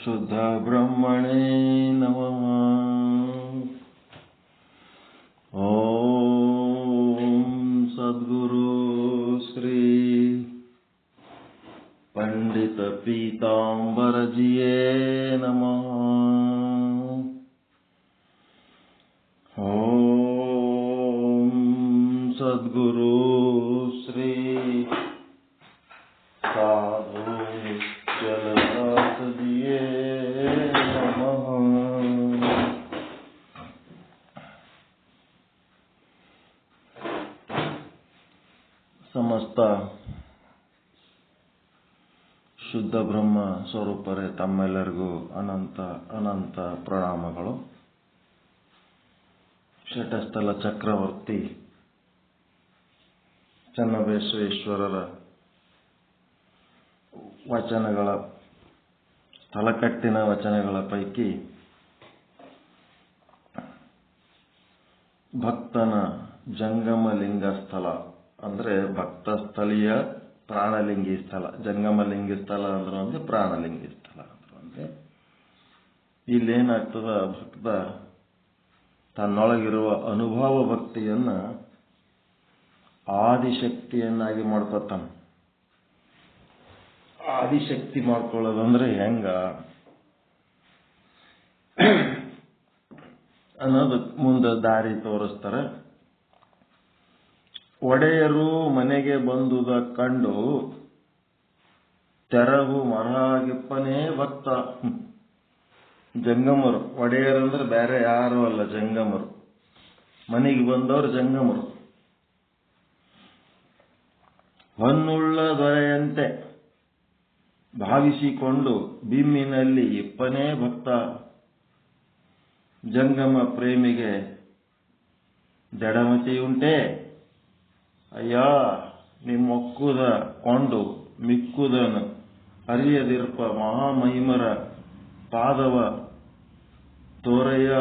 ಶುದ್ಧ ಬ್ರಹ್ಮಣೇ ನಮಃ. ಓಂ ಸದ್ಗುರು ಶ್ರೀ ಪಂಡಿತ ಪೀತಾಂಬರಜಿಯೇ ನಮಃ. ಓಂ ಸದ್ಗುರು ಶ್ರೀ ಸಾಧು ಜಲದಾಸಜಿಯೇ ನಮಃ. ಸಮಸ್ತ ಶುದ್ಧ ಬ್ರಹ್ಮ ಸ್ವರೂಪರೇ ತಮ್ಮೆಲ್ಲರಿಗೂ ಅನಂತ ಅನಂತ ಪ್ರಣಾಮಗಳು. ಶಟಸ್ಥಲ ಚಕ್ರವರ್ತಿ ಚನ್ನಬಸವೇಶ್ವರರ ವಚನಗಳ ಸ್ಥಳಕಟ್ಟಿನ ವಚನಗಳ ಪೈಕಿ ಭಕ್ತನ ಜಂಗಮಲಿಂಗ ಸ್ಥಳ ಅಂದ್ರೆ ಭಕ್ತ ಸ್ಥಳೀಯ ಪ್ರಾಣಲಿಂಗಿ ಸ್ಥಳ. ಜಂಗಮಲಿಂಗಿ ಸ್ಥಳ ಅಂದ್ರೆ ಒಂದು, ಪ್ರಾಣಲಿಂಗಿ ಸ್ಥಳ ಅಂದ್ರೆ ಒಂದೇ. ಇಲ್ಲೇನಾಗ್ತದ, ಭಕ್ತ ತನ್ನೊಳಗಿರುವ ಅನುಭವ ಭಕ್ತಿಯನ್ನ ಆದಿಶಕ್ತಿಯನ್ನಾಗಿ ಮಾಡ್ಕೊತಾನ. ಆದಿಶಕ್ತಿ ಮಾಡ್ಕೊಳ್ಳೋದಂದ್ರೆ ಹೆಂಗ ಅನ್ನೋದು ಮುಂದೆ ದಾರಿ ತೋರಿಸ್ತಾರೆ. ಒಡೆಯರು ಮನೆಗೆ ಬಂದುದ ಕಂಡು ತೆರವು ಮರಗಿಪ್ಪನೇ ಭಕ್ತ. ಜಂಗಮರು, ಒಡೆಯರಂದ್ರೆ ಬೇರೆ ಯಾರು ಅಲ್ಲ, ಜಂಗಮರು. ಮನೆಗೆ ಬಂದವರು ಜಂಗಮರು. ಹೊನ್ನುಳ್ಳ ದೊರೆಯಂತೆ ಭಾವಿಸಿಕೊಂಡು ಬಿಮ್ಮಿನಲ್ಲಿ ಇಪ್ಪನೇ ಭಕ್ತ. ಜಂಗಮ ಪ್ರೇಮಿಗೆ ಜಡಮತಿಯುಂಟೆ. ಅಯ್ಯ ನಿಮ್ಮೊಕ್ಕುದ ಕೊಂಡು ಮಿಕ್ಕುದನು ಅರಿಯದಿರ್ಪ ಮಹಾಮಹಿಮರ ಪಾದವ ತೋರಯ್ಯ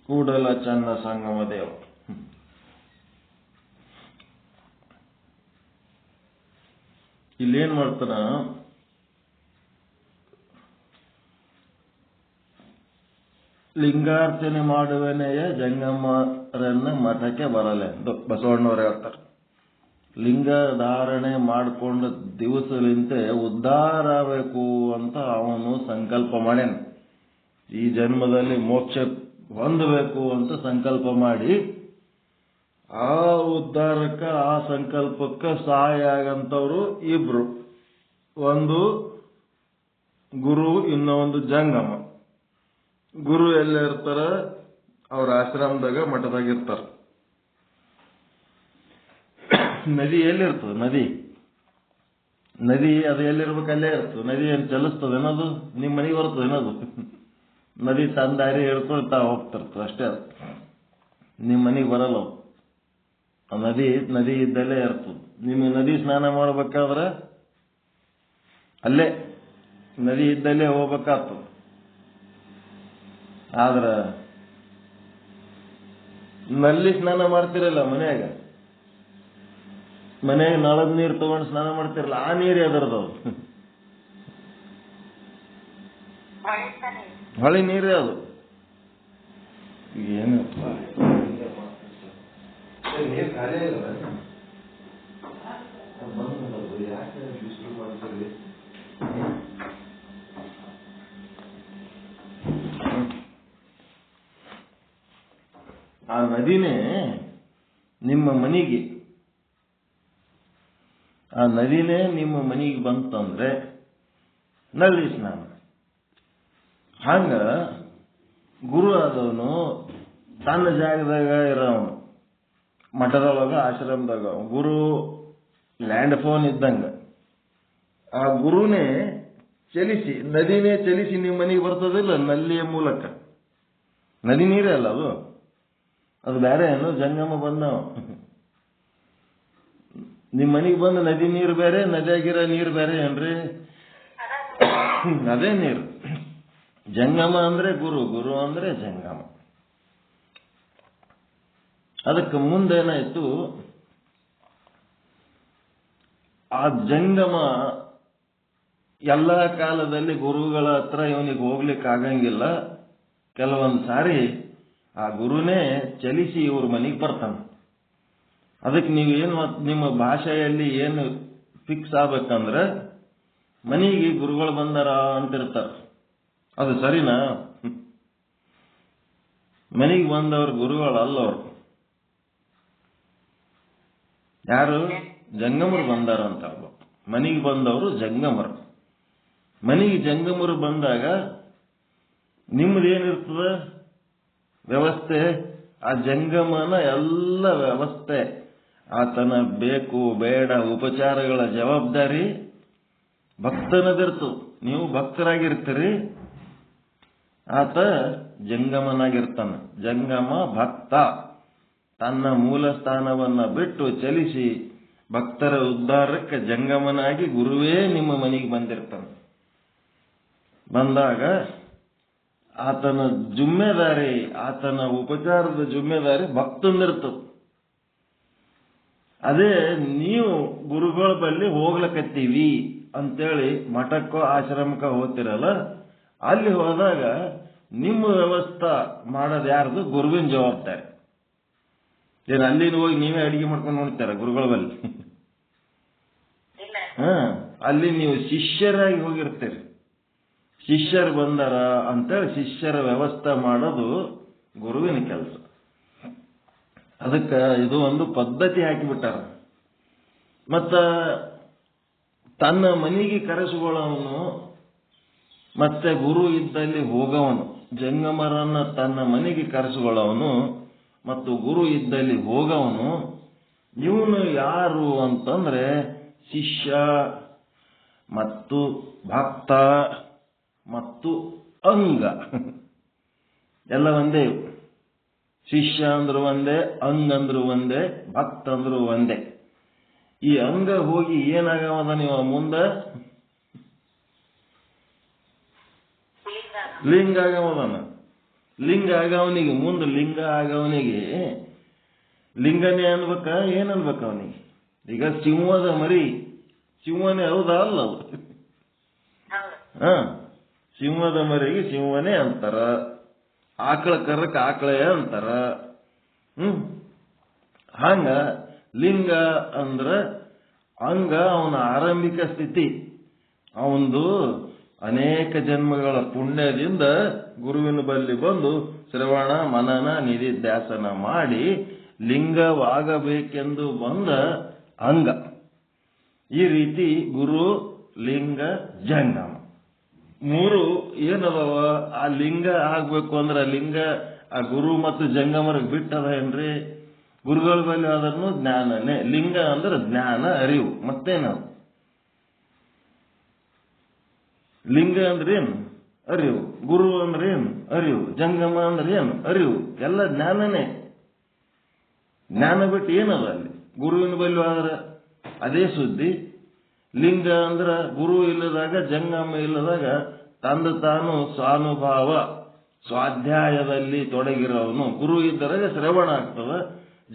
ಕೂಡಲ ಚನ್ನ ಸಂಗಮ ದೇವ. ಇಲ್ಲೇನ್ ಮಾಡ್ತಾನ, ಲಿಂಗಾರ್ಚನೆ ಮಾಡುವನೆಯ ಜಂಗಮರನ್ನ ಮಠಕ್ಕೆ ಬರಲೆಂದು ಬಸವಣ್ಣವ್ರು ಹೇಳ್ತಾರೆ. ಲಿಂಗ ಧಾರಣೆ ಮಾಡಿಕೊಂಡ ದಿವಸಲಿಂತೆ ಉದ್ಧಾರ ಆಗಬೇಕು ಅಂತ ಅವನು ಸಂಕಲ್ಪ ಮಾಡ್ಯಾನ. ಈ ಜನ್ಮದಲ್ಲಿ ಮೋಕ್ಷ ಹೊಂದಬೇಕು ಅಂತ ಸಂಕಲ್ಪ ಮಾಡಿ ಆ ಉದ್ಧಾರಕ್ಕೆ, ಆ ಸಂಕಲ್ಪಕ್ಕೆ ಸಹಾಯ ಆಗಂತವ್ರು ಇಬ್ರು. ಒಂದು ಗುರು, ಇನ್ನೊಂದು ಜಂಗಮ. ಗುರು ಎಲ್ಲಿರ್ತಾರ? ಅವ್ರ ಆಶ್ರಮದಾಗ, ಮಠದಾಗ ಇರ್ತಾರ. ನದಿ ಎಲ್ಲಿರ್ತದೆ? ನದಿ ಅದು ಎಲ್ಲಿರ್ಬೇಕು ಅಲ್ಲೇ ಇರ್ತದೆ. ನದಿ ಏನು ಚಲಿಸ್ತದೆ ಏನದು? ನಿಮ್ಮ ಮನೆಗೆ ಬರ್ತದೆ ಏನದು? ನದಿ ತನ್ನ ದಾರಿ ಹೇಳ್ಕೊಳ್ತಾ ಹೋಗ್ತಿರ್ತದೆ ಅಷ್ಟೇ. ಅದು ನಿಮ್ಮ ಮನೆಗೆ ಬರಲ್ಲ. ನದಿ ಇದ್ದಲ್ಲೇ ಇರ್ತದೆ. ನಿಮಗೆ ನದಿ ಸ್ನಾನ ಮಾಡ್ಬೇಕಾದ್ರೆ ಅಲ್ಲೇ ನದಿ ಇದ್ದಲ್ಲೇ ಹೋಗ್ಬೇಕಾಗ್ತದೆ. ಆದ್ರ ನಲ್ಲಿ ಸ್ನಾನ ಮಾಡ್ತಿರಲ್ಲ ಮನೆಯಾಗ ನಳದ ನೀರು ತಗೊಂಡು ಸ್ನಾನ ಮಾಡ್ತಿರಲ್ಲ, ಆ ನೀರು ಅದರದವು ಹೊಳಿ ನೀರೇ ಅದು. ಏನಪ್ಪ ನೀರು ಖಾಲಿ ಇಲ್ಲ, ಯಾಕೆ ಬಿಸಿಲು ಮಾಡ್ತೀರಿ? ಆ ನದಿನೇ ನಿಮ್ಮ ಮನೆಗೆ ಬಂತಂದ್ರೆ ನಲ್ಲಿ ಸ್ನಾನ. ಹಂಗ ಗುರು ಆದವನು ತನ್ನ ಜಾಗದಾಗ ಇರೋವನು, ಮಠದೊಳಗ, ಆಶ್ರಮದಾಗ. ಗುರು ಲ್ಯಾಂಡ್ ಫೋನ್ ಇದ್ದಂಗ. ಆ ಗುರುನೇ ಚಲಿಸಿ, ನದಿನೇ ಚಲಿಸಿ ನಿಮ್ಮ ಮನೆಗೆ ಬರ್ತದಿಲ್ಲ, ನಲ್ಲಿಯ ಮೂಲಕ. ನದಿ ನೀರೇ ಅಲ್ಲ ಅದು ಬೇರೆ ಏನು? ಜಂಗಮ ಬಂದವ ನಿಮ್ಮ ಮನೆಗೆ ಬಂದ ನದಿ ನೀರು ಬೇರೆ, ನದಿಯಾಗಿರೋ ನೀರು ಬೇರೆ ಏನ್ರಿ? ಅದೇ ನೀರು. ಜಂಗಮ ಅಂದ್ರೆ ಗುರು, ಗುರು ಅಂದ್ರೆ ಜಂಗಮ. ಅದಕ್ಕೆ ಮುಂದೇನಾಯ್ತು, ಆ ಜಂಗಮ ಎಲ್ಲ ಕಾಲದಲ್ಲಿ ಗುರುಗಳ ಹತ್ರ ಇವನಿಗೆ ಹೋಗ್ಲಿಕ್ಕೆ ಆಗಂಗಿಲ್ಲ. ಕೆಲವೊಂದು ಸಾರಿ ಆ ಗುರುನೇ ಚಲಿಸಿ ಇವ್ರ ಮನೆಗೆ ಬರ್ತಾನೆ. ಅದಕ್ಕೆ ನೀವೇನು ನಿಮ್ಮ ಭಾಷೆಯಲ್ಲಿ ಏನು ಫಿಕ್ಸ್ ಆಗ್ಬೇಕಂದ್ರೆ ಮನೆಗೆ ಗುರುಗಳು ಬಂದಾರ ಅಂತಿರ್ತಾರ. ಅದು ಸರಿನಾ? ಮನೆಗೆ ಬಂದವ್ರ ಗುರುಗಳು ಅಲ್ಲವ್ರು. ಯಾರು? ಜಂಗಮರು ಬಂದಾರ ಅಂತ ಹೇಳ್ಬೇಕು. ಮನೆಗೆ ಬಂದವರು ಜಂಗಮರು. ಮನೆಗೆ ಜಂಗಮರು ಬಂದಾಗ ನಿಮ್ದೇನಿರ್ತದ ವ್ಯವಸ್ಥೆ? ಆ ಜಂಗಮನ ಎಲ್ಲ ವ್ಯವಸ್ಥೆ, ಆತನ ಬೇಕು ಬೇಡ ಉಪಚಾರಗಳ ಜವಾಬ್ದಾರಿ ಭಕ್ತನದಿರ್ತು. ನೀವು ಭಕ್ತರಾಗಿರ್ತೀರಿ, ಆತ ಜಂಗಮನಾಗಿರ್ತಾನ. ಜಂಗಮ ಭಕ್ತ ತನ್ನ ಮೂಲ ಸ್ಥಾನವನ್ನ ಬಿಟ್ಟು ಚಲಿಸಿ ಭಕ್ತರ ಉದ್ಧಾರಕ್ಕೆ ಜಂಗಮನಾಗಿ ಗುರುವೇ ನಿಮ್ಮ ಮನೆಗೆ ಬಂದಿರ್ತಾನೆ. ಬಂದಾಗ ಆತನ ಜುಮ್ಮೆದಾರಿ, ಆತನ ಉಪಚಾರದ ಜುಮ್ಮೆದಾರಿ ಭಕ್ತಂದಿರ್ತದೆ. ಅದೇ ನೀವು ಗುರುಗಳ ಬಳಿ ಹೋಗ್ಲಕತ್ತೀವಿ ಅಂತೇಳಿ ಮಠಕ್ಕೋ ಆಶ್ರಮಕ್ಕೋ ಹೋಗ್ತಿರಲ್ಲ, ಅಲ್ಲಿ ಹೋದಾಗ ನಿಮ್ಮ ವ್ಯವಸ್ಥೆ ಮಾಡೋದು ಯಾರ್ದು? ಗುರುವಿನ ಜವಾಬ್ದಾರಿ. ಏನು ಅಲ್ಲಿನ ಹೋಗಿ ನೀವೇ ಅಡಿಗೆ ಮಾಡ್ಕೊಂಡು ನೋಡ್ತಾರ ಗುರುಗಳ ಬಳಿ? ಅಲ್ಲಿ ನೀವು ಶಿಷ್ಯರಾಗಿ ಹೋಗಿರ್ತೀರಿ. ಶಿಷ್ಯರು ಬಂದಾರ ಅಂತೇಳಿ ಶಿಷ್ಯರ ವ್ಯವಸ್ಥೆ ಮಾಡೋದು ಗುರುವಿನ ಕೆಲಸ. ಅದಕ್ಕೆ ಇದು ಒಂದು ಪದ್ಧತಿ ಹಾಕಿಬಿಟ್ಟಾರ. ಮತ್ತ ತನ್ನ ಮನೆಗೆ ಕರೆಸಿಕೊಳ್ಳವನು ಮತ್ತೆ ಗುರು ಇದ್ದಲ್ಲಿ ಹೋಗವನು, ಜಂಗಮರನ್ನ ತನ್ನ ಮನೆಗೆ ಕರೆಸಿಕೊಳ್ಳವನು ಮತ್ತು ಗುರು ಇದ್ದಲ್ಲಿ ಹೋಗವನು, ಇವನು ಯಾರು ಅಂತಂದ್ರೆ ಶಿಷ್ಯ ಮತ್ತು ಭಕ್ತ ಮತ್ತು ಅಂಗ ಎಲ್ಲ ಒಂದೇ. ಶಿಷ್ಯ ಅಂದ್ರು ಒಂದೇ, ಅಂಗ ಅಂದ್ರು ಒಂದೇ, ಭಕ್ತ ಅಂದ್ರು ಒಂದೇ. ಈ ಅಂಗ ಹೋಗಿ ಏನಾಗವದ ನೀವು ಮುಂದೆ? ಲಿಂಗ ಆಗವದನ. ಲಿಂಗ ಆಗವನಿಗೆ ಮುಂದೆ ಲಿಂಗ ಆಗವನಿಗೆ ಲಿಂಗನೇ ಅನ್ಬೇಕ? ಏನನ್ಬೇಕ ಅವನಿಗೆ? ಈಗ ಸಿಂಹದ ಮರಿ ಸಿಂಹನೇ ಹೌದಾ? ಅಲ್ಲ ಅದು. ಸಿಂಹದ ಮರಿಗೆ ಸಿಂಹನೇ ಅಂತಾರ, ಆಕಳ ಕರ್ರಕ್ಕೆ ಆಕಳೇ ಅಂತಾರ. ಹಂಗ ಲಿಂಗ ಅಂದ್ರ ಅಂಗ ಅವನ ಆರಂಭಿಕ ಸ್ಥಿತಿ. ಅವಂದು ಅನೇಕ ಜನ್ಮಗಳ ಪುಣ್ಯದಿಂದ ಗುರುವಿನ ಬಳಿ ಬಂದು ಶ್ರವಣ ಮನನ ನಿಧಿಧ್ಯಾಸನ ಮಾಡಿ ಲಿಂಗವಾಗಬೇಕೆಂದು ಬಂದ ಅಂಗ. ಈ ರೀತಿ ಗುರು, ಲಿಂಗ, ಜಂಗಮ ಮೂರು ಏನದವ? ಆ ಲಿಂಗ ಆಗ್ಬೇಕು ಅಂದ್ರೆ ಲಿಂಗ ಆ ಗುರು ಮತ್ತು ಜಂಗಮರಿಗೆ ಬಿಟ್ಟದ ಏನ್ರಿ? ಗುರುಗಳ ಬಳಿ ಆದ್ರೂ ಜ್ಞಾನನೇ. ಲಿಂಗ ಅಂದ್ರೆ ಜ್ಞಾನ, ಅರಿವು. ಮತ್ತೇನದು? ಲಿಂಗ ಅಂದ್ರೆ ಏನು? ಅರಿವು. ಗುರು ಅಂದ್ರೆ ಏನು? ಅರಿವು. ಜಂಗಮ ಅಂದ್ರೆ ಏನು? ಅರಿವು. ಎಲ್ಲ ಜ್ಞಾನನೇ. ಜ್ಞಾನ ಬಿಟ್ಟು ಏನದ ಅಲ್ಲಿ? ಗುರುವಿನ ಬಳಿ ಆದ್ರೆ ಅದೇ ಸುದ್ದಿ. ಲಿಂಗ ಅಂದ್ರ ಗುರು ಇಲ್ಲದಾಗ, ಜಂಗಮ ಇಲ್ಲದಾಗ ತಂದು ತಾನು ಸ್ವಾನುಭಾವ ಸ್ವಾಧ್ಯಾಯದಲ್ಲಿ ತೊಡಗಿರೋವನು. ಗುರು ಇದ್ದಾಗ ಶ್ರವಣ ಆಗ್ತದ,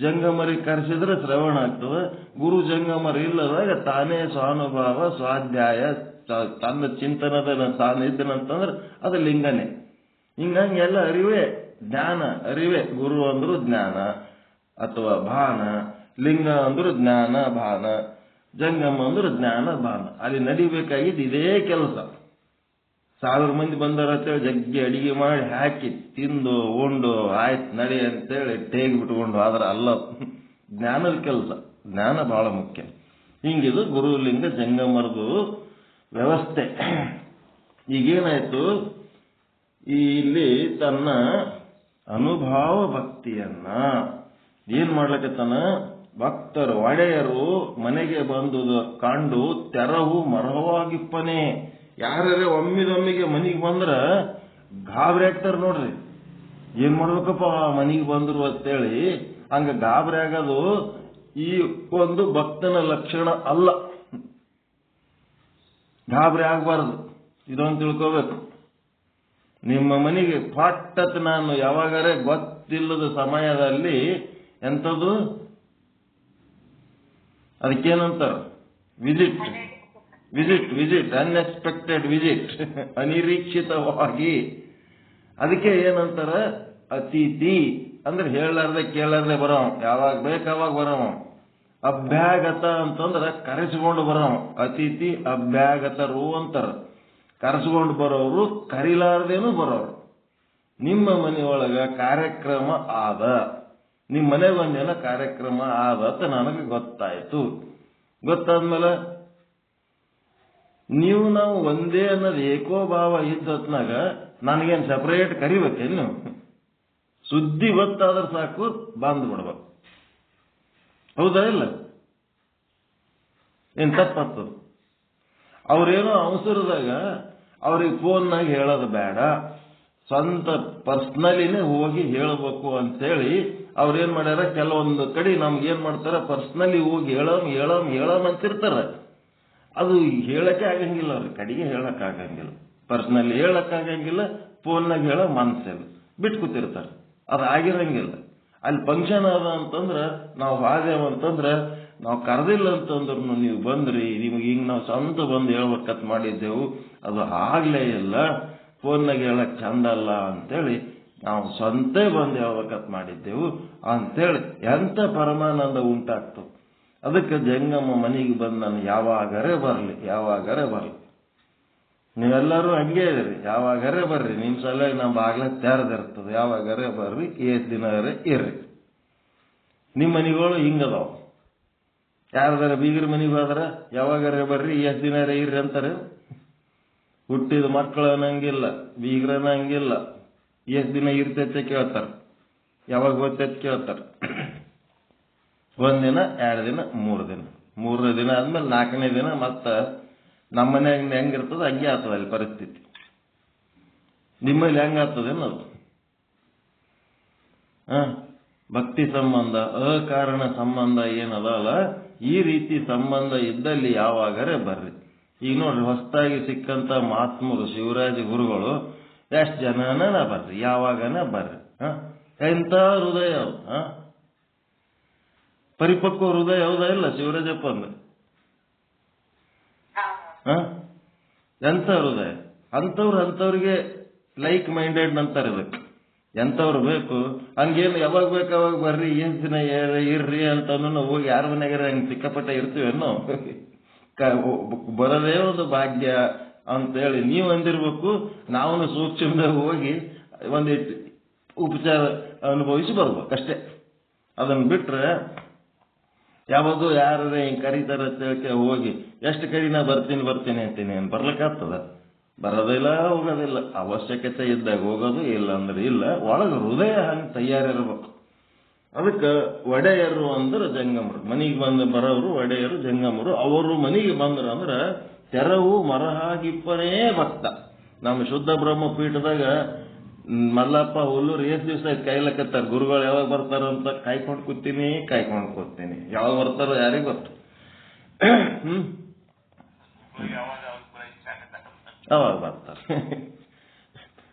ಜಂಗಮರಿಗೆ ಕರೆಸಿದ್ರೆ ಶ್ರವಣ ಆಗ್ತದ. ಗುರು ಜಂಗಮರ ಇಲ್ಲದಾಗ ತಾನೇ ಸ್ವಾನುಭಾವ ಸ್ವಾಧ್ಯಾಯ ತನ್ನ ಚಿಂತನದ ತಾನು ಇದ್ದನಂತಂದ್ರೆ ಅದು ಲಿಂಗನೇ. ಹಿಂಗಂಗೆ ಎಲ್ಲ ಅರಿವೇ, ಜ್ಞಾನ ಅರಿವೇ. ಗುರು ಅಂದ್ರು ಜ್ಞಾನ ಅಥವಾ ಭಾನ, ಲಿಂಗ ಅಂದ್ರು ಜ್ಞಾನ ಭಾನ, ಜಂಗಮ ಅಂದ್ರೆ ಜ್ಞಾನ ಭಾನ. ಅಲ್ಲಿ ನಡಿಬೇಕಾಗಿದ್ದು ಇದೇ ಕೆಲಸ. 1000 ಮಂದಿ ಬಂದಾರ ಅಂತೇಳಿ ಜಗ್ಗಿ ಅಡಿಗೆ ಮಾಡಿ ಹಾಕಿ ತಿಂದು ಉಂಡು ಆಯ್ತು ನಡಿ ಅಂತೇಳಿ ಟೇಗಿ ಬಿಟ್ಕೊಂಡು ಆದ್ರೆ ಅಲ್ಲ. ಜ್ಞಾನದ ಕೆಲಸ. ಜ್ಞಾನ ಬಹಳ ಮುಖ್ಯ. ಹಿಂಗಿದು ಗುರು, ಲಿಂಗ, ಜಂಗಮರದು ವ್ಯವಸ್ಥೆ. ಈಗೇನಾಯ್ತು? ಇಲ್ಲಿ ತನ್ನ ಅನುಭಾವ ಭಕ್ತಿಯನ್ನ ಏನ್ ಮಾಡ್ಲಕತ್ತಾನ? ಭಕ್ತರು ಒಡೆಯರು ಮನೆಗೆ ಬಂದು ಕಂಡು ತೆರವು ಮರವಾಗಿಪ್ಪನೆ. ಯಾರೇ ಒಮ್ಮಿದೊಮ್ಮಿಗೆ ಮನೆಗೆ ಬಂದ್ರ ಗಾಬರಿ ಆಗ್ತಾರ ನೋಡ್ರಿ. ಏನ್ ಮಾಡ್ಬೇಕಪ್ಪ ಮನೆಗೆ ಬಂದ್ರು ಅಂತೇಳಿ. ಹಂಗ ಗಾಬರಿ ಆಗೋದು ಈ ಒಂದು ಭಕ್ತನ ಲಕ್ಷಣ ಅಲ್ಲ. ಗಾಬರಿ ಆಗ್ಬಾರ್ದು, ಇದೊಂದು ತಿಳ್ಕೋಬೇಕು. ನಿಮ್ಮ ಮನೆಗೆ ಪಟ್ಟತ್ ನಾನು ಯಾವಾಗರೇ ಗೊತ್ತಿಲ್ಲದ ಸಮಯದಲ್ಲಿ ಎಂಥದ್ದು ಅದಕ್ಕೇನಂತಾರ? ವಿಸಿಟ್. ವಿಸಿಟ್ ಅನ್ಎಕ್ಸ್ಪೆಕ್ಟೆಡ್ ವಿಸಿಟ್, ಅನಿರೀಕ್ಷಿತವಾಗಿ. ಅದಕ್ಕೆ ಏನಂತಾರ, ಅತಿಥಿ ಅಂದ್ರೆ ಹೇಳಲಾರ್ದೆ ಕೇಳಲಾರ್ದೆ ಬರೋ, ಯಾವಾಗ ಬೇಕಾವಾಗ ಬರೋ. ಅಭ್ಯಾಗತ ಅಂತಂದ್ರ ಕರೆಸಿಕೊಂಡು ಬರೋ, ಅತಿಥಿ ಅಭ್ಯಾಗತರು ಅಂತಾರ. ಕರೆಸಿಕೊಂಡು ಬರೋರು, ಕರಿಲಾರ್ದೇನು ಬರೋರು. ನಿಮ್ಮ ಮನೆಯೊಳಗ ಕಾರ್ಯಕ್ರಮ ಆದ, ನಿಮ್ಮ ಮನೆಗೆ ಒಂದೇನ ಕಾರ್ಯಕ್ರಮ ಆದ ಅಂತ ನನಗೆ ಗೊತ್ತಾಯ್ತು. ಗೊತ್ತಾದ್ಮೇಲೆ ನೀವು ನಾವು ಒಂದೇ ಅನ್ನೋದು ಏಕೋಭಾವ ಇದ್ದತ್ನಾಗ ನನಗೇನು ಸಪರೇಟ್ ಕರಿಬೇಕೇನು? ಸುದ್ದಿ ಗೊತ್ತಾದ್ರೆ ಸಾಕು, ಬಂದ್ ಬಿಡ್ಬೇಕು. ಹೌದಾ ಇಲ್ಲ? ಏನ್ ತಪ್ಪತ್ತದು? ಅವ್ರೇನೋ ಅವಸರದಾಗ ಅವ್ರಿಗೆ ಫೋನ್ನಾಗ ಹೇಳೋದು ಬೇಡ, ಸ್ವಂತ ಪರ್ಸ್ನಲಿನೇ ಹೋಗಿ ಹೇಳಬೇಕು ಅಂತೇಳಿ ಅವ್ರೇನ್ ಮಾಡ್ಯಾರ, ಕೆಲವೊಂದು ಕಡೆ ನಮ್ಗೇನ್ ಮಾಡ್ತಾರ, ಪರ್ಸ್ನಲಿ ಹೋಗಿ ಹೇಳಮ್ ಅಂತಿರ್ತಾರ. ಅದು ಹೇಳಕ್ಕೆ ಆಗಂಗಿಲ್ಲ, ಅವ್ರಿಗೆ ಕಡೆಗೆ ಹೇಳಕ್ ಆಗಂಗಿಲ್ಲ, ಪರ್ಸ್ನಲಿ ಹೇಳಕ್ ಆಗಂಗಿಲ್ಲ, ಫೋನ್ನಾಗ ಹೇಳೋ ಮನ್ಸಿಲ್ಲ, ಬಿಟ್ಟು ಕೂತಿರ್ತಾರೆ. ಅದು ಆಗಿರಂಗಿಲ್ಲ. ಅಲ್ಲಿ ಫಂಕ್ಷನ್ ಅದ ಅಂತಂದ್ರ ನಾವು ಹಾದೇವ ಅಂತಂದ್ರ, ನಾವು ಕರೆದಿಲ್ಲ ಅಂತಂದ್ರು ನೀವು ಬಂದ್ರಿ, ನಿಮ್ಗೆ ಹಿಂಗ್ ನಾವು ಸ್ವಂತ ಬಂದು ಹೇಳ್ಬೇಕತ್ ಮಾಡಿದ್ದೆವು, ಅದು ಆಗ್ಲೇ ಇಲ್ಲ, ಫೋನ್ನಾಗ ಹೇಳಕ್ ಚಂದ ಅಲ್ಲ ಅಂತೇಳಿ ನಾವು ಸ್ವಂತ ಬಂದು ಹೇಳ್ಬೇಕತ್ ಮಾಡಿದ್ದೆವು ಅಂತೇಳಿ ಎಂತ ಪರಮಾನಂದ ಉಂಟಾಗ್ತು. ಅದಕ್ಕೆ ಜಂಗಮ್ಮ ಮನೆಗೆ ಬಂದು ನಾನು ಯಾವಾಗರೇ ಬರ್ಲಿ. ನೀವೆಲ್ಲರೂ ಹಂಗೆ ಇದ್ರಿ, ಯಾವಾಗರೇ ಬರ್ರಿ, ನಿಮ್ ಸಲ ನಮ್ಮ ಬಾಗ್ಲ ತೆರೆದಿರ್ತದೆ, ಯಾವಾಗರೇ ಬರ್ರಿ, ಎಷ್ಟು ದಿನರೇ ಇರ್ರಿ. ನಿಮ್ಮ ಮನೆಗಳು ಹಿಂಗದಾವ. ಯಾರದಾರ ಬೀಗರ ಮನೆಗೆ ಹೋದ್ರ ಯಾವಾಗರೇ ಬರ್ರಿ, ಎಷ್ಟು ದಿನರೇ ಇರ್ರಿ ಅಂತಾರೆ. ಹುಟ್ಟಿದ ಮಕ್ಕಳು ಅನ್ನಂಗಿಲ್ಲ, ಬೀಗ್ರನ ಹಂಗಿಲ್ಲ, ಎಷ್ಟು ದಿನ ಇರ್ತೈತೆ ಕೇಳ್ತಾರ, ಯಾವಾಗ ಗೊತ್ತೈತೆ ಕೇಳ್ತಾರ. ಒಂದಿನ, 2 ದಿನ, 3 ದಿನ, 3ನೇ ದಿನ ಆದ್ಮೇಲೆ 4ನೇ ದಿನ ಮತ್ತ ನಮ್ಮ ಮನೆಯಾಗ ಹೆಂಗಿರ್ತದ ಹಂಗೆ ಆಗ್ತದ ಅಲ್ಲಿ ಪರಿಸ್ಥಿತಿ. ನಿಮ್ಮಲ್ಲಿ ಹೆಂಗಾಗ್ತದೇನು ಅದು? ಭಕ್ತಿ ಸಂಬಂಧ, ಅಕಾರಣ ಸಂಬಂಧ ಏನದಲ್ಲ, ಈ ರೀತಿ ಸಂಬಂಧ ಇದ್ದಲ್ಲಿ ಯಾವಾಗರೇ ಬರ್ರಿ. ಈಗ ನೋಡ್ರಿ, ಹೊಸದಾಗಿ ಸಿಕ್ಕಂತ ಮಹಾತ್ಮರು ಶಿವರಾಜ ಗುರುಗಳು ಎಷ್ಟು ಜನನ ಬರ್ರಿ, ಯಾವಾಗನ ಬರ್ರಿ. ಎಂತ ಹೃದಯ, ಪರಿಪಕ್ವ ಹೃದಯ, ಹೌದಾ ಇಲ್ಲ ಶಿವರಾಜಪ್ಪ ಅಂದ್ರೆ? ಎಂತ ಹೃದಯ. ಅಂಥವ್ರಿಗೆ ಲೈಕ್ ಮೈಂಡೆಡ್ ಅಂತಾರೆ. ಇದಕ್ಕೆ ಎಂಥವ್ರು ಬೇಕು, ಹಂಗೇನು ಯಾವಾಗ ಬೇಕು ಅವಾಗ ಬರ್ರಿ, ಎಷ್ಟು ದಿನ ಇರ್ರಿ ಅಂತ ಹೋಗಿ ಯಾರ ಮನೆಯಾಗ ಹಂಗೆ ಸಿಕ್ಕಾಪಟ್ಟೆ ಇರ್ತೀವೇನೋ, ಬರೋದೇ ಒಂದು ಭಾಗ್ಯ ಅಂತೇಳಿ ನೀವು ಅಂದಿರ್ಬೇಕು. ನಾವು ಸೂಕ್ಷ್ಮದಾಗ ಹೋಗಿ ಒಂದಿಟ್ಟು ಉಪಚಾರ ಅನುಭವಿಸಿ ಬರ್ಬೇಕು ಅಷ್ಟೇ. ಅದನ್ನ ಬಿಟ್ರೆ ಯಾವಾಗ ಯಾರೇ ಹಿಂಗೆ ಕರೀತಾರ ಅಂತೇಳಕ್ಕೆ ಹೋಗಿ ಎಷ್ಟು ಕಡೆ ನಾ ಬರ್ತೀನಿ ಅಂತೀನಿ, ಏನು ಬರ್ಲಿಕ್ಕಾಗ್ತದ? ಬರೋದಿಲ್ಲ, ಹೋಗೋದಿಲ್ಲ. ಅವಶ್ಯಕತೆ ಇದ್ದಾಗ ಹೋಗೋದು, ಇಲ್ಲ ಅಂದ್ರೆ ಇಲ್ಲ. ಒಳಗೆ ಹೃದಯ ಹಂಗೆ ತಯಾರಿರ್ಬೇಕು. ಅದಕ್ಕೆ ಒಡೆಯರು ಅಂದ್ರೆ ಜಂಗಮರು, ಮನೆಗೆ ಬಂದು ಬರೋರು ಒಡೆಯರು ಜಂಗಮರು. ಅವರು ಮನೆಗೆ ಬಂದ್ರ ಅಂದ್ರೆ ತೆರವು ಮರಹಾಗಿಪ್ಪನೇ ಭಕ್ತ. ನಮ್ಮ ಶುದ್ಧ ಬ್ರಹ್ಮಪೀಠದಾಗ ಮಲ್ಲಪ್ಪ ಹುಲ್ಲೂರು ಎಷ್ಟು ದಿವಸ ಕಾಯ್ಲಕತ್ತಾರ, ಗುರುಗಳು ಯಾವಾಗ ಬರ್ತಾರಂತ ಕಾಯ್ಕೊಂಡು ಕೂತೀನಿ. ಯಾವಾಗ ಬರ್ತಾರೋ ಯಾರಿಗೆ ಗೊತ್ತು. ಅವಾಗ ಬರ್ತಾರೆ,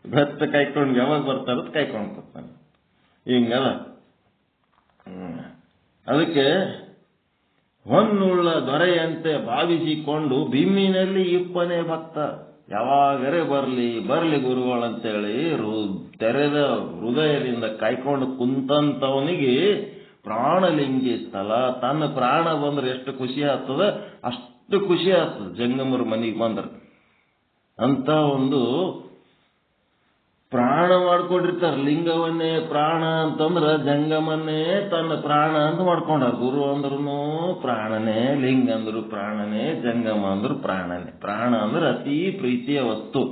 ಭತ್ತ ಕಾಯ್ಕೊಂಡು ಯಾವಾಗ ಬರ್ತಾರ ಕಾಯ್ಕೊಂಡು ಕೂತಾನೆ, ಹಿಂಗಲ್ಲ. ಅದಕ್ಕೆ ಹೊನ್ನುಳ್ಳ ದೊರೆಯಂತೆ ಭಾವಿಸಿಕೊಂಡು ಬಿಮ್ಮಿನಲ್ಲಿ ಇಪ್ಪನೇ ಭಕ್ತ. ಯಾವಾಗರೇ ಬರ್ಲಿ ಗುರುಗಳಂತೇಳಿ ತೆರೆದ ಹೃದಯದಿಂದ ಕಾಯ್ಕೊಂಡು ಕುಂತಂತವನಿಗೆ ಪ್ರಾಣಲಿಂಗಿ ಸ್ಥಳ. ತನ್ನ ಪ್ರಾಣ ಬಂದ್ರೆ ಎಷ್ಟು ಖುಷಿ ಆಗ್ತದ, ಅಷ್ಟು ಖುಷಿ ಆಗ್ತದ ಜಂಗಮರ ಮನೆಗೆ ಬಂದ್ರೆ. ಅಂತ ಒಂದು ಪ್ರಾಣ ಮಾಡ್ಕೊಂಡಿರ್ತಾರೆ. ಲಿಂಗವನ್ನೇ ಪ್ರಾಣ ಅಂತಂದ್ರ ಜಂಗಮನ್ನೇ ತನ್ನ ಪ್ರಾಣ ಅಂತ ಮಾಡ್ಕೊಂಡಾರ. ಗುರು ಅಂದ್ರೂ ಪ್ರಾಣನೇ, ಲಿಂಗ ಅಂದ್ರು ಪ್ರಾಣನೇ, ಜಂಗಮ ಅಂದ್ರು ಪ್ರಾಣನೇ. ಪ್ರಾಣ ಅಂದ್ರೆ ಅತಿ ಪ್ರೀತಿಯ ವಸ್ತು.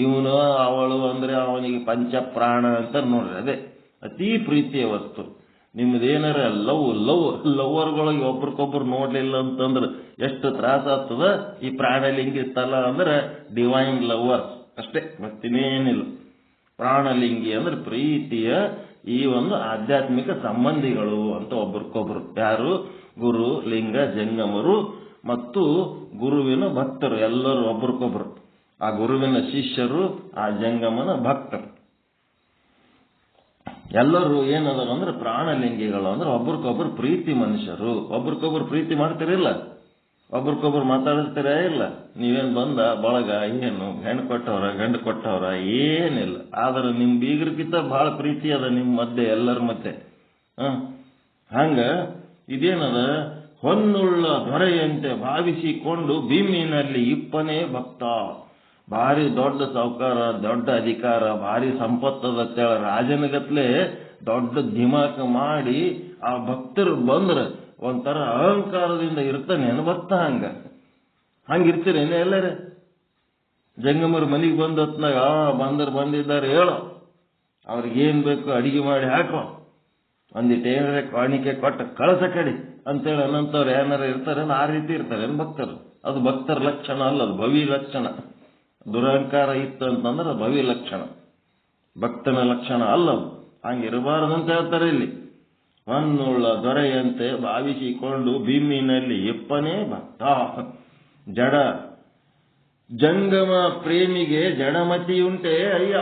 ಇವನು ಅವಳು ಅಂದ್ರೆ ಅವನಿಗೆ ಪಂಚ ಪ್ರಾಣ ಅಂತ ನೋಡ್ರಿ, ಅದೇ ಅತಿ ಪ್ರೀತಿಯ ವಸ್ತು. ನಿಮ್ದೇನಾರ ಲವ್ವರ್ಗಳಿಗೆ ಒಬ್ರಿಗೊಬ್ರು ನೋಡ್ಲಿಲ್ಲ ಅಂತಂದ್ರೆ ಎಷ್ಟು ತ್ರಾಸ ಆಗ್ತದ. ಈ ಪ್ರಾಣಲಿಂಗಿ ಸ್ಥಳ ಅಂದ್ರೆ ಡಿವೈನ್ ಲವರ್ಸ್ ಅಷ್ಟೇ, ಮತ್ತಿನೇನಿಲ್ಲ. ಪ್ರಾಣಲಿಂಗಿ ಅಂದ್ರೆ ಪ್ರೀತಿಯ ಈ ಒಂದು ಆಧ್ಯಾತ್ಮಿಕ ಸಂಬಂಧಿಗಳು ಅಂತ ಒಬ್ರಿಗೊಬ್ರು. ಯಾರು? ಗುರು, ಲಿಂಗ, ಜಂಗಮರು ಮತ್ತು ಗುರುವಿನ ಭಕ್ತರು ಎಲ್ಲರೂ ಒಬ್ರಿಗೊಬ್ರು. ಆ ಗುರುವಿನ ಶಿಷ್ಯರು, ಆ ಜಂಗಮನ ಭಕ್ತರು ಎಲ್ಲರೂ ಏನದ ಅಂದ್ರೆ ಪ್ರಾಣಲಿಂಗಿಗಳು. ಅಂದ್ರೆ ಒಬ್ರಿಗೊಬ್ರು ಪ್ರೀತಿ ಮನುಷ್ಯರು. ಒಬ್ರಿಗೊಬ್ರು ಪ್ರೀತಿ ಮಾಡ್ತಿರಿಲ್ಲ, ಒಬ್ರಿಗೊಬ್ರು ಮಾತಾಡಿಸ್ತೀರಾ ಇಲ್ಲ? ನೀವೇನು ಬಂದ ಬಳಗ ಏನು ಹೆಣ್ಣು ಕೊಟ್ಟವ್ರ ಗಂಡು ಕೊಟ್ಟವ್ರ ಏನಿಲ್ಲ. ಆದ್ರೆ ನಿಮ್ ಬೀಗರ್ಕಿಂತ ಬಹಳ ಪ್ರೀತಿ ಅದ ನಿಮ್ಮ ಮಧ್ಯೆ, ಎಲ್ಲರ ಮಧ್ಯೆ. ಹಂಗ ಇದೇನದ, ಹೊನ್ನುಳ್ಳ ದೊರೆಯಂತೆ ಭಾವಿಸಿಕೊಂಡು ಭೀಮಿನಲ್ಲಿ ಇಪ್ಪನೇ ಭಕ್ತ. ಭಾರಿ ದೊಡ್ಡ ಸಾಹುಕಾರ, ದೊಡ್ಡ ಅಧಿಕಾರ, ಭಾರಿ ಸಂಪತ್ತದ ರಾಜನಗತ್ಲೆ ದೊಡ್ಡ ದಿಮಾಕ್ ಮಾಡಿ ಆ ಭಕ್ತರು ಬಂದ್ರ ಒಂಥರ ಅಹಂಕಾರದಿಂದ ಇರ್ತಾನೇನು ಭಕ್ತ. ಹಂಗಿರ್ತೀರೇನೆ ಎಲ್ಲರ? ಜಂಗಮರು ಮನೆಗೆ ಬಂದ ಹೊತ್ನಾಗ ಬಂದಿದ್ದಾರೆ ಹೇಳೋ, ಅವ್ರಿಗೇನ್ ಬೇಕು ಅಡಿಗೆ ಮಾಡಿ ಹಾಕೋ, ಒಂದಿಟ್ಟು ಏನಾರ ಕಾಣಿಕೆ ಕೊಟ್ಟ ಕಳಸ ಕಡಿ ಅಂತೇಳಿ ಅನ್ನಂತವ್ರು ಏನಾರ ಇರ್ತಾರೆ, ಆ ರೀತಿ ಇರ್ತಾರೆ ಭಕ್ತರು. ಅದು ಭಕ್ತರ ಲಕ್ಷಣ ಅಲ್ಲ, ಅದು ಭವಿ ಲಕ್ಷಣ. ದುರಹಂಕಾರ ಇತ್ತು ಅಂತಂದ್ರೆ ಭವಿ ಲಕ್ಷಣ, ಭಕ್ತನ ಲಕ್ಷಣ ಅಲ್ಲದು. ಹಂಗಿರಬಾರದಂತ ಹೇಳ್ತಾರೆ ಇಲ್ಲಿ. ಹೊನ್ನುಳ್ಳ ದೊರೆಯಂತೆ ಭಾವಿಸಿಕೊಂಡು ಭೀಮಿನಲ್ಲಿ ಇಪ್ಪನೇ ಭಕ್ತ. ಜಡ ಜಂಗಮ ಪ್ರೇಮಿಗೆ ಜಡಮತಿಯುಂಟೆ ಅಯ್ಯ.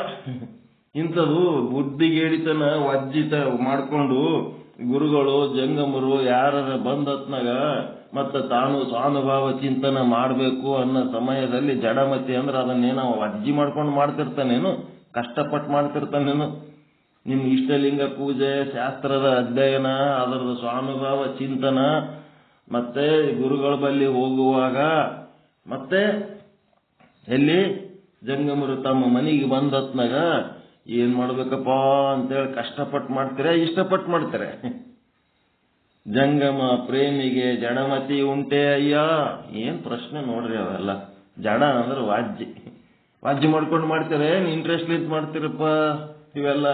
ಇಂಥದು ಬುದ್ಧಿಗೇಡಿತನ ವಜ್ಜಿತ ಮಾಡ್ಕೊಂಡು ಗುರುಗಳು ಜಂಗಮರು ಯಾರ ಬಂದತ್ನಾಗ ಮತ್ತೆ ತಾನು ಸ್ವಾನುಭಾವ ಚಿಂತನೆ ಮಾಡಬೇಕು ಅನ್ನೋ ಸಮಯದಲ್ಲಿ ಜಡಮತಿ ಅಂದ್ರೆ ಅದನ್ನೇನೋ ಅಜ್ಜಿ ಮಾಡ್ಕೊಂಡು ಮಾಡ್ತಿರ್ತಾನೇನು, ಕಷ್ಟಪಟ್ಟು ಮಾಡ್ತಿರ್ತಾನೇನು? ನಿಮ್ ಇಷ್ಟಲಿಂಗ ಪೂಜೆ, ಶಾಸ್ತ್ರದ ಅಧ್ಯಯನ, ಅದರದ ಸ್ವಾನುಭಾವ ಚಿಂತನ, ಮತ್ತೆ ಗುರುಗಳ ಬಳಿ ಹೋಗುವಾಗ, ಮತ್ತೆ ಎಲ್ಲಿ ಜಂಗಮರು ತಮ್ಮ ಮನೆಗೆ ಬಂದತ್ನಾಗ ಏನ್ ಮಾಡ್ಬೇಕಪ್ಪ ಅಂತೇಳಿ ಕಷ್ಟಪಟ್ಟು ಮಾಡ್ತೀರಾ, ಇಷ್ಟಪಟ್ಟು ಮಾಡ್ತಾರೆ? ಜಂಗಮ ಪ್ರೇಮಿಗೆ ಜಡಮತಿ ಉಂಟೆ ಅಯ್ಯ. ಏನ್ ಪ್ರಶ್ನೆ ನೋಡ್ರಿ ಅವೆಲ್ಲ. ಜಡ ಅಂದ್ರೆ ವಾಜ್ಯ ಮಾಡ್ಕೊಂಡು ಮಾಡ್ತೀರ, ಇಂಟ್ರೆಸ್ಟ್ ಲಿಂತ ಮಾಡ್ತೀರಪ್ಪ ಇವೆಲ್ಲ?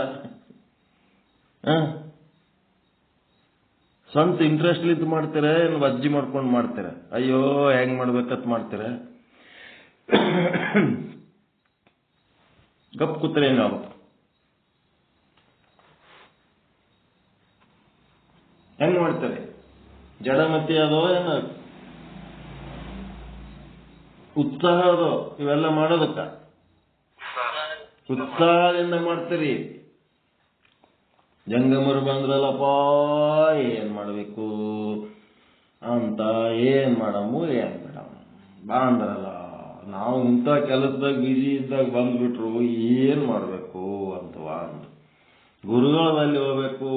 ಸ್ವಂತ ಇಂಟ್ರೆಸ್ಟ್ ಲಿಂತ ಮಾಡ್ತೀರ ಏನು ವಜ್ಜಿ ಮಾಡ್ಕೊಂಡು ಮಾಡ್ತೀರ? ಅಯ್ಯೋ ಹೆಂಗ್ ಮಾಡ್ಬೇಕತ್ ಮಾಡ್ತೀರ? ಗಪ್ ಕೂತ್ರೆ ನಾವು ಹೆಂಗ್ ಮಾಡ್ತಾರೆ? ಜಡಮತಿ ಅದೋ ಏನೋ ಉತ್ಸಾಹ ಅದೋ ಇವೆಲ್ಲ ಮಾಡೋದಕ್ಕ? ಉತ್ಸಾಹದಿಂದ ಮಾಡ್ತೀರಿ. ಜಂಗಮರು ಬಂದ್ರಲ್ಲಪ್ಪ ಏನ್ ಮಾಡ್ಬೇಕು ಅಂತ, ಏನ್ ಮಾಡಮು ಏನ್ ಮೇಡಮ್ ಬಾ ಅಂದ್ರಲ್ಲ, ನಾವು ಇಂಥ ಕೆಲಸದಾಗ ಬಿಜಿ ಇದ್ದಾಗ ಬಂದ್ಬಿಟ್ರು ಏನ್ ಮಾಡ್ಬೇಕು ಅಂತವಾ ಅಂದ್ರು. ಗುರುಗಳ ಬಳಿ ಹೋಗ್ಬೇಕು,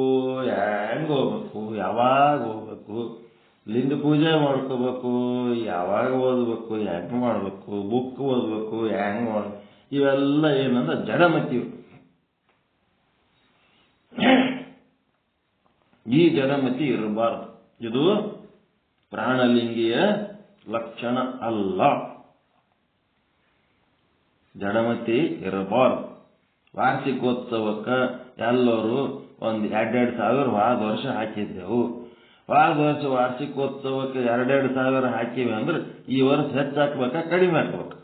ಹೆಂಗ್ ಹೋಗ್ಬೇಕು, ಯಾವಾಗ ಹೋಗ್ಬೇಕು, ಲಿಂಗ ಪೂಜೆ ಮಾಡ್ಕೋಬೇಕು, ಯಾವಾಗ ಓದ್ಬೇಕು, ಹೆಂಗ್ ಮಾಡ್ಬೇಕು, ಬುಕ್ ಓದ್ಬೇಕು, ಹೆಂಗ್ ಮಾಡ್ಬೇಕು, ಇವೆಲ್ಲ ಏನಂದ್ರೆ ಜಡಮತಿ. ಈ ಜಡಮತಿ ಇರಬಾರ್ದು. ಇದು ಪ್ರಾಣಲಿಂಗಿಯ ಲಕ್ಷಣ ಅಲ್ಲ. ಜಡಮತಿ ಇರಬಾರ್ದು. ವಾರ್ಷಿಕೋತ್ಸವಕ್ಕ ಎಲ್ಲರೂ ಒಂದು 2,000 ವಾದ ವರ್ಷ ಹಾಕಿದ್ದೆವು. ವಾದ ವರ್ಷ ವಾರ್ಷಿಕೋತ್ಸವಕ್ಕೆ 2,000 ಹಾಕಿವಿ ಅಂದ್ರೆ ಈ ವರ್ಷ ಹೆಚ್ಚು ಹಾಕ್ಬೇಕಾ ಕಡಿಮೆ ಹಾಕ್ಬೇಕು?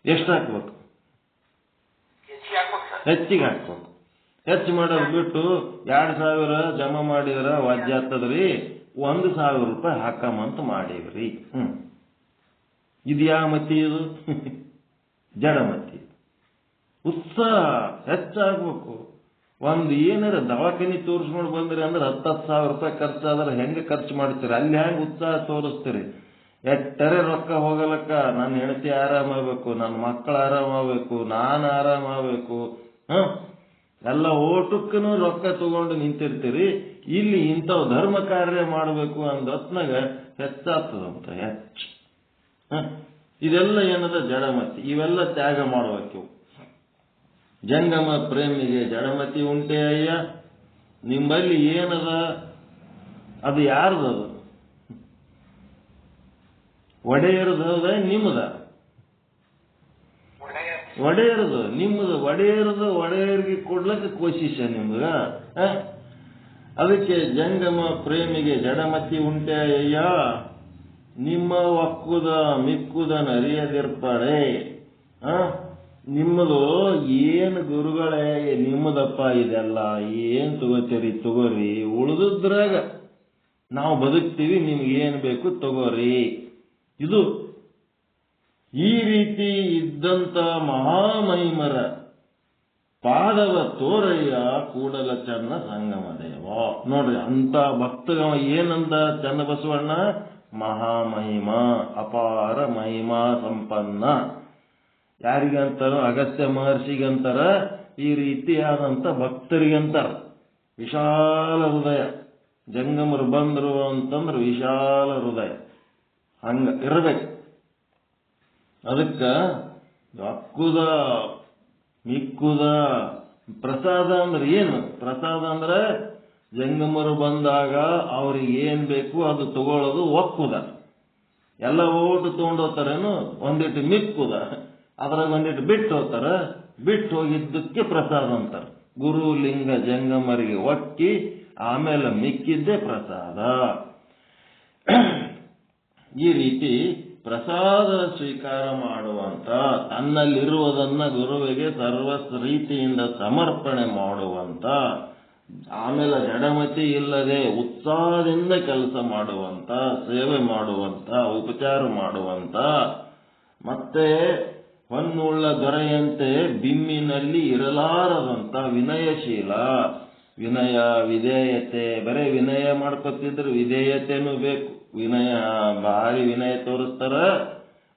ಎಷ್ಟು ಹಾಕ್ಬೇಕು? ಹೆಚ್ಚಿಗೆ ಹಾಕ್ಬೇಕು. ಹೆಚ್ಚು ಮಾಡೋದು ಬಿಟ್ಟು 2,000 ಜಮಾ ಮಾಡಿದ್ರ ವಾಜ್ಯ ಆಗ್ತದ್ರಿ, 1,000 ರೂಪಾಯಿ ಹಾಕಮಂತ ಮಾಡೀವ್ರಿ. ಇದು ಯಾವ ಮತಿ? ಇದು ಜಡಮತಿ. ಉತ್ಸಾಹ ಹೆಚ್ಚಾಗ್ಬೇಕು. ಒಂದು ಏನಾರ ದವಾಖಾನಿ ತೋರಿಸ್ಕೊಂಡು ಬಂದ್ರಿ ಅಂದ್ರೆ 10,000 ರೂಪಾಯಿ ಖರ್ಚಾದ್ರೆ ಹೆಂಗೆ ಖರ್ಚು ಮಾಡ್ತೀರಿ? ಅಲ್ಲಿ ಹೆಂಗೆ ಉತ್ಸಾಹ ತೋರಿಸ್ತೀರಿ? ಎಟ್ಟರೆ ರೊಕ್ಕ ಹೋಗಲಕ್ಕ, ನನ್ನ ಹೆಂಡತಿ ಆರಾಮಾಗಬೇಕು, ನನ್ನ ಮಕ್ಕಳು ಆರಾಮಾಗಬೇಕು, ನಾನು ಆರಾಮಾಗಬೇಕು, ಎಲ್ಲ ಓಟಕ್ಕೂ ರೊಕ್ಕ ತಗೊಂಡು ನಿಂತಿರ್ತೀರಿ. ಇಲ್ಲಿ ಇಂಥವು ಧರ್ಮ ಕಾರ್ಯ ಮಾಡಬೇಕು ಅಂದ ಹೊತ್ನಾಗ ಹೆಚ್ಚಾಗ್ತದಂತ ಹೆಚ್ಚು. ಇದೆಲ್ಲ ಏನದ ಜಡಮತಿ. ಇವೆಲ್ಲ ತ್ಯಾಗ ಮಾಡಬೇಕು. ಜಂಗಮ ಪ್ರೇಮಿಗೆ ಜಡಮತಿ ಉಂಟೆ ಅಯ್ಯ. ನಿಮ್ಮಲ್ಲಿ ಏನದ? ಅದು ಯಾರ್ದದು? ಒಡೆಯರದ ನಿಮ್ಮದ? ಒಡೆಯರದು ನಿಮ್ಮದು. ಒಡೆಯರಿಗೆ ಕೊಡ್ಲಕ್ಕೆ ಕೋಶಿಶ ನಿಮ್ಗ. ಅದಕ್ಕೆ ಜಂಗಮ ಪ್ರೇಮಿಗೆ ಜಡಮತಿ ಉಂಟೆ ಅಯ್ಯ. ನಿಮ್ಮ ಒಕ್ಕುದ ಮಿಕ್ಕುದ ನರಿಯದಿರ್ಪಡೆ. ನಿಮ್ಮದು ಏನು ಗುರುಗಳೇ, ನಿಮ್ಮದಪ್ಪ ಇದೆಲ್ಲ, ಏನ್ ತಗೋತೀರಿ ತಗೋರಿ, ಉಳಿದ್ರಾಗ ನಾವು ಬದುಕ್ತೀವಿ, ನಿಮ್ಗೆ ಏನ್ ಬೇಕು ತಗೋರಿ. ಇದು ಈ ರೀತಿ ಇದ್ದಂತ ಮಹಾಮಹಿಮರ ಪಾದವ ತೋರಯ್ಯ ಕೂಡಲ ಚನ್ನ ಸಂಗಮ ದೇವ. ನೋಡ್ರಿ, ಅಂತ ಭಕ್ತ ಏನಂದ ಚನ್ನ ಬಸವಣ್ಣ? ಮಹಾಮಹಿಮಾ, ಅಪಾರ ಮಹಿಮಾ ಸಂಪನ್ನ. ಯಾರಿಗಂತಾರ? ಅಗಸ್ತ್ಯ ಮಹರ್ಷಿಗಂತಾರ, ಈ ರೀತಿಯಾದಂಥ ಭಕ್ತರಿಗಂತಾರ. ವಿಶಾಲ ಹೃದಯ, ಜಂಗಮರು ಬಂದರು ಅಂತಂದ್ರೆ ವಿಶಾಲ ಹೃದಯ ಹಂಗ ಇರಬೇಕು. ಅದಕ್ಕ ಅಕ್ಕುದ ಮಿಕ್ಕುದ. ಪ್ರಸಾದ ಅಂದ್ರೆ ಏನು? ಪ್ರಸಾದ ಅಂದ್ರೆ ಜಂಗಮರು ಬಂದಾಗ ಅವ್ರಿಗೆ ಏನ್ ಬೇಕು ಅದು ತಗೊಳ್ಳೋದು ಒಕ್ಕುದ. ಎಲ್ಲ ಓಟು ತಗೊಂಡು ಹೋಗ್ತಾರೇನು? ಒಂದಿಟ್ಟು ಮಿಕ್ಕುದ, ಅದ್ರಾಗ ಒಂದಿಟ್ಟು ಬಿಟ್ಟು ಹೋಗ್ತಾರ. ಬಿಟ್ಟು ಹೋಗಿದ್ದಕ್ಕೆ ಪ್ರಸಾದ ಅಂತಾರೆ. ಗುರು ಲಿಂಗ ಜಂಗಮರಿಗೆ ಒಕ್ಕಿ ಆಮೇಲೆ ಮಿಕ್ಕಿದ್ದೇ ಪ್ರಸಾದ. ಈ ರೀತಿ ಪ್ರಸಾದ ಸ್ವೀಕಾರ ಮಾಡುವಂತ, ತನ್ನಲ್ಲಿರುವುದನ್ನ ಗುರುವಿಗೆ ಸರ್ವ ರೀತಿಯಿಂದ ಸಮರ್ಪಣೆ ಮಾಡುವಂತ, ಆಮೇಲೆ ಜಡಮತಿ ಇಲ್ಲದೆ ಉತ್ಸಾಹದಿಂದ ಕೆಲಸ ಮಾಡುವಂತ, ಸೇವೆ ಮಾಡುವಂತ, ಉಪಚಾರ ಮಾಡುವಂತ, ಮತ್ತೆ ಹೊನ್ನುಳ್ಳ ದೊರೆಯಂತೆ ಬಿಮ್ಮಿನಲ್ಲಿ ಇರಲಾರದಂತ ವಿನಯಶೀಲ. ವಿನಯ ವಿಧೇಯತೆ, ಬರೇ ವಿನಯ ಮಾಡ್ಕೊತಿದ್ರೆ ವಿಧೇಯತೆನೂ ಬೇಕು. ವಿನಯ ಭಾರಿ ವಿನಯ ತೋರಿಸ್ತಾರ,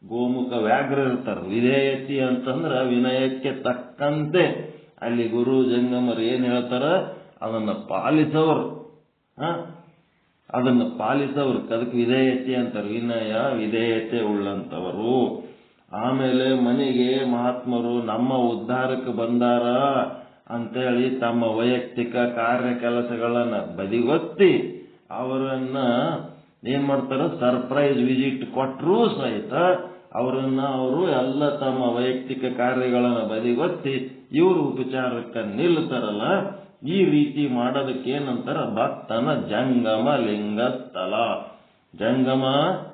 ಗೋಮುಖ ವ್ಯಾಘ್ರ ಇರ್ತಾರ. ವಿಧೇಯತೆ ಅಂತಂದ್ರ ವಿನಯಕ್ಕೆ ತಕ್ಕಂತೆ ಅಲ್ಲಿ ಗುರು ಜಂಗಮರು ಏನ್ ಹೇಳ್ತಾರ ಅದನ್ನ ಪಾಲಿಸವರು. ಅದನ್ನ ಪಾಲಿಸವರು, ಅದಕ್ಕೆ ವಿಧೇಯತೆ ಅಂತಾರೆ. ವಿನಯ ವಿಧೇಯತೆ ಉಳ್ಳಂತವರು. ಆಮೇಲೆ ಮನೆಗೆ ಮಹಾತ್ಮರು ನಮ್ಮ ಉದ್ಧಾರಕ್ಕೆ ಬಂದಾರ ಅಂತೇಳಿ ತಮ್ಮ ವೈಯಕ್ತಿಕ ಕಾರ್ಯ ಕೆಲಸಗಳನ್ನ ಬದಿಗೊತ್ತಿ ಅವರನ್ನ ಏನ್ ಮಾಡ್ತಾರ? ಸರ್ಪ್ರೈಸ್ ವಿಸಿಟ್ ಕೊಟ್ಟರೂ ಸಹಿತ ಅವರನ್ನ ಅವರು ಎಲ್ಲ ತಮ್ಮ ವೈಯಕ್ತಿಕ ಕಾರ್ಯಗಳನ್ನ ಬದಿಗೊತ್ತಿ ಇವರು ಉಪಚಾರಕ್ಕೆ ನಿಲ್ತಾರಲ್ಲ. ಈ ರೀತಿ ಮಾಡೋದಕ್ಕೆ ಏನಂತಾರ? ಭಕ್ತನ ಜಂಗಮ ಲಿಂಗಸ್ಥಳ. ಜಂಗಮ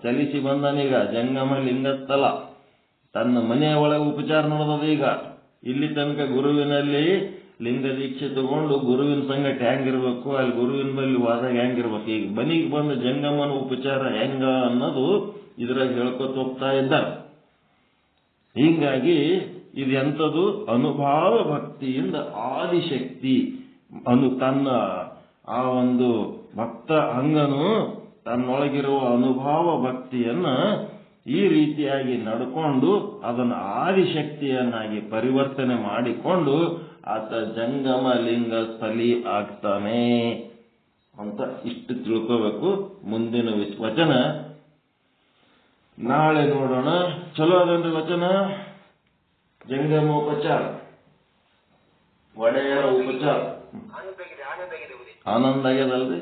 ಚಲಿಸಿ ಬಂದನೀಗ, ಜಂಗಮ ಲಿಂಗಸ್ಥಳ. ತನ್ನ ಮನೆಯ ಒಳಗೆ ಉಪಚಾರ ನಡೆದದ. ಈಗ ಇಲ್ಲಿ ತನಕ ಗುರುವಿನಲ್ಲಿ ಲಿಂಗ ದೀಕ್ಷೆ ತಗೊಂಡು ಗುರುವಿನ ಸಂಗಟ ಹೆಂಗಿರ್ಬೇಕು, ಅಲ್ಲಿ ಗುರುವಿನ ಬಳಿ ವಾದಾಗ ಹೆಂಗಿರ್ಬೇಕು, ಈಗ ಮನೆಗೆ ಬಂದ ಜಂಗಮನ ಉಪಚಾರ ಹೆಂಗ ಅನ್ನೋದು ಇದ್ರಾಗ ಹೇಳ್ಕೊತ ಹೋಗ್ತಾ ಇದ್ದಾರೆ. ಹೀಗಾಗಿ ಇದು ಎಂಥದ್ದು? ಅನುಭಾವ ಭಕ್ತಿಯಿಂದ ಆದಿಶಕ್ತಿ ತನ್ನ ಆ ಒಂದು ಭಕ್ತ ಅಂಗನು ತನ್ನೊಳಗಿರುವ ಅನುಭಾವ ಭಕ್ತಿಯನ್ನ ಈ ರೀತಿಯಾಗಿ ನಡ್ಕೊಂಡು ಅದನ್ನು ಆದಿಶಕ್ತಿಯನ್ನಾಗಿ ಪರಿವರ್ತನೆ ಮಾಡಿಕೊಂಡು ಆತ ಜಂಗಮ ಲಿಂಗ ಸ್ಥಳಿ ಆಗ್ತಾನೆ ಅಂತ ಇಷ್ಟು ತಿಳ್ಕೋಬೇಕು. ಮುಂದಿನ ವಚನ ನಾಳೆ ನೋಡೋಣ. ಚಲೋ ಅದನ್ರಿ ವಚನ. ಜಂಗಮೋಪಚಾರ, ಒಡೆಯರ ಉಪಚಾರ. ಆನಂದ ಆಗ್ಯದಲ್ರಿ?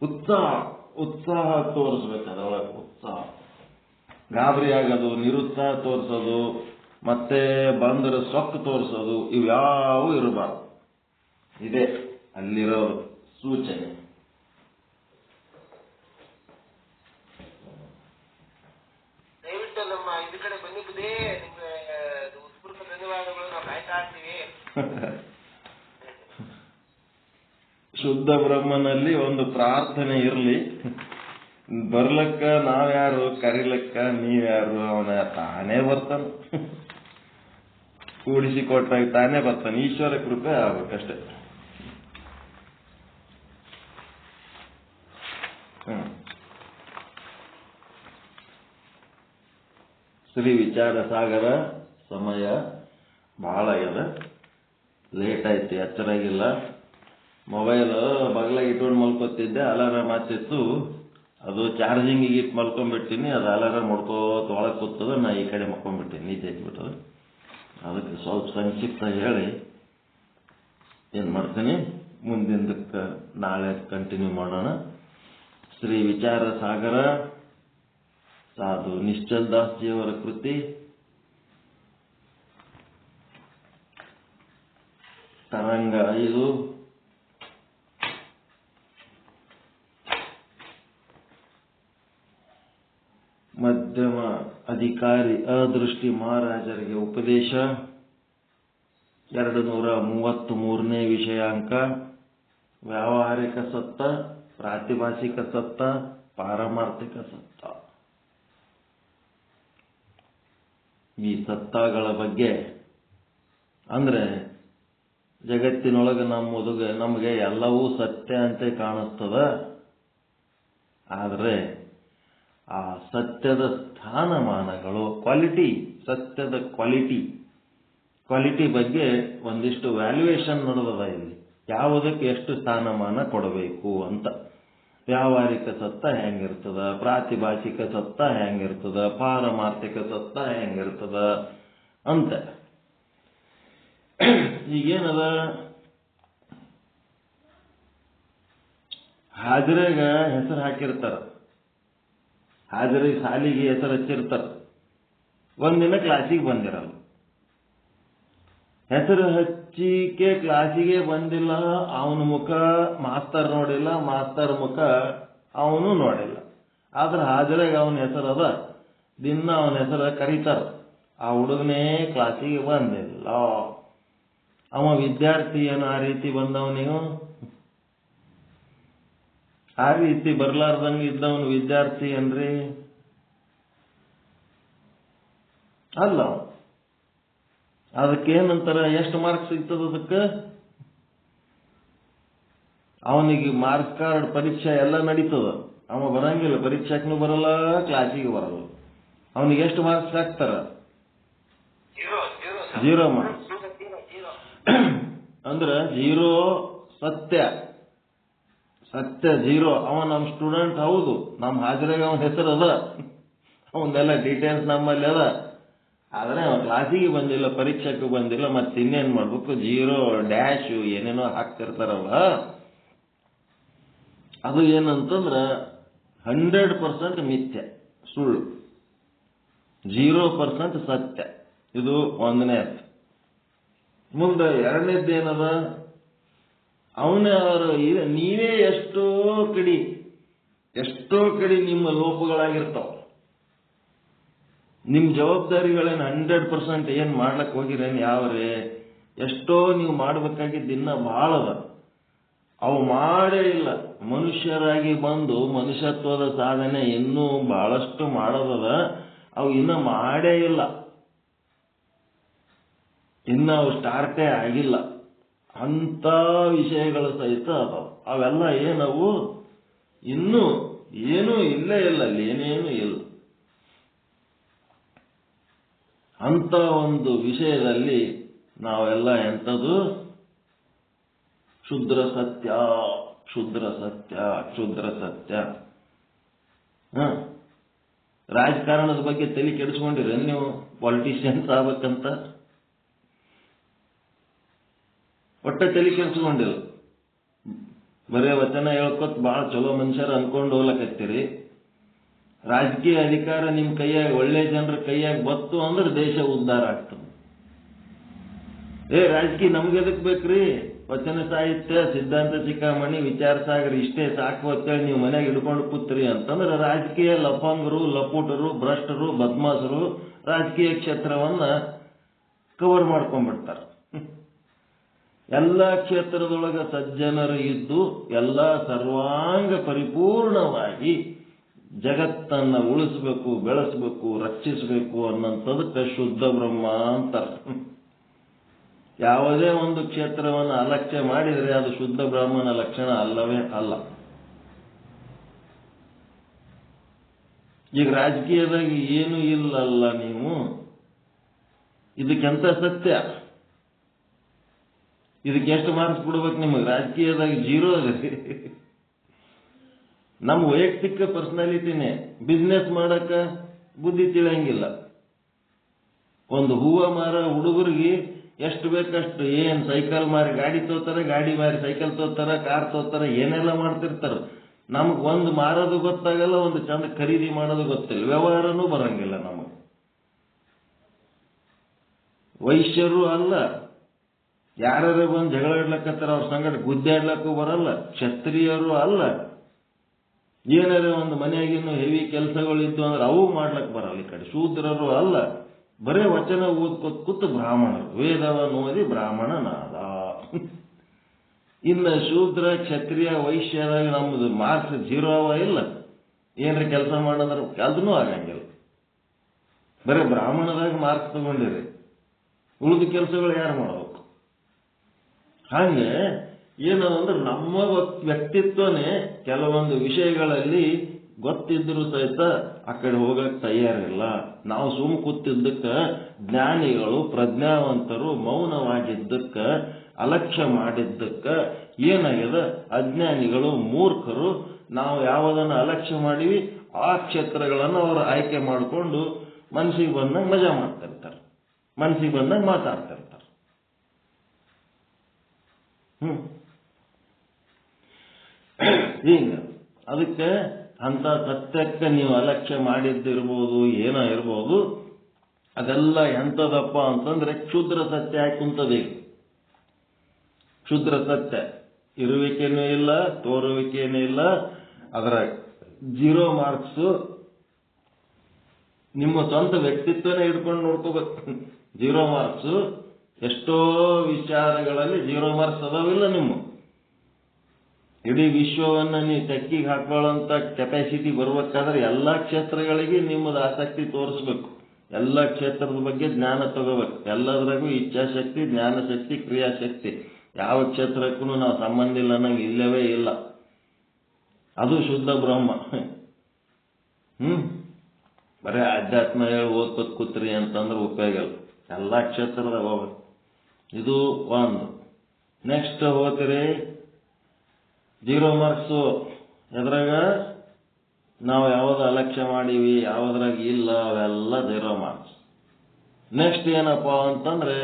ಉತ್ಸಾಹ ತೋರಿಸ್ಬೇಕು. ಅದರೊಳಗೆ ಉತ್ಸಾಹ, ಗಾಬರಿ ಆಗೋದು, ನಿರುತ್ಸಾಹ ತೋರಿಸೋದು, ಮತ್ತೆ ಬಂದರೆ ಸೊಕ್ಕು ತೋರಿಸೋದು, ಇವ್ಯಾವೂ ಇರಬಾರ್ದು. ಇದೇ ಅಲ್ಲಿರೋ ಸೂಚನೆ. ದಯವಿಟ್ಟು ನಮ್ಮ ಇದು ಕಡೆ ಬಂದಿದ್ದೇ ನಿಮ್ಗೆ ಉತ್ಪೂರ್ವ ಧನ್ಯವಾದಗಳು. ನಾವು ಕಾಯ್ತಾ ಇರ್ತೀವಿ. ಶುದ್ಧ ಬ್ರಹ್ಮನಲ್ಲಿ ಒಂದು ಪ್ರಾರ್ಥನೆ ಇರಲಿ. ಬರ್ಲಕ್ಕ ನಾವ್ಯಾರು, ಕರಿಲಕ್ಕ ನೀವ್ಯಾರು? ಅವನ ತಾನೇ ಬರ್ತಾನ, ಕೂಡಿಸಿ ಕೊಟ್ಟಾಗ ತಾನೇ ಬರ್ತಾನೆ. ಈಶ್ವರ ಕೃಪೆ ಆಗ್ಬೇಕಷ್ಟೆ. ಶ್ರೀ ವಿಚಾರ ಸಾಗರ ಸಮಯ ಬಹಳ ಆಗ್ಯದ, ಲೇಟ್ ಆಯ್ತು, ಎಚ್ಚರಾಗಿಲ್ಲ. ಮೊಬೈಲ್ ಬಗ್ಲಾಗ ಇಟ್ಕೊಂಡು ಮಲ್ಕೋತಿದ್ದೆ, ಅಲಾರಾಮ್ ಹತ್ತಿತ್ತು. ಅದು ಚಾರ್ಜಿಂಗಿಗೆ ಇಟ್ಟು ಮಲ್ಕೊಂಡ್ಬಿಡ್ತೀನಿ. ಅದು ಅಲಾರಾಮ್ ಹೊಡ್ಕೋತ ಒಳಗೆ ಕೂತದ, ನಾ ಈ ಕಡೆ ಮಲ್ಕೊಂಡ್ಬಿಡ್ತೀನಿ, ನಿದ್ದೆ ಹಚ್ಬಿಟ್ಟದ. ಅದಕ್ಕೆ ಸ್ವಲ್ಪ ಸಂಕ್ಷಿಪ್ತ ಹೇಳಿ ಏನು ಮಾಡ್ತೀನಿ, ಮುಂದಿನದಕ್ಕೆ ನಾಳೆ ಕಂಟಿನ್ಯೂ ಮಾಡೋಣ. ಶ್ರೀ ವಿಚಾರ ಸಾಗರ ಸಾಧು ನಿಶ್ಚಲ್ ದಾಸ್ಜಿಯವರ ಕೃತಿ. ತರಂಗ 5. ಮಧ್ಯಮ ಅಧಿಕಾರಿ ಅದೃಷ್ಟಿ ಮಹಾರಾಜರಿಗೆ ಉಪದೇಶ. 233ನೇ ವಿಷಯಾಂಕ. ವ್ಯಾವಹಾರಿಕ ಸತ್ತ, ಪ್ರಾತಿಭಾಸಿಕ ಸತ್ತ, ಪಾರಮಾರ್ಥಿಕ ಸತ್ತ. ಈ ಸತ್ತಗಳ ಬಗ್ಗೆ ಅಂದ್ರೆ ಜಗತ್ತಿನೊಳಗೆ ನಮಗೆ ಎಲ್ಲವೂ ಸತ್ಯ ಅಂತ ಕಾಣಿಸ್ತದ. ಆದರೆ ಆ ಸತ್ಯದ ಸ್ಥಾನಮಾನಗಳು, ಸತ್ಯದ ಕ್ವಾಲಿಟಿ ಬಗ್ಗೆ ಒಂದಿಷ್ಟು ವ್ಯಾಲ್ಯೂಯೇಷನ್ ನಡೆದದ ಇಲ್ಲಿ. ಯಾವುದಕ್ಕೆ ಎಷ್ಟು ಸ್ಥಾನಮಾನ ಕೊಡಬೇಕು ಅಂತ. ವ್ಯಾವಹಾರಿಕ ಸತ್ತ ಹೆಂಗಿರ್ತದ, ಪ್ರಾತಿಭಾಷಿಕ ಸತ್ತ ಹೆಂಗಿರ್ತದ, ಪಾರಮಾರ್ಥಿಕ ಸತ್ತ ಹೆಂಗಿರ್ತದ ಅಂತ. ಈಗೇನದ, ಹಾಜರಾಗ ಹೆಸರು ಹಾಕಿರ್ತಾರ, ಹಾಜರಿಗೆ ಸಾಲಿಗೆ ಹೆಸರು ಹಚ್ಚಿರ್ತಾರ. ಒಂದಿನ ಕ್ಲಾಸಿಗೆ ಬಂದಿರಲ್ಲ, ಹೆಸರು ಹಚ್ಚಿಕೆ ಕ್ಲಾಸಿಗೆ ಬಂದಿಲ್ಲ. ಅವನ ಮುಖ ಮಾಸ್ತರ್ ನೋಡಿಲ್ಲ, ಮಾಸ್ತರ್ ಮುಖ ಅವನು ನೋಡಿಲ್ಲ. ಆದ್ರೆ ಹಾಜರಾಗ ಅವನ ಹೆಸರು ಅದ, ದಿನ ಅವನ ಹೆಸರು ಕರೀತಾರ. ಆ ಹುಡುಗನೇ ಕ್ಲಾಸಿಗೆ ಬಂದಿಲ್ಲ. ಅವ ವಿದ್ಯಾರ್ಥಿ ಏನು ಆ ರೀತಿ ಬಂದವನಿಗೂ? ಆ ರೀತಿ ಬರ್ಲಾರ್ದಂಗ ಇದ್ದವನು ವಿದ್ಯಾರ್ಥಿ ಏನ್ರಿ? ಅಲ್ಲ. ಅದಕ್ಕೇನಂತಾರ, ಎಷ್ಟು ಮಾರ್ಕ್ಸ್ ಸಿಗ್ತದ ಅದಕ್ಕೆ? ಅವನಿಗೆ ಮಾರ್ಕ್ಸ್ ಕಾರ್ಡ್, ಪರೀಕ್ಷೆ ಎಲ್ಲ ನಡೀತದ. ಅವ ಬರಂಗಿಲ್ಲ, ಪರೀಕ್ಷೆಗೂ ಬರಲ್ಲ, ಕ್ಲಾಸಿಗೆ ಬರಲ್ಲ. ಅವನಿಗೆ ಎಷ್ಟು ಮಾರ್ಕ್ಸ್ ಹಾಕ್ತಾರ? 0 ಮಾರ್ಕ್ಸ್. ಅಂದ್ರ 0 ಸತ್ಯ 0. ಅವ ನಮ್ಮ ಸ್ಟೂಡೆಂಟ್ ಹೌದು, ನಮ್ಮ ಹಾಜರಾಗ ಅವನ ಹೆಸರು ಅದ, ಅವನ್ನೆಲ್ಲ ಡೀಟೇಲ್ಸ್ ನಮ್ಮಲ್ಲಿ ಅದ. ಆದ್ರೆ ಅವ ಕ್ಲಾಸಿಗೆ ಬಂದಿಲ್ಲ, ಪರೀಕ್ಷೆಗೂ ಬಂದಿಲ್ಲ, ಮತ್ತೆ ಇನ್ನೇನ್ ಮಾಡ್ಬೇಕು? 0 ಡ್ಯಾಶ್ ಏನೇನೋ ಹಾಕ್ತಿರ್ತಾರಲ್ಲ, ಅದು ಏನಂತಂದ್ರ 100% ಮಿಥ್ಯ, ಸುಳ್ಳು, 0% ಸತ್ಯ. ಇದು ಒಂದನೇ ಅರ್ಥ. ಮುಂದೆ ಎರಡನೇದ್ದೇನದ, ನೀವೇ ಎಷ್ಟೋ ಕಡಿ ನಿಮ್ಮ ಲೋಪಗಳಾಗಿರ್ತಾವ. ನಿಮ್ ಜವಾಬ್ದಾರಿಗಳೇನು 100% ಏನ್ ಮಾಡ್ಲಕ್ ಹೋಗಿರೇನು? ಯಾವ್ರೆ ಎಷ್ಟೋ ನೀವು ಮಾಡ್ಬೇಕಾಗಿದ್ದ ಇನ್ನ ಬಹಳ ಅದ, ಅವು ಮಾಡೇ ಇಲ್ಲ. ಮನುಷ್ಯರಾಗಿ ಬಂದು ಮನುಷ್ಯತ್ವದ ಸಾಧನೆ ಇನ್ನೂ ಬಹಳಷ್ಟು ಮಾಡೋದದ, ಅವು ಇನ್ನ ಮಾಡೇ ಇಲ್ಲ, ಇನ್ನ ಅವು ಸ್ಟಾರ್ಟೇ ಆಗಿಲ್ಲ. ಅಂತ ವಿಷಯಗಳು ಸಹಿತ ಅದಾವ. ಅವೆಲ್ಲ ಏನವು? ಇನ್ನೂ ಏನೂ ಇಲ್ಲೇ ಇಲ್ಲ, ಅಲ್ಲಿ ಏನೇನು ಇಲ್ಲ. ಅಂತ ಒಂದು ವಿಷಯದಲ್ಲಿ ನಾವೆಲ್ಲ ಎಂಥದ್ದು? ಕ್ಷುದ್ರ ಸತ್ಯ. ರಾಜಕಾರಣದ ಬಗ್ಗೆ ತಲೆ ಕೆಡಿಸ್ಕೊಂಡಿರ ನೀವು? ಪಾಲಿಟಿಷಿಯನ್ಸ್ ಆಗ್ಬೇಕಂತ ಒಟ್ಟ ತಲೆ ಕೆಡಿಸ್ಕೊಂಡಿಲ್ಲ. ಬರೇ ವಚನ ಹೇಳ್ಕೊತ್ ಬಹಳ ಚಲೋ ಮನುಷ್ಯರು ಅನ್ಕೊಂಡು ಹೋಗ್ಲಕತ್ತೀರಿ. ರಾಜಕೀಯ ಅಧಿಕಾರ ನಿಮ್ ಕೈಯಾಗ, ಒಳ್ಳೆ ಜನರ ಕೈಯಾಗ ಬತ್ತು ಅಂದ್ರೆ ದೇಶ ಉದ್ಧಾರ ಆಗ್ತದೆ. ರಾಜಕೀಯ ನಮ್ಗೆ ಎದಕ್ ಬೇಕ್ರಿ? ವಚನ ಸಾಹಿತ್ಯ, ಸಿದ್ಧಾಂತ ಶಿಖಾಮಣಿ, ವಿಚಾರ ಸಾಗರ ಇಷ್ಟೇ ಸಾಕು ಅಂತೇಳಿ ನೀವು ಮನೆಯಾಗ ಹಿಡ್ಕೊಂಡು ಕೂತ್ರಿ ಅಂತಂದ್ರೆ ರಾಜಕೀಯ ಲಫಂಗರು, ಲಪೂಟರು, ಭ್ರಷ್ಟರು, ಬದ್ಮಾಸರು ರಾಜಕೀಯ ಕ್ಷೇತ್ರವನ್ನ ಕವರ್ ಮಾಡ್ಕೊಂಡ್ಬಿಡ್ತಾರೆ. ಎಲ್ಲ ಕ್ಷೇತ್ರದೊಳಗ ಸಜ್ಜನರು ಇದ್ದು ಎಲ್ಲ ಸರ್ವಾಂಗ ಪರಿಪೂರ್ಣವಾಗಿ ಜಗತ್ತನ್ನ ಉಳಿಸಬೇಕು, ಬೆಳೆಸಬೇಕು, ರಕ್ಷಿಸಬೇಕು ಅನ್ನೋಂಥದಕ್ಕೆ ಶುದ್ಧ ಬ್ರಹ್ಮ ಅಂತಾರೆ. ಯಾವುದೇ ಒಂದು ಕ್ಷೇತ್ರವನ್ನು ಅಲಕ್ಷ್ಯ ಮಾಡಿದರೆ ಅದು ಶುದ್ಧ ಬ್ರಾಹ್ಮಣ ಲಕ್ಷಣ ಅಲ್ಲವೇ ಅಲ್ಲ. ಈಗ ರಾಜಕೀಯದಾಗ ಏನು ಇಲ್ಲಲ್ಲ, ನೀವು ಇದಕ್ಕೆಂತ ಸತ್ಯ? ಇದಕ್ಕೆ ಎಷ್ಟು ಮಾರ್ಕ್ಸ್ ಕೊಡ್ಬೇಕು ನಿಮಗೆ? ರಾಜಕೀಯದಾಗ 0 ಅದೇ. ನಮ್ಮ ವೈಯಕ್ತಿಕ ಪರ್ಸನಾಲಿಟಿನೇ. ಬಿಸ್ನೆಸ್ ಮಾಡಕ ಬುದ್ಧಿ ತಿಳಿಯಂಗಿಲ್ಲ. ಒಂದು ಹೂವ ಮಾರ ಹುಡುಗರಿಗೆ ಎಷ್ಟು ಬೇಕಷ್ಟು, ಏನ್ ಸೈಕಲ್ ಮಾರಿ ಗಾಡಿ ತೋತಾರ, ಗಾಡಿ ಮಾರಿ ಸೈಕಲ್ ತೋತಾರ, ಕಾರ್ ತೋತಾರ, ಏನೆಲ್ಲ ಮಾಡ್ತಿರ್ತಾರ. ನಮಗ್ ಒಂದು ಮಾರೋದು ಗೊತ್ತಾಗಲ್ಲ, ಒಂದು ಚಂದ ಖರೀದಿ ಮಾಡೋದು ಗೊತ್ತಿಲ್ಲ, ವ್ಯವಹಾರನೂ ಬರಂಗಿಲ್ಲ ನಮಗೆ. ವೈಶ್ಯರು ಅಲ್ಲ, ಯಾರು ಬಂದು ಜಗಳ ಆಡ್ಲಕ್ಕತ್ತಾರ ಅವ್ರ ಸಂಗಡ ಗುದ್ದಾಡ್ಲಕ್ಕೂ ಬರಲ್ಲ. ಕ್ಷತ್ರಿಯರು ಅಲ್ಲ, ಏನಾರ ಒಂದು ಮನೆಯಾಗಿನ್ನು ಹೆವಿ ಕೆಲಸಗಳಿದ್ದು ಅಂದ್ರೆ ಅವು ಮಾಡ್ಲಕ್ ಬರಲ್ಲ. ಈ ಕಡೆ ಶೂದ್ರರು ಅಲ್ಲ, ಬರೇ ವಚನ ಓದ್ಕೊತ್ ಕೂತು ಬ್ರಾಹ್ಮಣರು, ವೇದವನ್ನು ಓದಿ ಬ್ರಾಹ್ಮಣನಾದ. ಇನ್ನು ಶೂದ್ರ, ಕ್ಷತ್ರಿಯ, ವೈಶ್ಯರಾಗ ನಮ್ದು ಮಾರ್ಕ್ಸ್ 0 ಅವ ಇಲ್ಲ. ಏನ್ರ ಕೆಲಸ ಮಾಡಿದ್ರೆ ಅದನ್ನೂ ಆಗಂಗಿಲ್ಲ. ಬರೇ ಬ್ರಾಹ್ಮಣದಾಗ ಮಾರ್ಕ್ಸ್ ತಗೊಂಡಿರಿ. ಉಳಿದ ಕೆಲಸಗಳು ಯಾರು ಮಾಡಬೇಕು? ಹಾಗೆ ಏನಂದ್ರೆ ನಮ್ಮ ವ್ಯಕ್ತಿತ್ವನೇ ಕೆಲವೊಂದು ವಿಷಯಗಳಲ್ಲಿ ಗೊತ್ತಿದ್ರು ಸಹಿತ ಆ ಕಡೆ ಹೋಗಕ್ಕೆ ತಯಾರಿಲ್ಲ. ನಾವು ಸುಮ್ ಕೂತಿದ್ದಕ್ಕ, ಜ್ಞಾನಿಗಳು ಪ್ರಜ್ಞಾವಂತರು ಮೌನವಾಗಿದ್ದಕ್ಕ, ಅಲಕ್ಷ್ಯ ಮಾಡಿದ್ದಕ್ಕ ಏನಾಗ್ಯದ? ಅಜ್ಞಾನಿಗಳು ಮೂರ್ಖರು ನಾವು ಯಾವುದನ್ನ ಅಲಕ್ಷ್ಯ ಮಾಡಿವಿ ಆ ಕ್ಷೇತ್ರಗಳನ್ನು ಅವರು ಆಯ್ಕೆ ಮಾಡಿಕೊಂಡು ಮನಸ್ಸಿಗೆ ಬಂದಂಗೆ ಮಜಾ ಮಾಡ್ತಿರ್ತಾರೆ, ಮನಸ್ಸಿಗೆ ಬಂದಂಗೆ ಮಾತಾಡ್ತಿರ್ತಾರೆ. ಈಗ ಅದಕ್ಕೆ ಅಂತ ಸತ್ಯಕ್ಕೆ ನೀವು ಅಲಕ್ಷ್ಯ ಮಾಡಿದ್ದಿರ್ಬೋದು, ಏನೋ ಇರ್ಬೋದು, ಅದೆಲ್ಲ ಎಂಥದಪ್ಪ ಅಂತಂದ್ರೆ ಕ್ಷುದ್ರ ಸತ್ಯ ಆಗಿ ಕುಂತದೆ. ಕ್ಷುದ್ರ ಸತ್ಯ ಇರುವಿಕೆನೂ ಇಲ್ಲ, ತೋರುವಿಕೆನೂ ಇಲ್ಲ. ಅದರ 0 ಮಾರ್ಕ್ಸ್ ನಿಮ್ಮ ಸ್ವಂತ ವ್ಯಕ್ತಿತ್ವನೇ ಹಿಡ್ಕೊಂಡು ನೋಡ್ಕೋಬೇಕು. 0 ಮಾರ್ಕ್ಸ್. ಎಷ್ಟೋ ವಿಚಾರಗಳಲ್ಲಿ 0 ಮಾರ್ಕ್ಸ್ ಅದಾವಿಲ್ಲ. ನಿಮ್ಮ ಇಡೀ ವಿಶ್ವವನ್ನ ನೀವು ತೆಕ್ಕಿಗೆ ಹಾಕೊಳ್ಳೋಂಥ ಕೆಪಾಸಿಟಿ ಬರ್ಬೇಕಾದ್ರೆ ಎಲ್ಲಾ ಕ್ಷೇತ್ರಗಳಿಗೆ ನಿಮ್ಮದು ಆಸಕ್ತಿ ತೋರಿಸ್ಬೇಕು. ಎಲ್ಲ ಕ್ಷೇತ್ರದ ಬಗ್ಗೆ ಜ್ಞಾನ ತಗೋಬೇಕು. ಎಲ್ಲದರಾಗೂ ಇಚ್ಛಾಶಕ್ತಿ, ಜ್ಞಾನಶಕ್ತಿ, ಕ್ರಿಯಾಶಕ್ತಿ. ಯಾವ ಕ್ಷೇತ್ರಕ್ಕೂ ನಾವು ಸಂಬಂಧ ಇಲ್ಲ ಅನ್ನಂಗೆ ಇಲ್ಲವೇ ಇಲ್ಲ. ಅದು ಶುದ್ಧ ಬ್ರಹ್ಮ. ಬರೀ ಅಧ್ಯಾತ್ಮ ಹೇಳಿ ಓದ್ಕೊತ್ ಕೂತ್ರಿ ಅಂತಂದ್ರೆ ಉಪಯೋಗ ಇಲ್ಲ. ಎಲ್ಲ ಕ್ಷೇತ್ರದಾಗ ಹೋಗ್ಬೇಕು. ಇದು ಒಂದು. ನೆಕ್ಸ್ಟ್ ಹೋಗ್ತೀರಿ 0 ಮಾರ್ಕ್ಸು. ಎದ್ರಾಗ ನಾವು ಯಾವ್ದು ಅಲಕ್ಷ್ಯ ಮಾಡೀವಿ, ಯಾವುದ್ರಾಗ ಇಲ್ಲ, ಅವೆಲ್ಲ 0 ಮಾರ್ಕ್ಸ್. ನೆಕ್ಸ್ಟ್ ಏನಪ್ಪ ಅಂತಂದ್ರೆ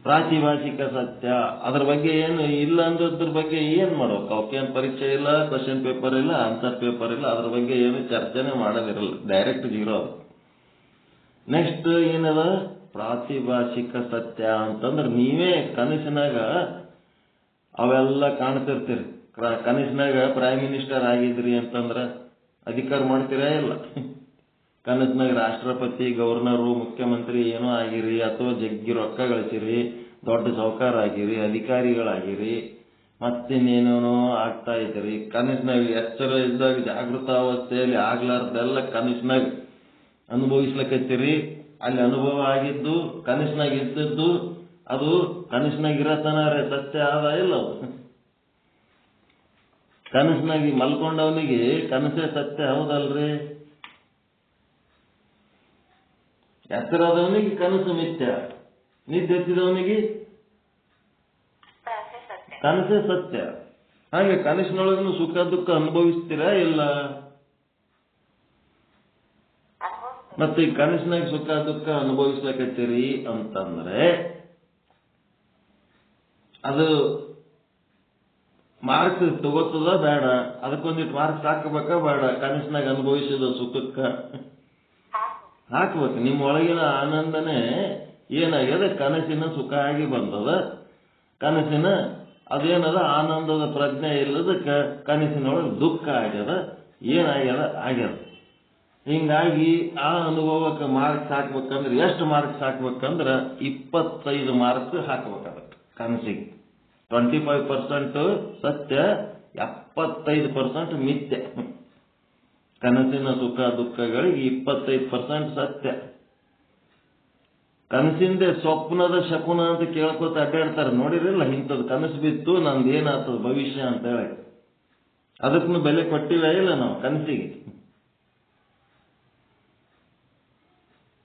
ಪ್ರಾತಿಭಾಷಿಕ ಸತ್ಯ. ಅದ್ರ ಬಗ್ಗೆ ಏನು ಇಲ್ಲ ಅಂದ್ರ ಬಗ್ಗೆ ಏನ್ ಮಾಡ್ಬೇಕು? ಅವಕ್ಕೇನು ಪರೀಕ್ಷೆ ಇಲ್ಲ, ಕ್ವಶನ್ ಪೇಪರ್ ಇಲ್ಲ, ಆನ್ಸರ್ ಪೇಪರ್ ಇಲ್ಲ, ಅದ್ರ ಬಗ್ಗೆ ಏನು ಚರ್ಚೆನೆ ಮಾಡೋದಿರಲ್ಲ, ಡೈರೆಕ್ಟ್ 0 ಅದು. ನೆಕ್ಸ್ಟ್ ಏನದ? ಪ್ರಾತಿಭಾಷಿಕ ಸತ್ಯ ಅಂತಂದ್ರೆ ನೀವೇ ಕನಸಿನಾಗ ಅವೆಲ್ಲ ಕಾಣ್ತಿರ್ತೀರಿ. ಕನಸಿನಾಗ ಪ್ರೈಮ್ ಮಿನಿಸ್ಟರ್ ಆಗಿದ್ರಿ ಅಂತಂದ್ರೆ ಅಧಿಕಾರ ಮಾಡ್ತೀರಾ? ಇಲ್ಲ. ಕನಸಿನಾಗ ರಾಷ್ಟ್ರಪತಿ, ಗವರ್ನರು, ಮುಖ್ಯಮಂತ್ರಿ ಏನೋ ಆಗಿರಿ, ಅಥವಾ ಜಗ್ಗಿ ರೊಕ್ಕ ಗಳಿಸಿರಿ, ದೊಡ್ಡ ಸಾಹುಕಾರ ಆಗಿರಿ, ಅಧಿಕಾರಿಗಳಾಗಿರಿ, ಮತ್ತಿನ್ನೇನೇನೋ ಆಗ್ತಾ ಇದ್ದೀರಿ. ಕನಸಿನಾಗ ಎಚ್ಚರ ಇದ್ದಾಗ ಜಾಗೃತಾವಸ್ಥೆಯಲ್ಲಿ ಆಗ್ಲಾರ್ದೆಲ್ಲ ಕನಸಿನಾಗ ಅನುಭವಿಸ್ಲಕತ್ತೀರಿ. ಅಲ್ಲಿ ಅನುಭವ ಆಗಿದ್ದು ಕನಸಿನಾಗ ಇದ್ದದ್ದು ಅದು ಕನಸಿನಾಗ ಇರತನಾರೆ ಸತ್ಯ ಆದ ಇಲ್ಲ. ಅದು ಕನಸಿನಾಗಿ ಮಲ್ಕೊಂಡವನಿಗೆ ಕನಸೇ ಸತ್ಯ ಹೌದಲ್ರಿ? ಎತ್ತರದವನಿಗೆ ಕನಸು ಮಿಥ್ಯ, ನಿದ್ದೆ ಎತ್ತಿದವನಿಗೆ ಕನಸೇ ಸತ್ಯ. ಹಾಗೆ ಕನಸಿನೊಳಗೂ ಸುಖ ದುಃಖ ಅನುಭವಿಸ್ತೀರಾ ಇಲ್ಲ? ಮತ್ತೆ ಈ ಕನಸಿನಾಗ ಸುಖ ದುಃಖ ಅನುಭವಿಸ್ಲಕತ್ತೀರಿ ಅಂತಂದ್ರೆ ಅದು ಮಾರ್ಕ್ಸ್ ತಗೋತದ ಬೇಡ? ಅದಕ್ಕೊಂದಿಟ್ಟು ಮಾರ್ಕ್ಸ್ ಹಾಕಬೇಕಾ ಬೇಡ? ಕನಸಿನಾಗ ಅನುಭವಿಸಿದ ಸುಖಕ್ಕ ಹಾಕ್ಬೇಕು. ನಿಮ್ಮ ಒಳಗಿನ ಆನಂದನೇ ಏನಾಗ್ಯದ? ಕನಸಿನ ಸುಖ ಆಗಿ ಬಂದದ. ಕನಸಿನ ಅದೇನದ? ಆನಂದದ ಪ್ರಜ್ಞೆ ಇಲ್ಲದಕ್ಕೆ ಕನಸಿನೊಳಗೆ ದುಃಖ ಆಗ್ಯದ. ಏನಾಗ್ಯದ? ಆಗ್ಯದ. ಹಿಂಗಾಗಿ ಆ ಅನುಭವಕ್ಕೆ ಮಾರ್ಕ್ಸ್ ಹಾಕ್ಬೇಕಂದ್ರೆ ಎಷ್ಟು ಮಾರ್ಕ್ಸ್ ಹಾಕ್ಬೇಕಂದ್ರೆ 25 ಮಾರ್ಕ್ಸ್ ಹಾಕ್ಬೇಕಾಗತ್ತೆ. ಕನಸಿಗೆ 25% ಸತ್ಯ, 75% ಮಿಥ್ಯ. ಕನಸಿನ ಸುಖ ದುಃಖಗಳಿಗೆ 25% ಸತ್ಯ. ಕನಸಿಂದೆ ಸ್ವಪ್ನದ ಶಕುನ ಅಂತ ಕೇಳ್ಕೊತ ಅಡ್ಡಾಡ್ತಾರೆ, ನೋಡಿರಲ್ಲ? ಇಂಥದ್ದು ಕನಸು ಬಿತ್ತು, ನಂದು ಏನಾಗ್ತದ ಭವಿಷ್ಯ ಅಂತ ಹೇಳಿ. ಅದಕ್ಕೂ ಬೆಲೆ ಕೊಟ್ಟಿವೇ ಇಲ್ಲ ನಾವು ಕನಸಿಗೆ.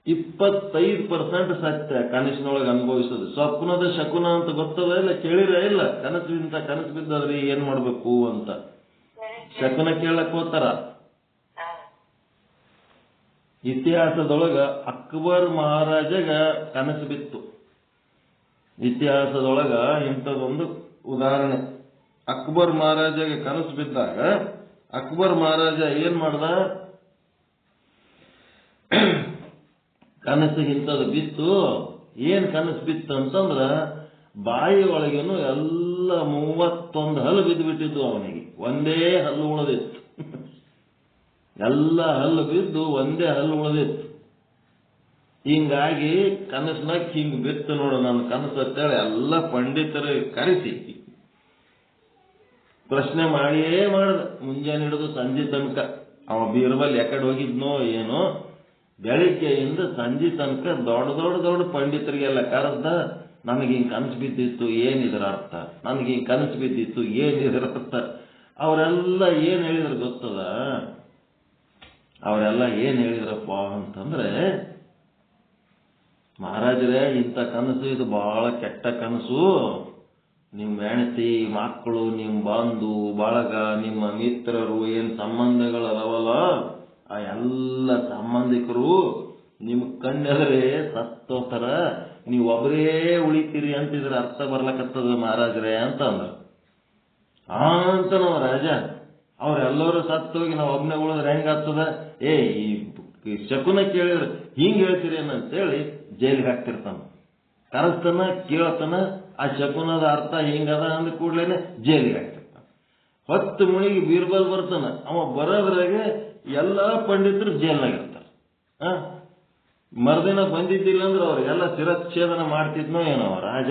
25% ಸತ್ಯ ಕನಸಿನೊಳಗೆ ಅನುಭವಿಸೋದು. ಸ್ವಪ್ನದ ಶಕುನ ಅಂತ ಗೊತ್ತದ ಇಲ್ಲ? ಕೇಳಿರೇ ಇಲ್ಲ? ಕನಸು ಬಿದ್ದಾದ್ರಿ ಏನ್ ಮಾಡ್ಬೇಕು ಅಂತ ಶಕುನ ಕೇಳಕ್ ಹೋಗ್ತಾರ. ಇತಿಹಾಸದೊಳಗ ಅಕ್ಬರ್ ಮಹಾರಾಜಗ ಕನಸು ಬಿತ್ತು. ಇತಿಹಾಸದೊಳಗ ಇಂಥದೊಂದು ಉದಾಹರಣೆ. ಅಕ್ಬರ್ ಮಹಾರಾಜಗ ಕನಸು ಬಿದ್ದಾಗ ಅಕ್ಬರ್ ಮಹಾರಾಜ ಏನ್ ಮಾಡ್ದ? ಕನಸಿಗೆ ಇಂಥದ್ದು ಬಿತ್ತು. ಏನ್ ಕನಸು ಬಿತ್ತು ಅಂತಂದ್ರ ಬಾಯಿ ಒಳಗೇನು ಎಲ್ಲ 31 ಹಲ್ಲು ಬಿದ್ದು ಬಿಟ್ಟಿದ್ದು. ಅವನಿಗೆ ಒಂದೇ ಹಲ್ಲು ಉಳಿದಿತ್ತು. ಎಲ್ಲ ಹಲ್ಲು ಬಿದ್ದು ಒಂದೇ ಹಲ್ಲು ಉಳಿದಿತ್ತು. ಹಿಂಗಾಗಿ ಕನಸಿನಾಗ ಹಿಂಗ್ ಬಿತ್ತು ನೋಡು ನನ್ನ ಕನಸು ಅಂತೇಳಿ ಎಲ್ಲ ಪಂಡಿತರು ಕರೆಸಿ ಪ್ರಶ್ನೆ ಮಾಡಿಯೇ ಮಾಡ್ದ. ಮುಂಜಾನೆ ಹಿಡಿದು ಸಂಜೆ ತನಕ. ಅವ ಬೀರ್ಬಲ್ ಯಾಕಡೆ ಹೋಗಿದ್ನೋ ಏನೋ, ಬೆಳಿಗ್ಗೆಯಿಂದ ಸಂಜೆ ತನಕ ದೊಡ್ಡ ಪಂಡಿತರಿಗೆಲ್ಲ ಕರೆದ ನನಗೆ ಹಿಂಗೆ ಕನಸು ಬಿದ್ದಿತ್ತು ಏನಿದ್ರ ಅರ್ಥ, ನನಗೆ ಹಿಂಗೆ ಕನಸು ಬಿದ್ದಿತ್ತು ಏನಿದ್ರ ಅರ್ಥ. ಅವರೆಲ್ಲ ಏನು ಹೇಳಿದ್ರು ಗೊತ್ತದ? ಅವರೆಲ್ಲ ಏನು ಹೇಳಿದ್ರಪ್ಪ ಅಂತಂದ್ರೆ, ಮಹಾರಾಜರೇ ಇಂಥ ಕನಸು ಇದು ಬಹಳ ಕೆಟ್ಟ ಕನಸು. ನಿಮ್ಮ ಹೆಂಡತಿ ಮಕ್ಕಳು, ನಿಮ್ಮ ಬಂಧು ಬಳಗ, ನಿಮ್ಮ ಮಿತ್ರರು ಏನು ಸಂಬಂಧಗಳದವಲ್ಲ ಆ ಎಲ್ಲ ಸಂಬಂಧಿಕರು ನಿಮ್ಮ ಕಣ್ಣೆದರೆ ಸತ್ತೋತರ, ನೀವು ಒಬ್ಬರೇ ಉಳಿತೀರಿ ಅಂತಿದ್ರೆ ಅರ್ಥ ಬರ್ಲಕತ್ತದ ಮಹಾರಾಜರೇ ಅಂತ ಅಂದ್ರು. ಅಂತ ನಾವು ರಾಜ ಅವ್ರೆಲ್ಲರೂ ಸತ್ತೋಗಿ ನಾವು ಒಬ್ಬನೇ ಉಳಿದ್ರೆ ಹೆಂಗಾಗ್ತದ? ಈ ಶಕುನ ಕೇಳಿದ್ರೆ ಹಿಂಗೆ ಹೇಳ್ತೀರಿ ಅಂತೇಳಿ ಜೈಲಿಗೆ ಹಾಕ್ತಿರ್ತಾನ. ಕರೆಸ್ತಾನ, ಕೇಳ್ತಾನ, ಆ ಶಕುನದ ಅರ್ಥ ಹಿಂಗದ ಅಂದ ಕೂಡ್ಲೇನೆ ಜೈಲಿಗೆ ಹಾಕ್ತಿರ್ತಾನ. 10 ಮಣಿಗೆ ಬೀರ್ಬಲ್ ಬರ್ತಾನ. ಅವ ಬರೋದ್ರಾಗೆ ಎಲ್ಲ ಪಂಡಿತರು ಜೈಲ್ನಾಗಿರ್ತಾರ. ಮರುದಿನ ಬಂದಿದ್ದಿಲ್ಲ ಅಂದ್ರೆ ಅವ್ರಿಗೆಲ್ಲ ಶಿರಚ್ಛೇದನ ಮಾಡ್ತಿದ್ನೋ ಏನೋ ರಾಜ.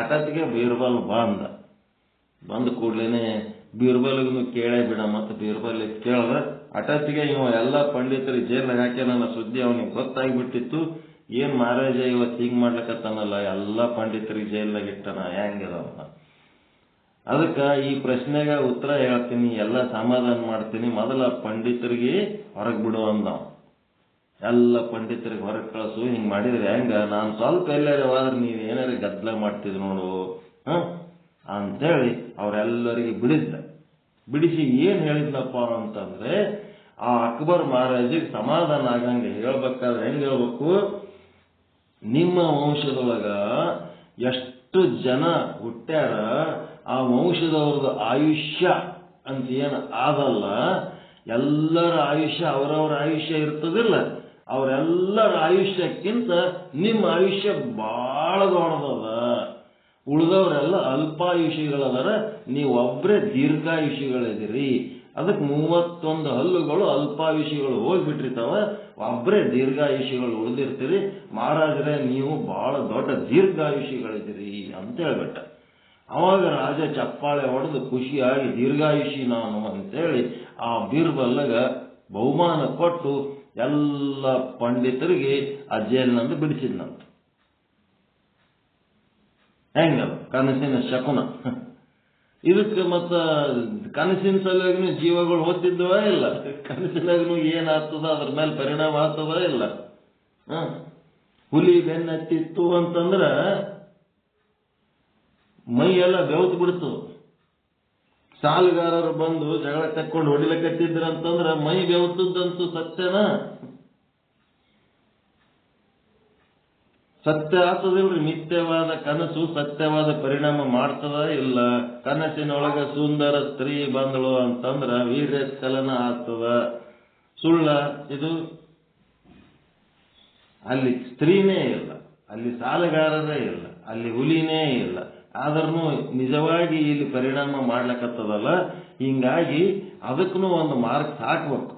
ಅಟತ್ಗೆ ಬೀರ್ಬಲ್ ಬಂದ ಕೂಡ್ಲೇನೆ ಬೀರ್ಬಲ್ಗೂ ಕೇಳೇ ಬಿಡ. ಮತ್ತೆ ಬೀರ್ಬಲ್ ಕೇಳಿದ್ರೆ ಅಟತ್ಗೆ ಇವ ಎಲ್ಲ ಪಂಡಿತರು ಜೈಲ್ನಾಗ ಹಾಕಿ ನನ್ನ ಸುದ್ದಿ ಅವನಿಗೆ ಗೊತ್ತಾಗ್ಬಿಟ್ಟಿತ್ತು. ಏನ್ ಮಹಾರಾಜ ಇವತ್ತು ಹಿಂಗ್ ಮಾಡ್ಲಕತ್ತಾನಲ್ಲ, ಎಲ್ಲ ಪಂಡಿತರಿಗೆ ಜೈಲ್ನಾಗ ಇಟ್ಟನ, ಹೆಂಗಿದವ? ಅದಕ್ಕೆ ಈ ಪ್ರಶ್ನೆಗೆ ಉತ್ತರ ಹೇಳ್ತೀನಿ, ಎಲ್ಲ ಸಮಾಧಾನ ಮಾಡ್ತೀನಿ. ಮೊದಲ ಪಂಡಿತರಿಗೆ ಹೊರಗೆ ಬಿಡು ಅಂದ. ಎಲ್ಲ ಪಂಡಿತರಿಗೆ ಹೊರಗೆ ಕಳಿಸು. ಹಿಂಗ್ ಮಾಡಿದ್ರೆ ಹೆಂಗ? ನಾನು ಸ್ವಲ್ಪ ಎಲ್ಲಾರ ಹೋದ್ರೆ ನೀವು ಏನಾರ ಗದ್ದಲ ಮಾಡ್ತಿದ್ರು ನೋಡು ಅಂತೇಳಿ ಅವರೆಲ್ಲರಿಗೆ ಬಿಡಿಸಿ ಏನ್ ಹೇಳಿದ್ನಪ್ಪ ಅಂತಂದ್ರೆ, ಆ ಅಕ್ಬರ್ ಮಹಾರಾಜಿಗೆ ಸಮಾಧಾನ ಆಗಂಗೆ ಹೇಳ್ಬೇಕಾದ್ರೆ ಹೆಂಗ್ ಹೇಳ್ಬೇಕು? ನಿಮ್ಮ ವಂಶದೊಳಗ ಎಷ್ಟು ಜನ ಹುಟ್ಟ್ಯಾರ, ಆ ವಂಶದವ್ರದ್ದು ಆಯುಷ್ಯ ಅಂತ ಏನು ಆದಲ್ಲ, ಎಲ್ಲರ ಆಯುಷ್ಯ ಅವರವರ ಆಯುಷ್ಯ ಇರ್ತದಿಲ್ಲ, ಅವರೆಲ್ಲರ ಆಯುಷ್ಯಕ್ಕಿಂತ ನಿಮ್ಮ ಆಯುಷ್ಯ ಬಹಳ ದೊಡ್ಡದದ. ಉಳಿದವರೆಲ್ಲ ಅಲ್ಪಾಯುಷಿಗಳದಾರ, ನೀವು ಒಬ್ಬರೇ ದೀರ್ಘಾಯುಷಿಗಳಿದಿರಿ. ಅದಕ್ಕೆ 31 ಹಲ್ಲುಗಳು ಅಲ್ಪಾಯುಷಿಗಳು ಹೋಗ್ಬಿಟ್ಟಿರ್ತಾವ, ಒಬ್ಬರೇ ದೀರ್ಘಾಯುಷಿಗಳು ಉಳಿದಿರ್ತೀರಿ. ಮಹಾರಾಜರೇ ನೀವು ಬಹಳ ದೊಡ್ಡ ದೀರ್ಘಾಯುಷಿಗಳಿದಿರಿ ಅಂತ ಹೇಳ್ಬಿಟ್ಟ. ಅವಾಗ ರಾಜ ಚಪ್ಪಾಳೆ ಹೊಡೆದು ಖುಷಿಯಾಗಿ ದೀರ್ಘಾಯುಷಿ ನಾನು ಅಂತೇಳಿ ಆ ಬೀರ್ಬಲ್ಲಾಗ ಬಹುಮಾನ ಕೊಟ್ಟು ಎಲ್ಲ ಪಂಡಿತರಿಗೆ ಆ ಜೈಲಿನಿಂದ ಬಿಡಿಸಿದ್ನಂತ. ಹೆಂಗಲ್ಲ ಕನಸಿನ ಶಕುನ. ಇದಕ್ಕೆ ಮತ್ತ ಕನಸಿನ ಸಲುವಾಗಿ ಜೀವಗಳು ಓದ್ತಿದ್ದವ ಇಲ್ಲ, ಕನಸಿನಾಗೂ ಏನಾಗ್ತದ ಅದ್ರ ಮೇಲೆ ಪರಿಣಾಮ ಆಗ್ತದ ಇಲ್ಲ. ಹುಲಿ ಬೆನ್ನತ್ತಿತ್ತು ಅಂತಂದ್ರ ಮೈ ಎಲ್ಲ ಬೆವತು ಬಿಡ್ತು. ಸಾಲುಗಾರರು ಬಂದು ಜಗಳ ತಕ್ಕೊಂಡು ಹೊಡಿಲಕತ್ತಿದ್ರಂತಂದ್ರ ಮೈ ಬೆವತದಂತೂ ಸತ್ಯನಾ? ಸತ್ಯ ಆಗ್ತದಿಲ್ರಿ. ಮಿಥ್ಯವಾದ ಕನಸು ಸತ್ಯವಾದ ಪರಿಣಾಮ ಮಾಡ್ತದ ಇಲ್ಲ? ಕನಸಿನೊಳಗ ಸುಂದರ ಸ್ತ್ರೀ ಬಂದಳು ಅಂತಂದ್ರ ವೀರ್ಯಸ್ಖಲನ ಆಗ್ತದ. ಸುಳ್ಳ ಇದು? ಅಲ್ಲಿ ಸ್ತ್ರೀನೇ ಇಲ್ಲ, ಅಲ್ಲಿ ಸಾಲಗಾರರೇ ಇಲ್ಲ, ಅಲ್ಲಿ ಹುಲಿನೇ ಇಲ್ಲ, ಆದ್ರೂ ನಿಜವಾಗಿ ಇಲ್ಲಿ ಪರಿಣಾಮ ಮಾಡ್ಲಕತ್ತದಲ್ಲ. ಹಿಂಗಾಗಿ ಅದಕ್ಕೂ ಒಂದು ಮಾರ್ಕ್ಸ್ ಹಾಕ್ಬೇಕು.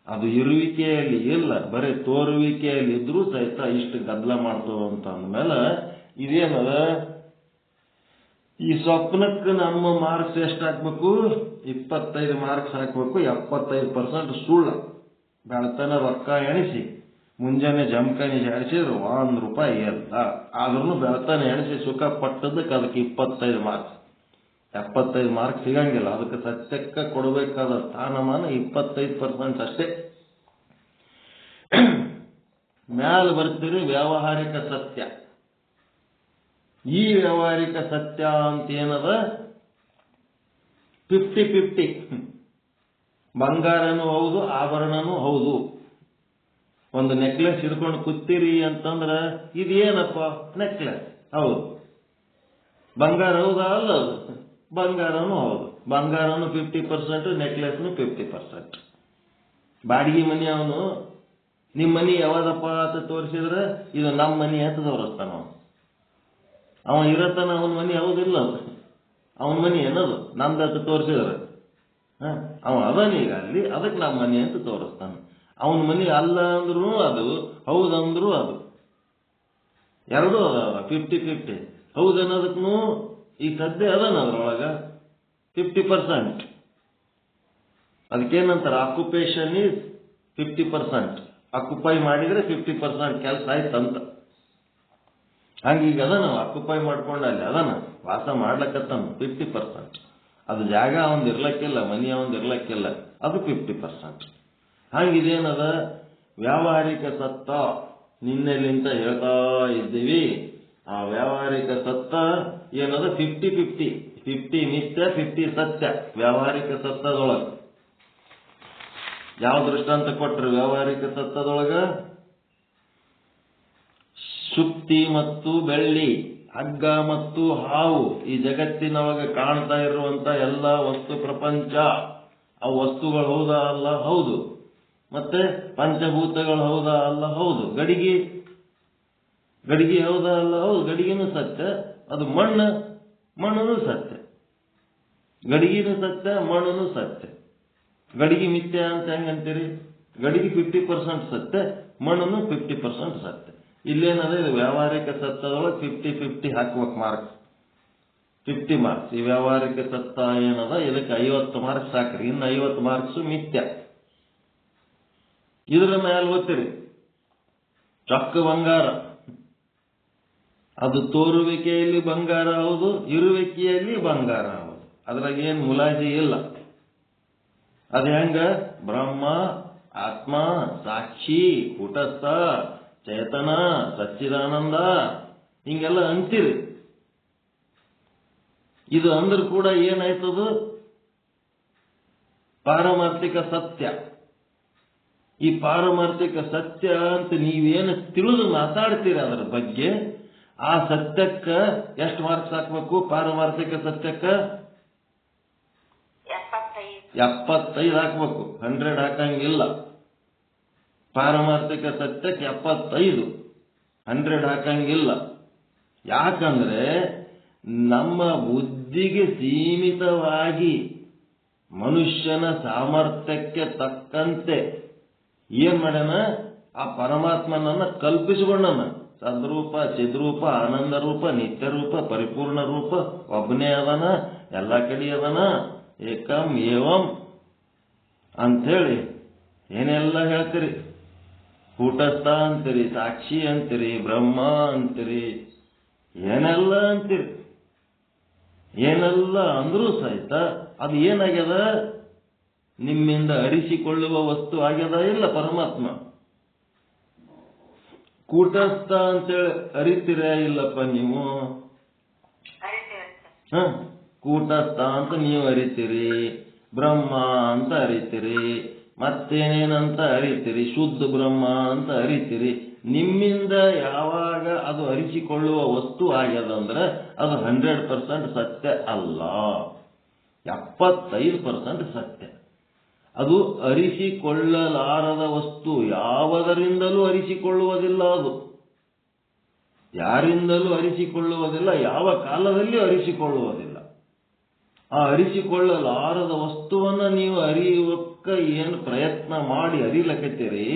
ಅದು ಇರುವಿಕೆಯಲ್ಲಿ ಇಲ್ಲ, ಬರೀ ತೋರುವಿಕೆಯಲ್ಲಿ ಇದ್ರೂ ಸಹಿತ ಇಷ್ಟು ಗದ್ದಲ ಮಾಡ್ತದ ಅಂತ ಅಂದ್ಮೇಲೆ ಇದೇನದ? ಈ ಸ್ವಪ್ನಕ್ಕೆ ನಮ್ಮ ಮಾರ್ಕ್ಸ್ ಎಷ್ಟು ಹಾಕ್ಬೇಕು? 25 ಮಾರ್ಕ್ಸ್ ಹಾಕ್ಬೇಕು. 75% ಸುಳ್ಳ. ಬೆಳತನ ರೊಕ್ಕ ಎಣಿಸಿ ಮುಂಜಾನೆ ಜಮಖಾನಿ ಜಾಡಿಸಿದ್ರು ₹1 ಇಲ್ಲ, ಆದ್ರೂ ಬೆಳತನ ಎಣಿಸಿ ಸುಖ ಪಟ್ಟದಕ್ಕೆ ಅದಕ್ಕೆ 25 ಮಾರ್ಕ್ಸ್. 75 ಮಾರ್ಕ್ಸ್ ಸಿಗಂಗಿಲ್ಲ. ಅದಕ್ಕೆ ಸತ್ಯಕ್ಕೆ ಕೊಡಬೇಕಾದ ಸ್ಥಾನಮಾನ 25% ಅಷ್ಟೇ. ಮ್ಯಾಲ ಬರ್ತೀರಿ ವ್ಯಾವಹಾರಿಕ ಸತ್ಯ. ಈ ವ್ಯಾವಹಾರಿಕ ಸತ್ಯ ಅಂತ ಏನದ? 50-50. ಬಂಗಾರನೂ ಹೌದು, ಆಭರಣನೂ ಹೌದು. ಒಂದು ನೆಕ್ಲೆಸ್ ಹಿಡ್ಕೊಂಡು ಕೂತೀರಿ ಅಂತಂದ್ರ ಇದೇನಪ್ಪ? ನೆಕ್ಲೆಸ್ ಹೌದು. ಬಂಗಾರ ಹೌದಾ? ಅಲ್ಲ, ಅದು ಬಂಗಾರನೂ ಹೌದು. ಬಂಗಾರನು 50%, ನೆಕ್ಲೆಸ್ನು 50%. ಬಾಡಿಗೆ ಮನಿ ಅವನು ನಿಮ್ಮ ಮನಿ ಯಾವ್ದಪ್ಪ ಅಂತ ತೋರಿಸಿದ್ರೆ ಇದು ನಮ್ಮ ಮನಿ ಅಂತ ತೋರಿಸ್ತಾನ. ಅವ ಇರತ್ತಾನ ಅವನ ಮನಿ ಹೌದಿಲ್ಲ, ಅವನ ಮನಿ ಏನದು ನಮ್ದತ್ತ ತೋರಿಸಿದ್ರೆ ಅವ ಅದನೀಗ ಅಲ್ಲಿ, ಅದಕ್ಕೆ ನಮ್ಮ ಮನಿ ಅಂತ ತೋರಿಸ್ತಾನ. ಅವನ ಮನಿ ಅಲ್ಲ ಅಂದ್ರೂ ಅದು, ಹೌದಂದ್ರೂ ಅದು, ಎರಡೂ ಅದಾವ 50-50. ಹೌದನ್ನೋದಕ್ಕೂ ಈ ಸದ್ಯ ಅದನ್ನ ಅದ್ರೊಳಗ 50%. ಅದಕ್ಕೇನಂತಾರೆ? ಆಕ್ಯುಪೇಷನ್ ಈಸ್ 50%, ಅಕ್ಯುಪೈ ಮಾಡಿದ್ರೆ 50% ಕೆಲಸ ಆಯ್ತಂತ. ಹಂಗೀಗ ಅದನ್ನ ಅಕ್ಯುಪೈ ಮಾಡ್ಕೊಂಡಲ್ಲಿ ಅದನ್ನ ವಾಸ ಮಾಡ್ಲಕ್ಕತ್ತನ 50%. ಅದು ಜಾಗ ಅವಂದು ಇರ್ಲಕ್ಕಿಲ್ಲ, ಮನಿ ಅವಂದು ಇರ್ಲಕ್ಕಿಲ್ಲ, ಅದು 50%. ಹಂಗಿದೇನದ ವ್ಯಾವಹಾರಿಕ ಸತ್ತ ನಿನ್ನೆಲಿಂತ ಹೇಳ್ತಾ ಇದ್ದೀವಿ. ಆ ವ್ಯಾವಹಾರಿಕ ಸತ್ತ ಏನದ 50-50, 50 ಮಿಥ್ಯ 50 ಸತ್ಯ. ವ್ಯಾವಹಾರಿಕ ಸತ್ತದೊಳಗ ಯಾವ ದೃಷ್ಟಾಂತ ಕೊಟ್ರು? ವ್ಯಾವಹಾರಿಕ ಸತ್ತದೊಳಗ ಸುತ್ತಿ ಮತ್ತು ಬೆಳ್ಳಿ, ಹಗ್ಗ ಮತ್ತು ಹಾವು, ಈ ಜಗತ್ತಿನೊಳಗೆ ಕಾಣ್ತಾ ಇರುವಂತ ಎಲ್ಲ ವಸ್ತು ಪ್ರಪಂಚ, ಆ ವಸ್ತುಗಳು ಹೌದಾ ಅಲ್ಲ? ಹೌದು. ಮತ್ತೆ ಪಂಚಭೂತಗಳು ಹೌದಾ ಅಲ್ಲ? ಹೌದು. ಗಡಿಗೆ ಹೌದಾ ಅಲ್ಲ? ಹೌದು. ಗಡಿಗೆನೂ ಸತ್ಯ. ಅದು ಮಣ್ಣು ಸತ್ಯ. ಗಡಿಗೆನೂ ಸತ್ಯ, ಮಣ್ಣು ಸತ್ಯ. ಗಡಿಗೆ ಮಿಥ್ಯ ಅಂತ ಹೆಂಗಂತೀರಿ? ಗಡಿಗೆ 50% ಸತ್ಯ, ಮಣ್ಣು 50% ಸತ್ಯ. ಇಲ್ಲೇನದ ಇದು ವ್ಯಾವಹಾರಿಕ ಸತ್ತದೊಳಗೆ 50-50 ಹಾಕ್ಬೇಕು ಮಾರ್ಕ್ಸ್, 50 ಮಾರ್ಕ್ಸ್. ಈ ವ್ಯಾವಹಾರಿಕ ಸತ್ತ ಏನದ ಇದಕ್ಕೆ 50 ಮಾರ್ಕ್ಸ್ ಹಾಕ್ರಿ. ಇನ್ನು 50 ಮಾರ್ಕ್ಸ್ ಮಿಥ್ಯ. ಇದರ ಮೇಲೆ ಓದ್ತೀರಿ ಚೊಕ್ಕ ಬಂಗಾರ. ಅದು ತೋರುವಿಕೆಯಲ್ಲಿ ಬಂಗಾರ ಹೌದು, ಇರುವಿಕೆಯಲ್ಲಿ ಬಂಗಾರ ಹೌದು. ಅದ್ರಾಗ ಏನು ಮುಲಾಜಿ ಇಲ್ಲ. ಅದು ಹೆಂಗ? ಬ್ರಹ್ಮ, ಆತ್ಮ, ಸಾಕ್ಷಿ, ಕೂಟಸ್ಥ, ಚೇತನ, ಸಚ್ಚಿದಾನಂದ ಹಿಂಗೆಲ್ಲ ಅಂತೀರಿ. ಇದು ಅಂದ್ರೂ ಕೂಡ ಏನಾಯ್ತದು? ಪಾರಮಾರ್ಥಿಕ ಸತ್ಯ. ಈ ಪಾರಮಾರ್ಥಿಕ ಸತ್ಯ ಅಂತ ನೀವೇನು ತಿಳಿದು ಮಾತಾಡ್ತೀರಿ ಅದರ ಬಗ್ಗೆ, ಆ ಸತ್ಯಕ್ಕ ಎಷ್ಟು ಮಾರ್ಕ್ಸ್ ಹಾಕ್ಬೇಕು? ಪಾರಮಾರ್ಥಿಕ ಸತ್ಯಕ್ಕ 75 ಹಾಕ್ಬೇಕು, 100 ಹಾಕಂಗಿಲ್ಲ. ಪಾರಮಾರ್ಥಿಕ ಸತ್ಯಕ್ಕೆ 75, 100 ಹಾಕಂಗಿಲ್ಲ. ಯಾಕಂದ್ರೆ ನಮ್ಮ ಬುದ್ಧಿಗೆ ಸೀಮಿತವಾಗಿ ಮನುಷ್ಯನ ಸಾಮರ್ಥ್ಯಕ್ಕೆ ತಕ್ಕಂತೆ ಏನ್ ಮಾಡ್ಯಾನ? ಆ ಪರಮಾತ್ಮನನ್ನ ಕಲ್ಪಿಸಿಕೊಂಡನ. ಸದ್ರೂಪ, ಚಿದ್ರೂಪ, ಆನಂದ ರೂಪ, ನಿತ್ಯ ರೂಪ, ಪರಿಪೂರ್ಣ ರೂಪ, ಒಬ್ಬನೇ ಅದನ, ಎಲ್ಲ ಕಡೆ ಅದನ, ಏಕಂ ಏವಂ ಅಂಥೇಳಿ ಏನೆಲ್ಲ ಹೇಳ್ತೀರಿ. ಕೂಟಸ್ಥ ಅಂತೀರಿ, ಸಾಕ್ಷಿ ಅಂತೀರಿ, ಬ್ರಹ್ಮ ಅಂತೀರಿ, ಏನೆಲ್ಲ ಅಂತೀರಿ. ಏನೆಲ್ಲ ಅಂದ್ರೂ ಸಹಿತ ಅದು ಏನಾಗ್ಯದ? ನಿಮ್ಮಿಂದ ಅರಿಸಿಕೊಳ್ಳುವ ವಸ್ತು ಆಗ್ಯದ ಇಲ್ಲ ಪರಮಾತ್ಮ. ಕೂಟಸ್ಥ ಅಂತೇಳಿ ಅರಿತೀರ ಇಲ್ಲಪ್ಪ ನೀವು? ಕೂಟಸ್ಥ ಅಂತ ನೀವು ಅರಿತೀರಿ, ಬ್ರಹ್ಮ ಅಂತ ಅರಿತೀರಿ, ಮತ್ತೇನೇನಂತ ಅರಿತೀರಿ, ಶುದ್ಧ ಬ್ರಹ್ಮ ಅಂತ ಅರಿತೀರಿ. ನಿಮ್ಮಿಂದ ಯಾವಾಗ ಅದು ಅರಿಸಿಕೊಳ್ಳುವ ವಸ್ತು ಆಗ್ಯದಂದ್ರೆ ಅದು 100% ಸತ್ಯ ಅಲ್ಲ, 75% ಸತ್ಯ. ಅದು ಅರಿಸಿಕೊಳ್ಳಲಾರದ ವಸ್ತು ಯಾವುದರಿಂದಲೂ ಅರಿಸಿಕೊಳ್ಳುವುದಿಲ್ಲ. ಅದು ಯಾರಿಂದಲೂ ಅರಿಸಿಕೊಳ್ಳುವುದಿಲ್ಲ, ಯಾವ ಕಾಲದಲ್ಲಿಯೂ ಅರಿಸಿಕೊಳ್ಳುವುದಿಲ್ಲ. ಆ ಅರಿಸಿಕೊಳ್ಳಲಾರದ ವಸ್ತುವನ್ನ ನೀವು ಅರಿಯೋಕ್ಕ ಏನು ಪ್ರಯತ್ನ ಮಾಡಿ ಅರಿಲಕತ್ತೀರಿ,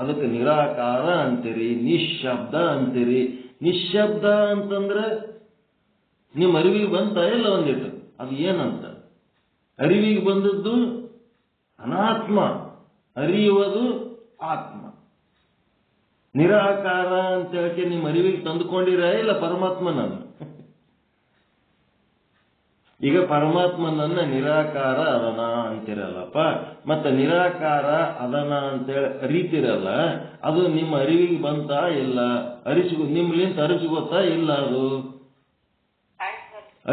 ಅದಕ್ಕೆ ನಿರಾಕಾರ ಅಂತೀರಿ, ನಿಶ್ಶಬ್ದ ಅಂತೀರಿ. ನಿಶ್ಶಬ್ದ ಅಂತಂದ್ರೆ ನಿಮ್ಮ ಅರಿವಿಗೆ ಬಂತ ಇಲ್ಲ ಒಂದಿಟ್ಟು? ಅದು ಏನಂತ? ಅರಿವಿಗೆ ಬಂದದ್ದು ಅನಾತ್ಮ, ಅರಿಯುವುದು ಆತ್ಮ. ನಿರಾಕಾರ ಅಂತ ಹೇಳಕ್ಕೆ ನಿಮ್ಮ ಅರಿವಿಗೆ ತಂದುಕೊಂಡಿರ ಇಲ್ಲ ಪರಮಾತ್ಮನನ್ನು? ಈಗ ಪರಮಾತ್ಮನನ್ನ ನಿರಾಕಾರ ಅದನ ಅಂತಿರಲ್ಲಪ್ಪ, ಮತ್ತೆ ನಿರಾಕಾರ ಅದನ ಅಂತೇಳಿ ಅರಿತಿರಲ್ಲ, ಅದು ನಿಮ್ಮ ಅರಿವಿಗೆ ಬಂತ ಇಲ್ಲ? ನಿಮ್ಲಿಂತ ಅರಿಸಿಗೊತ್ತಾ ಇಲ್ಲ? ಅದು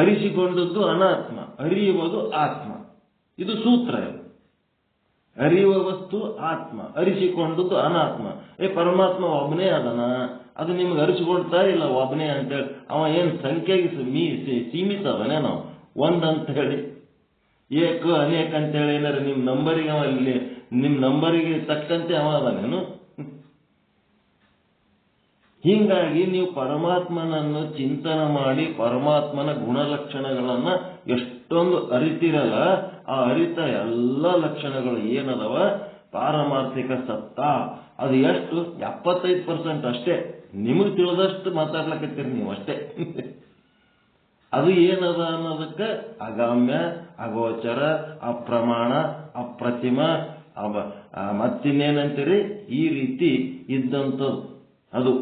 ಅರಿಸಿಕೊಂಡದ್ದು ಅನಾತ್ಮ, ಅರಿಯುವುದು ಆತ್ಮ. ಇದು ಸೂತ್ರ. ಅರಿಯುವ ವಸ್ತು ಆತ್ಮ, ಅರಿಸಿಕೊಂಡದ್ದು ಅನಾತ್ಮ. ಪರಮಾತ್ಮ ಒಬ್ಬನೇ ಅದನ, ಅದು ನಿಮ್ಗೆ ಅರಿಸಿಕೊಡ್ತಾ ಇಲ್ಲ ಒಬ್ಬನೇ ಅಂತೇಳಿ. ಅವ ಏನ್ ಸಂಖ್ಯೆಗೆ ಸೀಮಿತ ಅವನೇ? ನಾವು ಒಂದಂತ ಹೇಳಿ ಏಕ ಅನೇಕ ಅಂತೇಳಿ ಏನಾರ ನಿಮ್ಮ ನಂಬರಿಗೆ ಅವ ಇಲ್ಲಿ ನಿಮ್ಮ ನಂಬರಿಗೆ ತಕ್ಕಂತೆ ಅವ ಅದನೇನು? ಹೀಗಾಗಿ ನೀವು ಪರಮಾತ್ಮನನ್ನು ಚಿಂತನೆ ಮಾಡಿ ಪರಮಾತ್ಮನ ಗುಣಲಕ್ಷಣಗಳನ್ನ ಎಷ್ಟೊಂದು ಅರಿತಿರಲ್ಲ, ಆ ಅರಿತ ಎಲ್ಲ ಲಕ್ಷಣಗಳು ಏನದವ ಪಾರಮಾರ್ಥಿಕ ಸತ್ತ. ಅದು ಎಷ್ಟು? 75% ಅಷ್ಟೇ. ನಿಮಗೆ ತಿಳಿದಷ್ಟು ಮಾತಾಡ್ಲಕತ್ತೀರಿ ನೀವು ಅಷ್ಟೇ. ಅದು ಏನದ ಅನ್ನೋದಕ್ಕೆ ಅಗಮ್ಯ, ಅಗೋಚರ, ಅಪ್ರಮಾಣ, ಅಪ್ರತಿಮ, ಮತ್ತಿನ್ನೇನಂತೀರಿ ಈ ರೀತಿ ಇದ್ದಂಥದ್ದು ಅದು.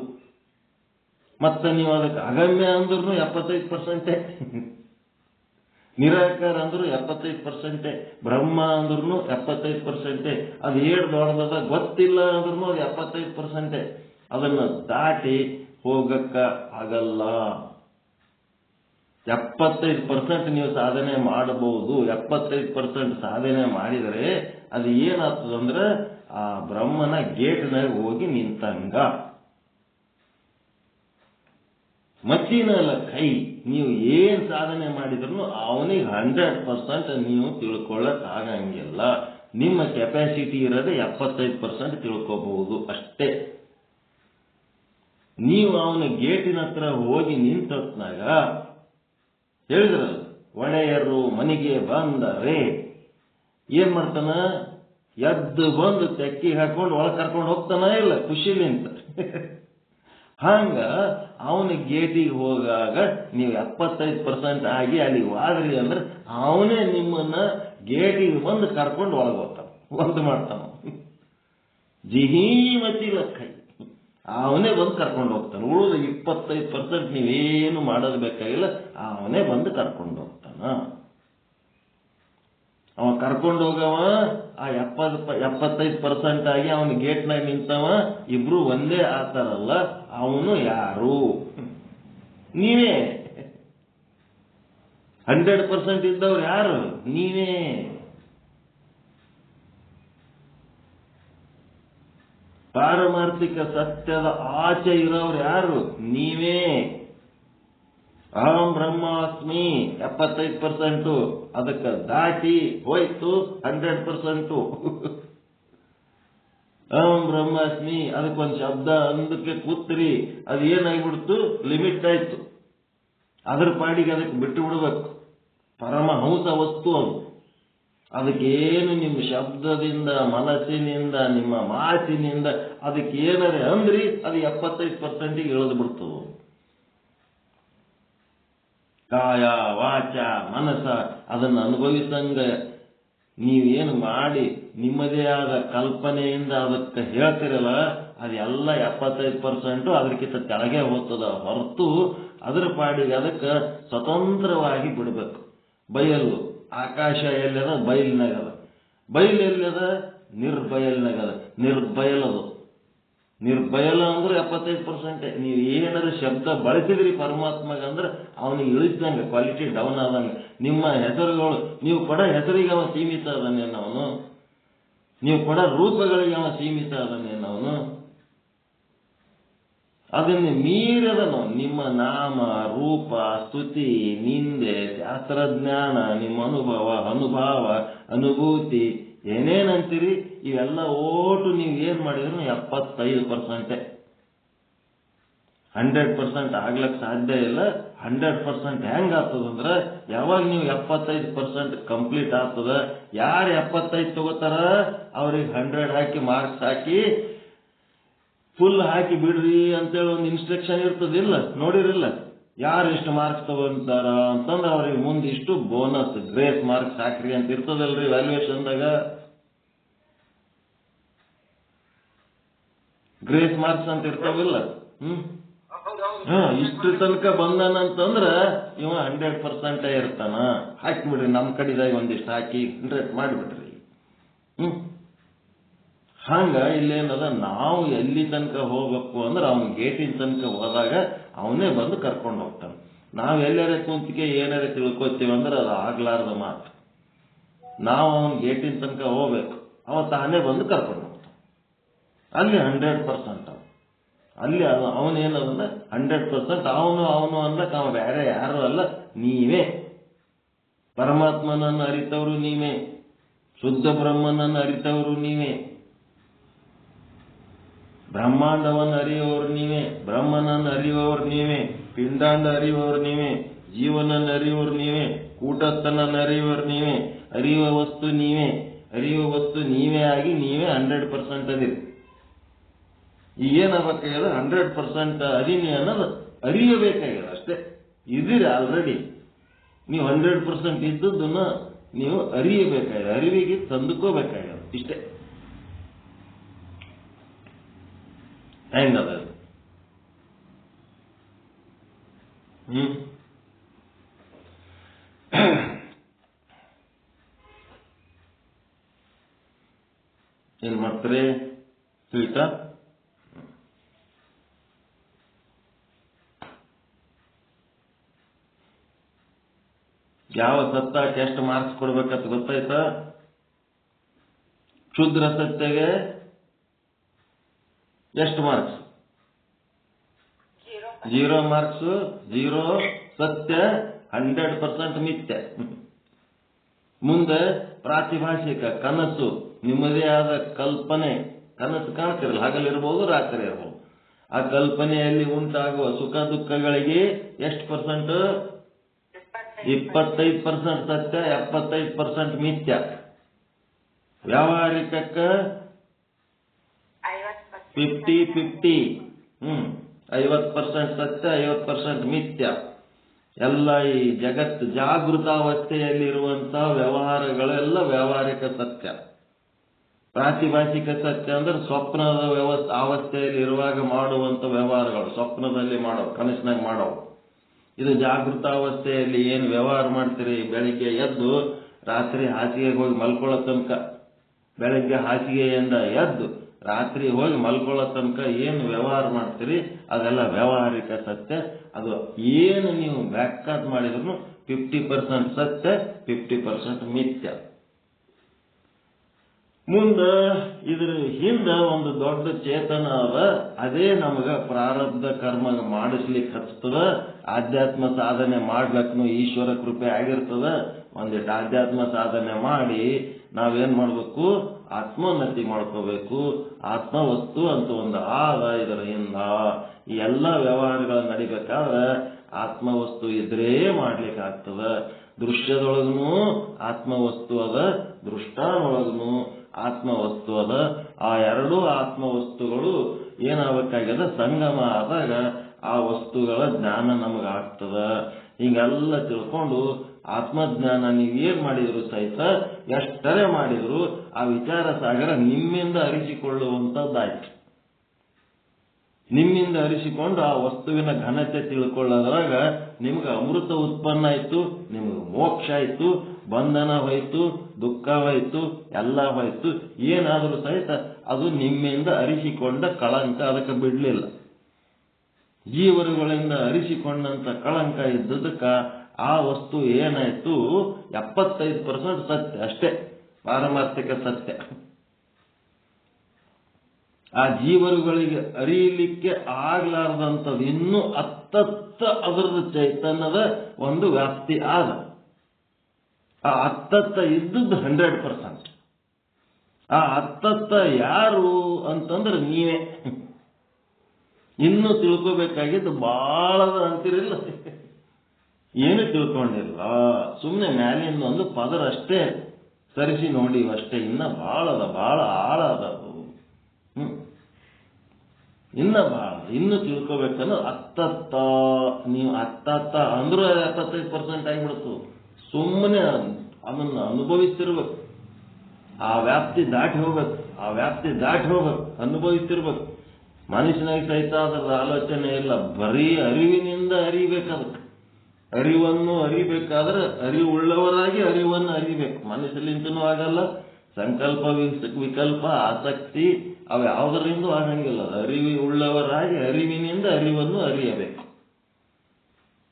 ಮತ್ತೆ ನೀವು ಅದಕ್ಕೆ ಅಗಮ್ಯ ಅಂದ್ರೂ 75%, ನಿರಾಕಾರ ಅಂದ್ರೂ 75%, ಬ್ರಹ್ಮ ಅಂದ್ರೂ 75%, ಅದು ಏಳು ದೊಡ್ಡದ ಗೊತ್ತಿಲ್ಲ ಅಂದ್ರೂ ಅದು 75%. ಅದನ್ನ ದಾಟಿ ಹೋಗಕ್ಕ ಆಗಲ್ಲ. 75% ನೀವು ಸಾಧನೆ ಮಾಡಬಹುದು. 75% ಸಾಧನೆ ಮಾಡಿದರೆ ಅದು ಏನಾಗ್ತದಂದ್ರೆ ಆ ಬ್ರಹ್ಮನ ಗೇಟ್ನಾಗ ಹೋಗಿ ನಿಂತಂಗ. ಮತ್ತಿನಲ್ಲ ಕೈ ನೀವು ಏನ್ ಸಾಧನೆ ಮಾಡಿದ್ರು ಅವನಿಗೆ 100% ನೀವು ತಿಳ್ಕೊಳ್ಳಕ್ ಆಗಂಗಿಲ್ಲ. ನಿಮ್ಮ ಕೆಪಾಸಿಟಿ ಇರೋದೇ 75% ತಿಳ್ಕೋಬಹುದು ಅಷ್ಟೇ. ನೀವು ಅವನ ಗೇಟಿನ ಹತ್ರ ಹೋಗಿ ನಿಂತತ್ನಾಗ ಹೇಳಿದ್ರ ಒಡೆಯರು ಮನೆಗೆ ಬಂದರೆ ಏನ್ ಮಾಡ್ತಾನ? ಎದ್ದು ಬಂದು ತೆಕ್ಕಿ ಹಾಕೊಂಡು ಒಳಗೆ ಕರ್ಕೊಂಡು ಹೋಗ್ತಾನ ಇಲ್ಲ ಖುಷಿಲಿಂತ. ಹಂಗ ಅವನ ಗೇಟಿಗೆ ಹೋಗಾಗ ನೀವು 75% ಆಗಿ ಅಲ್ಲಿ ವಾದ್ರಿ ಅಂದ್ರೆ ಅವನೇ ನಿಮ್ಮನ್ನ ಗೇಟಿಗೆ ಬಂದು ಕರ್ಕೊಂಡು ಒಳಗೆ ಹೋಗ್ತಾನ, ಒಂದು ಮಾಡ್ತಾನ. ಜಿಹಿ ಮತ್ತಿಲ್ಲ ಕೈ ಅವನೇ ಬಂದು ಕರ್ಕೊಂಡು ಹೋಗ್ತಾನೆ. ಉಳಿದ 25% ನೀವೇನು ಮಾಡೋದು ಬೇಕಾಗಿಲ್ಲ, ಅವನೇ ಬಂದು ಕರ್ಕೊಂಡು ಹೋಗ್ತಾನ. ಅವ ಕರ್ಕೊಂಡು ಹೋಗವ ಆ 75% ಆಗಿ ಅವನ ಗೇಟ್ನಾಗ ನಿಂತವ, ಇಬ್ರು ಒಂದೇ ಆತಾರಲ್ಲ. ಅವನು ಯಾರು? ನೀವೇ. 100% ಇದ್ದವ್ರು ಯಾರು? ನೀವೇ. ಪಾರಮಾರ್ಥಿಕ ಸತ್ಯದ ಆಚೆ ಇರೋರು ಯಾರು? ನೀವೇ. ಅಹಂ ಬ್ರಹ್ಮಾಸ್ಮಿ 75%, ಅದಕ್ಕೆ ದಾಟಿ ಹೋಯ್ತು 100%. ಅಹಂ ಬ್ರಹ್ಮಾಸ್ಮಿ ಅದಕ್ಕೊಂದು ಶಬ್ದ ಅಂದಕ್ಕೆ ಕೂತ್ರಿ, ಅದು ಏನಾಗ್ಬಿಡ್ತು? ಲಿಮಿಟ್ ಆಯ್ತು. ಅದ್ರ ಪಾಡಿಗೆ ಅದಕ್ಕೆ ಬಿಟ್ಟು ಬಿಡ್ಬೇಕು. ಪರಮಹಂಸ ವಸ್ತು ಅದು. ಅದಕ್ಕೇನು ನಿಮ್ಮ ಶಬ್ದದಿಂದ, ಮನಸ್ಸಿನಿಂದ, ನಿಮ್ಮ ಮಾತಿನಿಂದ ಅದಕ್ಕೆ ಏನಾರೆ ಅಂದ್ರಿ ಅದು 75% ಇಳಿದು ಬಿಡ್ತದೆ. ಕಾಯ ವಾಚ ಮನಸ್ಸ ಅದನ್ನು ಅನುಭವಿಸಂಗ ನೀವೇನು ಮಾಡಿ ನಿಮ್ಮದೇ ಆದ ಕಲ್ಪನೆಯಿಂದ ಅದಕ್ಕೆ ಹೇಳ್ತಿರಲ್ಲ, ಅದೆಲ್ಲ 75% ಅದಕ್ಕಿಂತ ಕೆಳಗೆ ಹೋಗ್ತದ ಹೊರತು ಅದರ ಪಾಡಿಗೆ ಅದಕ್ಕೆ ಸ್ವತಂತ್ರವಾಗಿ ಬಿಡಬೇಕು. ಬಯಲು ಆಕಾಶ ಎಲ್ಲದ? ಬಯಲಿನಾಗದ. ಬಯಲು ಎಲ್ಲದ? ನಿರ್ಬಯಲ್ನಾಗದ. ನಿರ್ಬಯಲದು. ನಿರ್ಬಯಲ ಅಂದ್ರೆ 75%. ನೀವು ಏನಾದ್ರು ಶಬ್ದ ಬಳಸಿದ್ರಿ ಪರಮಾತ್ಮಗಂದ್ರೆ ಅವನಿಗೆ ಇಳಿದಂಗೆ, ಕ್ವಾಲಿಟಿ ಡೌನ್ ಆದಂಗೆ. ನಿಮ್ಮ ಹೆಸರುಗಳು ನೀವು ಕೊಡೋ ಹೆಸರಿಗೆ ಅವ ಸೀಮಿತ ಅದನ್ನೇನು ಅವನು? ನೀವು ಕೊಡೋ ರೂಪಗಳಿಗೆ ಅವ ಸೀಮಿತ ಅದನ್ನೇನು ಅವನು? ಅದನ್ನು ಮೀರದನು. ನಿಮ್ಮ ನಾಮ ರೂಪ ಸ್ತುತಿ ನಿಂದೆ ಶಾಸ್ತ್ರಜ್ಞಾನ ನಿಮ್ಮ ಅನುಭವ ಅನುಭೂತಿ ಏನೇನಂತೀರಿ ಇವೆಲ್ಲ ಓಟು ನೀವು ಏನ್ ಮಾಡಿದ್ರು 75%. 100% ಆಗ್ಲಕ್ ಸಾಧ್ಯ ಇಲ್ಲ. 100% ಹೆಂಗ್ ಆಗ್ತದಂದ್ರ ಯಾವಾಗ ನೀವು 75% ಕಂಪ್ಲೀಟ್ ಆಗ್ತದ. ಯಾರು 75 ತಗೋತಾರ ಅವ್ರಿಗೆ 100 ಹಾಕಿ ಮಾರ್ಕ್ಸ್ ಹಾಕಿ ಫುಲ್ ಹಾಕಿ ಬಿಡ್ರಿ ಅಂತೇಳಿ ಒಂದು ಇನ್ಸ್ಟ್ರಕ್ಷನ್ ಇರ್ತದಿಲ್ಲ, ನೋಡಿರಿಲ್ಲ? ಯಾರು ಎಷ್ಟು ಮಾರ್ಕ್ಸ್ ತಗೊಂತಾರ ಅಂತಂದ್ರೆ ಅವ್ರಿಗೆ ಮುಂದೆ ಇಷ್ಟು ಬೋನಸ್ ಗ್ರೇಸ್ ಮಾರ್ಕ್ಸ್ ಹಾಕ್ರಿ ಅಂತ ಇರ್ತದಲ್ರಿ ವ್ಯಾಲ್ಯೂಯೇಷನ್ದಾಗ. ಗ್ರೇಸ್ ಮಾರ್ಕ್ಸ್ ಅಂತ ಇರ್ತಾವಿಲ್ಲ. ಇಷ್ಟು ತನಕ ಬಂದಾನಂತಂದ್ರ ಇವ 100% ಇರ್ತಾನ. ಹಾಕಿಬಿಡ್ರಿ, ನಮ್ಮ ಕಡೆದಾಗ ಒಂದಿಷ್ಟು ಹಾಕಿ 100 ಮಾಡಿಬಿಡ್ರಿ. ಹಂಗ ಇಲ್ಲೇನದ, ನಾವು ಎಲ್ಲಿ ತನಕ ಹೋಗ್ಬೇಕು ಅಂದ್ರೆ ಅವನ ಗೇಟಿನ ತನಕ ಹೋದಾಗ ಅವನೇ ಬಂದು ಕರ್ಕೊಂಡು ಹೋಗ್ತಾನೆ. ನಾವು ಎಲ್ಲಾರ ಕುಂತಿಗೆ ಏನಾರ ತಿಳ್ಕೊತೀವಿ ಅಂದ್ರೆ ಅದು ಆಗ್ಲಾರ್ದ ಮಾತು. ನಾವು ಅವನ ಗೇಟಿನ ತನಕ ಹೋಗ್ಬೇಕು, ಅವ ತಾನೇ ಬಂದು ಕರ್ಕೊಂಡು ಹೋಗ್ತಾನೆ. ಅಲ್ಲಿ 100% ಅಲ್ಲಿ ಅವನೇನದಂದ್ರೆ 100% ಅವನು ಅನ್ಲಕ್ಕೆ ಅವ ಬೇರೆ ಯಾರು ಅಲ್ಲ, ನೀವೇ. ಪರಮಾತ್ಮನನ್ನು ಅರಿತವರು ನೀವೇ, ಶುದ್ಧ ಬ್ರಹ್ಮನನ್ನು ಅರಿತವರು ನೀವೇ, ಬ್ರಹ್ಮಾಂಡವನ್ನು ಅರಿಯುವವರು ನೀವೇ, ಬ್ರಹ್ಮನನ್ನು ಅರಿಯುವವರು ನೀವೇ, ಪಿಂಡಾಂಡ ಅರಿಯುವವರು ನೀವೇ, ಜೀವನನ್ನು ಅರಿಯುವವರು ನೀವೇ, ಕೂಟಸ್ಥನನ್ನು ಅರಿಯುವವರು ನೀವೇ. ಅರಿಯುವ ವಸ್ತು ನೀವೇ, ಅರಿಯುವ ವಸ್ತು ನೀವೇ ಆಗಿ ನೀವೇ 100% ಅದಿರಿ. ಈಗೇನಾಗಬೇಕಾಗ್ಯದ? 100% ಅರಿನಿ ಅನ್ನೋದು ಅರಿಯಬೇಕಾಗ್ಯದ ಅಷ್ಟೇ. ಇದಿರಿ ಆಲ್ರೆಡಿ. ನೀವು 100% ಇದ್ದದ್ದನ್ನ ನೀವು ಅರಿಯಬೇಕಾಗಿದೆ, ಅರಿವಿಗೆ ತಂದುಕೋಬೇಕಾಗ್ಯದ ಇಷ್ಟೇ. ಹೆಂಗದ ಏನ್ ಮಾಡ್ತಾರೆ ತಿಳಿತಾ? ಯಾವ ಸತ್ತಕ್ಕೆ ಎಷ್ಟು ಮಾರ್ಕ್ಸ್ ಕೊಡ್ಬೇಕಂತ ಗೊತ್ತಾಯ್ತಾ? ಕ್ಷುದ್ರ ಸತ್ಯಗೆ ಎಷ್ಟು ಮಾರ್ಕ್ಸ್? 0 ಮಾರ್ಕ್ಸ್. 0 ಸತ್ಯ, 100% ಮಿಥ್ಯ. ಮುಂದೆ ಪ್ರಾತಿಭಾಷಿಕ ಕನಸು, ನಿಮ್ಮದೇ ಆದ ಕಲ್ಪನೆ, ಕನಸು ಕಾಣ್ತಿರಲ್ಲ, ಹಗಲಿರ್ಬೋದು ರಾತ್ರಿ ಇರ್ಬೋದು, ಆ ಕಲ್ಪನೆಯಲ್ಲಿ ಉಂಟಾಗುವ ಸುಖ ದುಃಖಗಳಿಗೆ ಎಷ್ಟು ಪರ್ಸೆಂಟ್? 25% ಸತ್ಯ, 75% ಮಿಥ್ಯ. ವ್ಯಾವಹಾರಿಕಕ್ಕ 50-50. 50% ಸತ್ಯ, 50% ಮಿಥ್ಯ. ಎಲ್ಲ ಈ ಜಗತ್ತು ಜಾಗೃತಾವಸ್ಥೆಯಲ್ಲಿರುವಂತಹ ವ್ಯವಹಾರಗಳೆಲ್ಲ ವ್ಯಾವಹಾರಿಕ ಸತ್ಯ. ಪ್ರಾತಿಭಾಷಿಕ ಸತ್ಯ ಅಂದ್ರೆ ಸ್ವಪ್ನದ ಅವಸ್ಥೆಯಲ್ಲಿ ಇರುವಾಗ ಮಾಡುವಂತ ವ್ಯವಹಾರಗಳು, ಸ್ವಪ್ನದಲ್ಲಿ ಮಾಡೋ, ಕನಸಿನಾಗ ಮಾಡೋ. ಇದು ಜಾಗೃತಾವಸ್ಥೆಯಲ್ಲಿ ಏನು ವ್ಯವಹಾರ ಮಾಡ್ತೀರಿ, ಬೆಳಿಗ್ಗೆ ಎದ್ದು ರಾತ್ರಿ ಹಾಸಿಗೆಗೆ ಹೋಗಿ ಮಲ್ಕೊಳ್ಳೋ ತನಕ, ಬೆಳಗ್ಗೆ ಹಾಸಿಗೆಯಿಂದ ಎದ್ದು ರಾತ್ರಿ ಹೋಗಿ ಮಲ್ಕೊಳ್ಳೋ ತನಕ ಏನು ವ್ಯವಹಾರ ಮಾಡ್ತೀರಿ ಅದೆಲ್ಲ ವ್ಯಾವಹಾರಿಕ ಸತ್ಯ. ಅದು ಏನು ನೀವು ಬ್ಯಾಕ್ಕಾಟ್ ಮಾಡಿದ್ರು 50% ಸತ್ಯ, 50% ಮಿಥ್ಯ. ಮುಂದೆ ಇದ್ರ ಹಿಂದೆ ಒಂದು ದೊಡ್ಡ ಚೇತನ ಅದ, ಅದೇ ನಮಗ ಪ್ರಾರಬ್ಧ ಕರ್ಮ ಮಾಡಿಸ್ಲಿಕ್ಕೆ ಹಚ್ತದ. ಆಧ್ಯಾತ್ಮ ಸಾಧನೆ ಮಾಡ್ಲಕ್ಕೂ ಈಶ್ವರ ಕೃಪೆ ಆಗಿರ್ತದ. ಒಂದಿಟ್ಟು ಆಧ್ಯಾತ್ಮ ಸಾಧನೆ ಮಾಡಿ ನಾವೇನ್ ಮಾಡ್ಬೇಕು? ಆತ್ಮೋನ್ನತಿ ಮಾಡ್ಕೋಬೇಕು. ಆತ್ಮವಸ್ತು ಅಂತ ಒಂದು ಆದ. ಇದರ ಹಿಂದ ಈ ಎಲ್ಲ ವ್ಯವಹಾರಗಳ ನಡಿಬೇಕಾದ್ರೆ ಆತ್ಮವಸ್ತು ಇದ್ರೇ ಮಾಡ್ಲಿಕ್ಕೆ ಆಗ್ತದ. ದೃಶ್ಯದೊಳಗೂ ಆತ್ಮವಸ್ತು ಅದ, ದೃಷ್ಟಾನೊಳಗೂ ಆತ್ಮವಸ್ತು ಅದ. ಆ ಎರಡೂ ಆತ್ಮವಸ್ತುಗಳು ಏನಾಗಬೇಕಾಗ್ಯದ? ಸಂಗಮ ಆದಾಗ ಆ ವಸ್ತುಗಳ ಜ್ಞಾನ ನಮಗಾಗ್ತದ. ಹೀಗೆಲ್ಲ ತಿಳ್ಕೊಂಡು ಆತ್ಮಜ್ಞಾನ ನೀವೇನ್ ಮಾಡಿದ್ರು ಸಹಿತ, ಎಷ್ಟರೇ ಮಾಡಿದ್ರು ಆ ವಿಚಾರ ಸಾಗರ ನಿಮ್ಮಿಂದ ಅರಿಸಿಕೊಳ್ಳುವಂಥದ್ದಾಯ್ತು. ನಿಮ್ಮಿಂದ ಅರಿಸಿಕೊಂಡು ಆ ವಸ್ತುವಿನ ಘನತೆ ತಿಳ್ಕೊಳ್ಳೋದ್ರಾಗ ನಿಮ್ಗೆ ಅಮೃತ ಉತ್ಪನ್ನ ಆಯ್ತು, ನಿಮ್ಗೆ ಮೋಕ್ಷ ಆಯ್ತು, ಬಂಧನ ಹೋಯ್ತು, ದುಃಖ ಹೋಯ್ತು, ಎಲ್ಲ ಹೋಯ್ತು. ಏನಾದರೂ ಸಹಿತ ಅದು ನಿಮ್ಮಿಂದ ಅರಿಸಿಕೊಂಡ ಕಳಂಕ ಅದಕ್ಕೆ ಬಿಡ್ಲಿಲ್ಲ. ಜೀವರುಗಳಿಂದ ಅರಿಸಿಕೊಂಡಂತ ಕಳಂಕ ಇದ್ದದಕ್ಕ ಆ ವಸ್ತು ಏನಾಯ್ತು? 75% ಸತ್ಯ ಅಷ್ಟೇ, ಪಾರಮಾರ್ಥಿಕ ಸತ್ಯ. ಆ ಜೀವರುಗಳಿಗೆ ಅರಿಯಲಿಕ್ಕೆ ಆಗ್ಲಾರ್ದಂಥದ್ದು ಇನ್ನೂ ಅತ್ತತ್ತ ಅದರದ ಚೈತನ್ಯದ ಒಂದು ವ್ಯಾಪ್ತಿ ಆದ. ಆ ಅತ್ತತ್ತ ಇದ್ದದ್ದು 100%. ಆ ಅತ್ತತ್ತ ಯಾರು ಅಂತಂದ್ರೆ ನೀವೇ. ಇನ್ನು ತಿಳ್ಕೋಬೇಕಾಗಿದ್ದು ಬಾಳದ ಅಂತಿರಲಿಲ್ಲ, ಏನು ತಿಳ್ಕೊಂಡಿಲ್ಲ. ಸುಮ್ಮನೆ ಮ್ಯಾಲಿಂದ ಒಂದು ಪದರ ಅಷ್ಟೇ ಸರಿಸಿ ನೋಡಿವಷ್ಟೇ. ಇನ್ನ ಬಾಳದ, ಬಾಳ ಆಳ ಅದದು. ಇನ್ನ ಬಾಳ, ಇನ್ನು ತಿಳ್ಕೋಬೇಕನ್ನೋ ಅತ್ತತ್ತ. ನೀವು ಅತ್ತತ್ತ ಅಂದ್ರೂ 75% ಆಗಿಬಿಡ್ತು. ಸುಮ್ಮನೆ ಅದನ್ನ ಅನುಭವಿಸ್ತಿರ್ಬೇಕು. ಆ ವ್ಯಾಪ್ತಿ ದಾಟಿ ಹೋಗ್ಬೇಕು, ಆ ವ್ಯಾಪ್ತಿ ದಾಟಿ ಹೋಗ್ಬೇಕು, ಅನುಭವಿಸ್ತಿರ್ಬೇಕು. ಮನುಷ್ಯನಾಗ ಸಹಿತ ಅದರ ಆಲೋಚನೆ ಇಲ್ಲ, ಬರೀ ಅರಿವಿನಿಂದ ಅರಿಬೇಕದಕ್ಕೆ. ಅರಿವನ್ನು ಅರಿಬೇಕಾದ್ರೆ ಅರಿವುಳ್ಳವರಾಗಿ ಅರಿವನ್ನು ಅರಿಬೇಕು. ಮನಸ್ಸಲ್ಲಿಂತನೂ ಆಗಲ್ಲ. ಸಂಕಲ್ಪ, ವಿಕಲ್ಪ, ಆಸಕ್ತಿ ಅವು ಯಾವುದರಿಂದ ಆಗಂಗಿಲ್ಲ. ಅರಿವಿ ಉಳ್ಳವರಾಗಿ ಅರಿವಿನಿಂದ ಅರಿವನ್ನು ಅರಿಯಬೇಕು.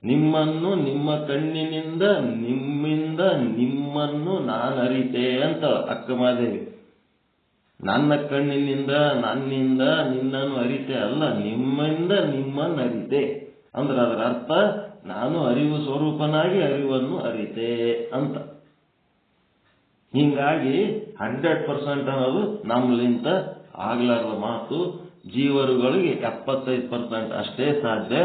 ನಿಮ್ಮನ್ನು ನಿಮ್ಮ ಕಣ್ಣಿನಿಂದ, ನಿಮ್ಮಿಂದ ನಿಮ್ಮನ್ನು ನಾನು ಅರಿತೆ ಅಂತ ಅಕ್ಕಮಾದೇವಿ. ನನ್ನ ಕಣ್ಣಿನಿಂದ, ನನ್ನಿಂದ ನಿನ್ನನ್ನು ಅರಿತೆ ಅಲ್ಲ, ನಿಮ್ಮಿಂದ ನಿಮ್ಮನ್ನು ಅರಿತೆ ಅಂದ್ರೆ ಅದರ ಅರ್ಥ ನಾನು ಅರಿವು ಸ್ವರೂಪನಾಗಿ ಅರಿವನ್ನು ಅರಿತೆ ಅಂತ. ಹಿಂಗಾಗಿ 100% ಅನ್ನೋದು ನಮ್ಮಲಿಂತ ಆಗ್ಲಾರದ ಮಾತು. ಜೀವರುಗಳಿಗೆ 75% ಅಷ್ಟೇ ಸಾಧ್ಯ.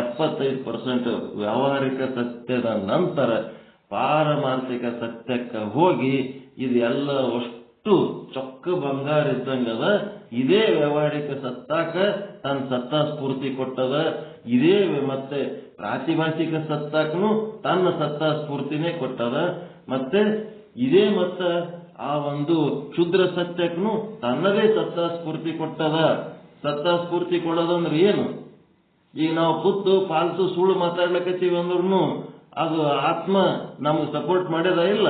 75% ವ್ಯಾವಹಾರಿಕ ಸತ್ಯದ ನಂತರ ಪಾರಮಾರ್ಥಿಕ ಸತ್ಯಕ್ಕೆ ಹೋಗಿ ಇದು ಎಲ್ಲ ಅಷ್ಟು ಚೊಕ್ಕ ಬಂಗಾರ ಇದ್ದಂಗದ. ಇದೇ ವ್ಯಾವಹಾರಿಕ ಸತ್ತಾಕ ತನ್ನ ಸತ್ತಾ ಸ್ಫೂರ್ತಿ ಕೊಟ್ಟದ. ಇದೇ ಮತ್ತೆ ಪ್ರಾತಿಭಾಷಿಕ ಸತ್ತಾಕನು ತನ್ನ ಸತ್ತಾ ಸ್ಫೂರ್ತಿನೇ ಕೊಟ್ಟದ. ಮತ್ತೆ ಇದೇ ಮತ್ತ ಆ ಒಂದು ಕ್ಷುದ್ರ ಸತ್ಯಕ್ಕೂ ತನ್ನದೇ ಸತ್ತಾ ಸ್ಫೂರ್ತಿ ಕೊಟ್ಟದ. ಸತ್ತ ಸ್ಫೂರ್ತಿ ಕೊಡೋದಂದ್ರೆ ಏನು? ಈಗ ನಾವು ಕೂತು ಪಾಲ್ತು ಸುಳ್ಳು ಮಾತಾಡ್ಲಕತ್ತೀವಿ ಅಂದ್ರೂ ಅದು ಆತ್ಮ ನಮ್ಗೆ ಸಪೋರ್ಟ್ ಮಾಡ್ಯದ ಇಲ್ಲ?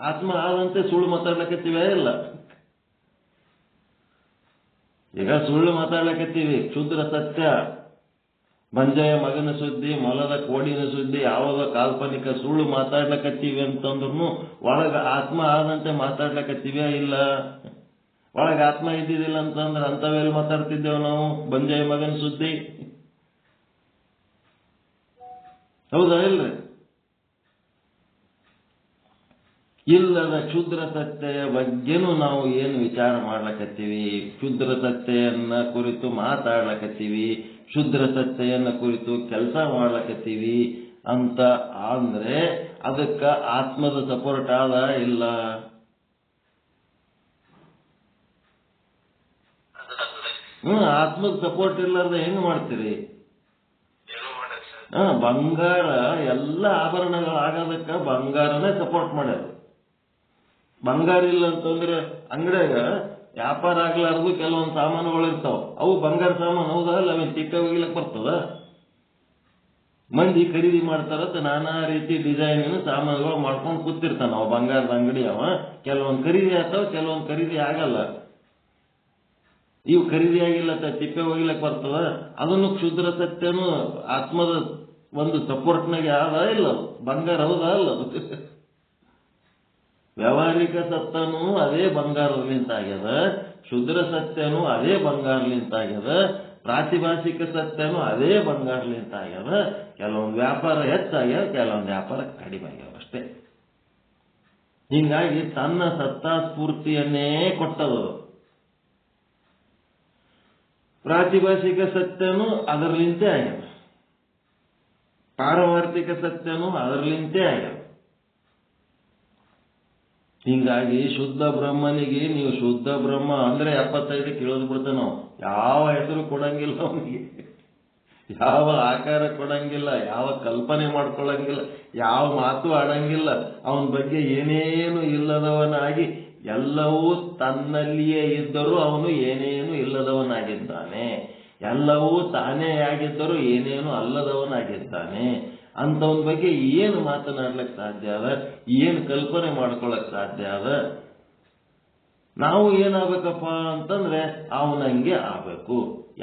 ಆತ್ಮ ಆದಂತೆ ಸುಳ್ಳು ಮಾತಾಡ್ಲಕತ್ತೀವ ಇಲ್ಲ? ಈಗ ಸುಳ್ಳು ಮಾತಾಡ್ಲಕತ್ತೀವಿ, ಕ್ಷುದ್ರ ಸತ್ಯ, ಮಂಜಯ ಮಗನ ಸುದ್ದಿ, ಮೊಲದ ಕೋಡಿನ ಸುದ್ದಿ, ಯಾವುದೋ ಕಾಲ್ಪನಿಕ ಸುಳ್ಳು ಮಾತಾಡ್ಲಕತ್ತೀವಿ ಅಂತಂದ್ರೂ ಒಳಗ ಆತ್ಮ ಆದಂತೆ ಮಾತಾಡ್ಲಕತ್ತೀವ ಇಲ್ಲ? ಒಳಗ ಆತ್ಮ ಇದ್ದಿದ್ದಿಲ್ಲ ಅಂತಂದ್ರೆ ಅಂತವೆಲ್ಲಿ ಮಾತಾಡ್ತಿದ್ದೇವೆ ನಾವು? ಬಂಜಯ ಮಗನ ಸುದ್ದಿ, ಹೌದಾ ಇಲ್ರಿ? ಇಲ್ಲದ ಕ್ಷುದ್ರ ಸತ್ಯ ಬಗ್ಗೆನೂ ನಾವು ಏನು ವಿಚಾರ ಮಾಡ್ಲಕತ್ತೀವಿ? ಕ್ಷುದ್ರ ಸತ್ಯನ್ನ ಕುರಿತು ಮಾತಾಡ್ಲಕತ್ತೀವಿ, ಕ್ಷುದ್ರ ಸತ್ಯನ್ನ ಕುರಿತು ಕೆಲಸ ಮಾಡ್ಲಕತ್ತೀವಿ ಅಂತ ಅಂದ್ರೆ ಅದಕ್ಕ ಆತ್ಮದ ಸಪೋರ್ಟ್ ಆದ ಇಲ್ಲ? ಆತ್ಮದ ಸಪೋರ್ಟ್ ಇಲ್ಲಾರ್ದ ಹೆಂಗ್ ಮಾಡ್ತೀರಿ? ಬಂಗಾರ ಎಲ್ಲ ಆಭರಣಗಳಾಗೋದಕ್ಕ ಬಂಗಾರನೇ ಸಪೋರ್ಟ್ ಮಾಡ್ಯಾರ. ಬಂಗಾರ ಇಲ್ಲ ಅಂತಂದ್ರೆ ಅಂಗಡಿಯಾಗ ವ್ಯಾಪಾರ ಆಗ್ಲಾರ್ದು ಕೆಲವೊಂದು ಸಾಮಾನುಗಳು ಇರ್ತಾವ, ಅವು ಬಂಗಾರ ಸಾಮಾನು, ಹೌದಾ? ಅಲ್ಲ ಅವೇನು ತಿಕ್ಕ ಹೋಗ್ಲಿಕ್ಕೆ ಬರ್ತದ? ಮಂದಿ ಖರೀದಿ ಮಾಡ್ತಾರ, ನಾನಾ ರೀತಿ ಡಿಸೈನ್ ಸಾಮಾನುಗಳು ಮಾಡ್ಕೊಂಡು ಕೂತಿರ್ತಾನ ಅವ ಬಂಗಾರದ ಅಂಗಡಿ. ಅವ ಕೆಲವೊಂದು ಖರೀದಿ ಆಗ್ತಾವ, ಕೆಲವೊಂದು ಖರೀದಿ ಆಗಲ್ಲ. ಇವು ಖರೀದಿ ಆಗಿಲ್ಲ ತಿಪ್ಪೆ ಹೋಗ್ಲಿಕ್ಕೆ ಬರ್ತದ? ಅದನ್ನು ಕ್ಷುದ್ರ ಸತ್ಯನು ಆತ್ಮದ ಒಂದು ಸಪೋರ್ಟ್ನಾಗೆ ಆದ ಇಲ್ಲ? ಬಂಗಾರ ಹೌದಾ ಅಲ್ಲ? ವ್ಯಾವಹಾರಿಕ ಸತ್ಯನೂ ಅದೇ ಬಂಗಾರಲಿಂತಾಗ್ಯದ, ಕ್ಷುದ್ರ ಸತ್ಯನೂ ಅದೇ ಬಂಗಾರಲಿಂತಾಗ್ಯದ, ಪ್ರಾತಿಭಾಷಿಕ ಸತ್ಯನೂ ಅದೇ ಬಂಗಾರಲಿಂತಾಗ್ಯದ. ಕೆಲವೊಂದು ವ್ಯಾಪಾರ ಹೆಚ್ಚಾಗ್ಯಾವ, ಕೆಲವೊಂದು ವ್ಯಾಪಾರ ಕಡಿಮೆ ಆಗ್ಯಾವ ಅಷ್ಟೇ. ಹೀಗಾಗಿ ತನ್ನ ಸತ್ತಾ ಸ್ಫೂರ್ತಿಯನ್ನೇ ಕೊಟ್ಟದು. ಪ್ರಾತಿಭಾಷಿಕ ಸತ್ಯನೂ ಅದರಲಿಂತೆ ಆಗ್ಯಾವ, ಪಾರಮಾರ್ಥಿಕ ಸತ್ಯನೂ ಅದರಲಿಂತೆ ಆಗ್ಯಾವ. ಹಿಂಗಾಗಿ ಶುದ್ಧ ಬ್ರಹ್ಮನಿಗೆ ನೀವು ಶುದ್ಧ ಬ್ರಹ್ಮ ಅಂದ್ರೆ 75 ಇಳಿದು ಬಿಡ್ತೇವೆ ನಾವು. ಯಾವ ಹೆಸರು ಕೊಡಂಗಿಲ್ಲ ಅವನಿಗೆ, ಯಾವ ಆಕಾರ ಕೊಡಂಗಿಲ್ಲ, ಯಾವ ಕಲ್ಪನೆ ಮಾಡ್ಕೊಳಂಗಿಲ್ಲ, ಯಾವ ಮಾತು ಆಡಂಗಿಲ್ಲ. ಅವನ ಬಗ್ಗೆ ಏನೇನು ಇಲ್ಲದವನಾಗಿ ಎಲ್ಲವೂ ತನ್ನಲ್ಲಿಯೇ ಇದ್ದರೂ ಅವನು ಏನೇನು ಇಲ್ಲದವನಾಗಿದ್ದಾನೆ, ಎಲ್ಲವೂ ತಾನೇ ಆಗಿದ್ದರೂ ಏನೇನು ಅಲ್ಲದವನಾಗಿದ್ದಾನೆ. ಅಂತವನ ಬಗ್ಗೆ ಏನು ಮಾತನಾಡ್ಲಿಕ್ಕೆ ಸಾಧ್ಯ ಅದ? ಏನು ಕಲ್ಪನೆ ಮಾಡ್ಕೊಳಕ್ ಸಾಧ್ಯ ಅದ? ನಾವು ಏನಾಗಬೇಕಪ್ಪ ಅಂತಂದ್ರೆ ಅವನಂಗೆ ಆಗ್ಬೇಕು.